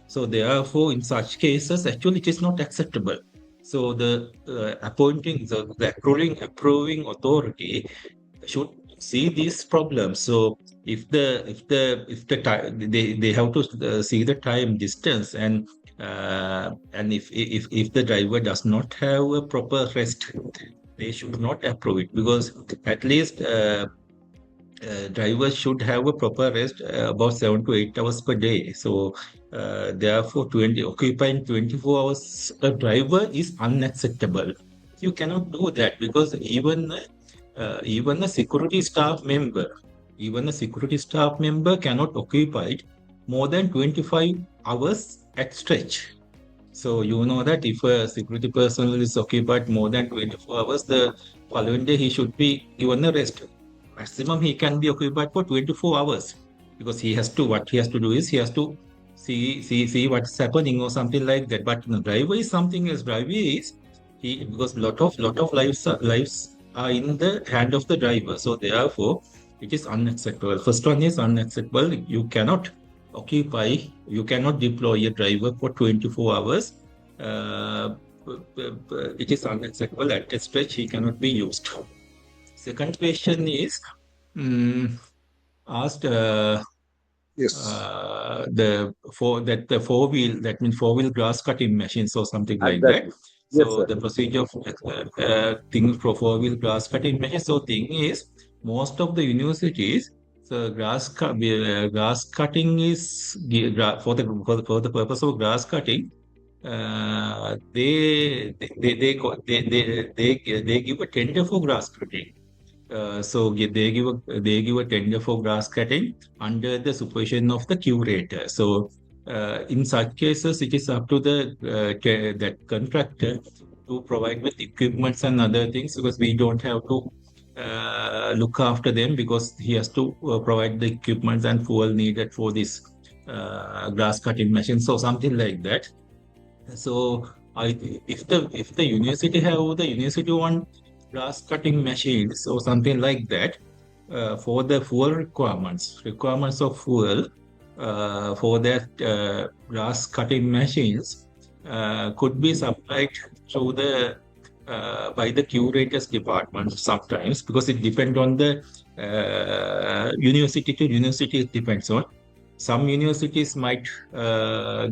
So therefore, in such cases, actually it is not acceptable. So the approving authority should see these problems. So if the time, they have to see the time distance, and if the driver does not have a proper rest, they should not approve it, because at least drivers should have a proper rest about 7 to 8 hours per day. So therefore, occupying 24 hours a driver is unacceptable. You cannot do that, because even a security staff member cannot occupy more than 25 hours at stretch. So you know that if a security personnel is occupied more than 24 hours, the following day he should be given a rest. Maximum he can be occupied for 24 hours, because what he has to do is he has to see what's happening or something like that. But the driver is something else. Because lot of lives are in the hand of the driver. So therefore, it is unacceptable. First one is unacceptable. You cannot deploy a driver for 24 hours. It is unacceptable. At a stretch, he cannot be used. Second question is asked. Yes. The 4-wheel grass cutting machines or something like that. Yes, So sir. the procedure of thing for 4-wheel grass cutting machines. So thing is, most of the universities So grass cutting is for the purpose of grass cutting. They give a tender for grass cutting. They give a tender for grass cutting under the supervision of the curator. So in such cases, it is up to that contractor to provide with equipments and other things, because we don't have to look after them, because he has to provide the equipments and fuel needed for this grass cutting machine. So something like that. So if the university have the university one grass cutting machines or something like that, for the fuel requirements of fuel for that grass cutting machines could be supplied through the by the curators department sometimes, because it depends on the university to university. It depends on. Some universities might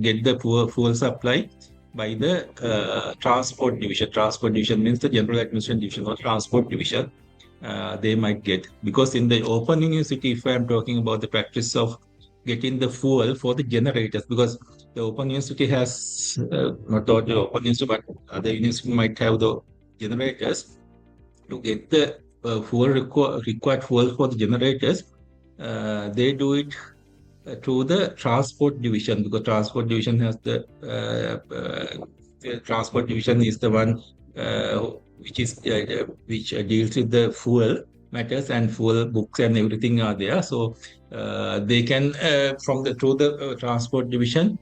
get the fuel supply by the transport division. Transport division means the general administration division or transport division. They might get, because in the open university, if I'm talking about the practice of getting the fuel for the generators, because the open university has not all the open university, but other university might have the generators. To get the required fuel for the generators, they do it through the transport division, because transport division has the transport division is the one which deals with the fuel matters, and fuel books and everything are there. So they can through the transport division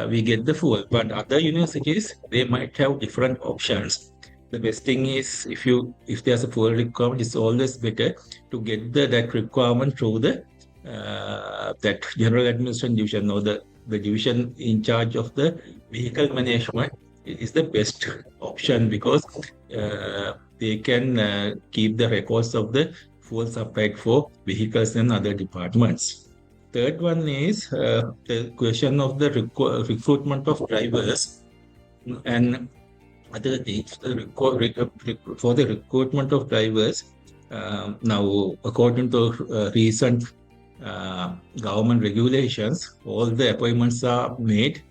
we get the fuel. But other universities, they might have different options. The best thing is, if there's a fuel requirement, it's always better to get that requirement through the that general administration division, or the division in charge of the vehicle management is the best option, because they can keep the records of the fuel supplied for vehicles and other departments. Third one is the question of the recruitment of drivers and other things. For the recruitment of drivers, now according to recent government regulations, all the appointments are made,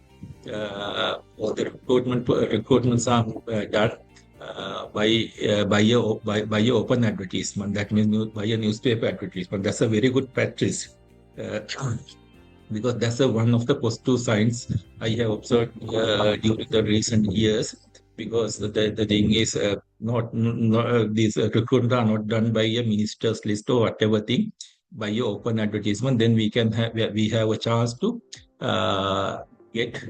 all the recruitments are done by a open advertisement. That means by a newspaper advertisement. That's a very good practice, because that's one of the positive signs I have observed during the recent years. Because the thing is, these recruitments are not done by a minister's list or whatever thing, by your open advertisement. Then we have a chance to get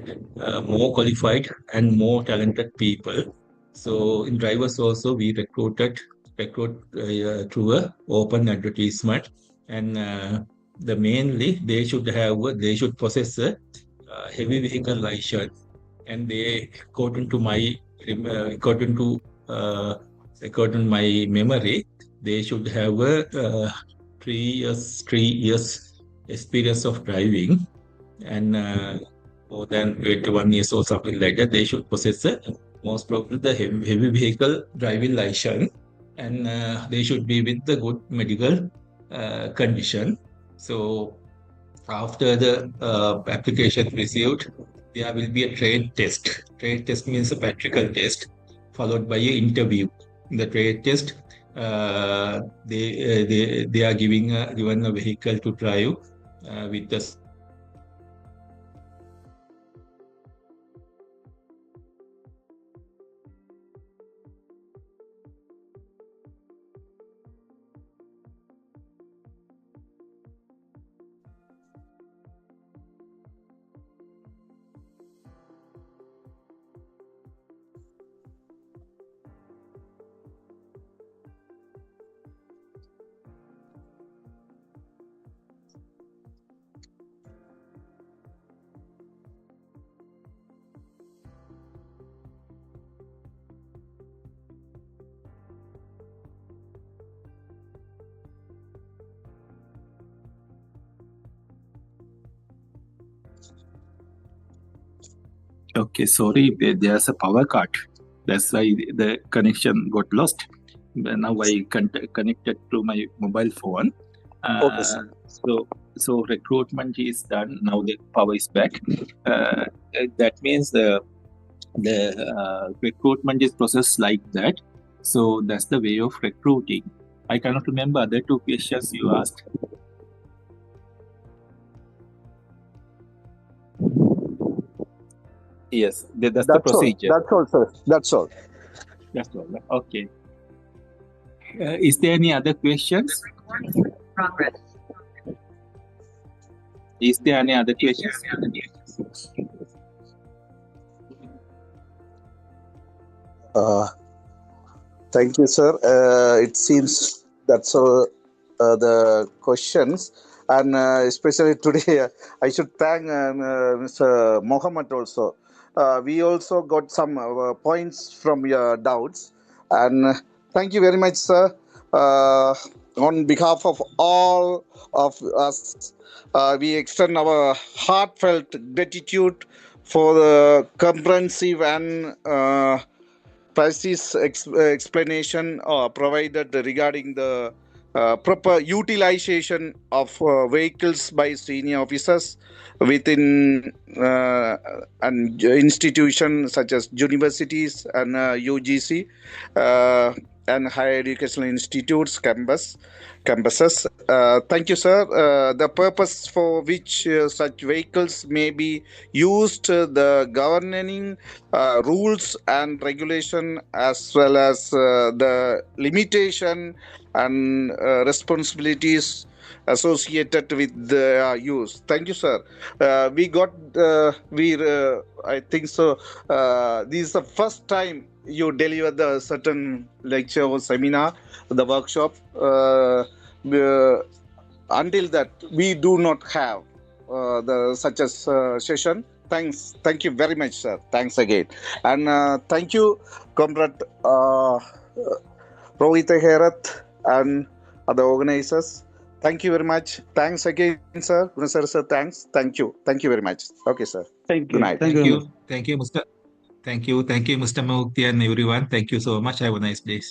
more qualified and more talented people. So in drivers also, we recruit through a open advertisement, and mainly they should possess a heavy vehicle license, and they according to my memory, they should have a 3 years experience of driving, and more than 21 years or something like that. They should possess most probably the heavy vehicle driving license, and they should be with the good medical condition. So after the application received, there will be a trade test. Trade test means a practical test followed by an interview. In the trade test, they are given a vehicle to drive with the Okay, sorry, there's a power cut. That's why the connection got lost. Now I connected to my mobile phone. Okay, sir. So recruitment is done. Now the power is back. That means the recruitment is processed like that. So that's the way of recruiting. I cannot remember other two questions you asked. Yes, that's the That's all. procedure. That's all, sir. That's all. That's all. Okay. Is there any other questions? Progress. Is there any other questions? Thank you, sir. It seems that's all the questions, and especially today, I should thank Mr. Mohammed also. We also got some points from your doubts, and thank you very much, sir. On behalf of all of us, we extend our heartfelt gratitude for the comprehensive and precise explanation provided regarding the proper utilization of vehicles by senior officers within an institution such as universities and UGC and higher educational institutes campuses. Thank you, sir. The purpose for which such vehicles may be used, the governing rules and regulation, as well as the limitation and responsibilities associated with the use. Thank you, sir. I think so. This is the first time you deliver the certain lecture or seminar, the workshop. Until that, we do not have the such a session. Thank you very much, sir. Thanks again, and thank you, comrade Rohit Herath and other organizers. Thank you very much. Thanks again, sir. Gunasekara sir, thanks. Thank you very much. Okay, sir. Thank Good you. night. Thank you very much. Thank you, Mr. Thank you, Mr. Mukti and everyone. Thank you so much. Have a nice day.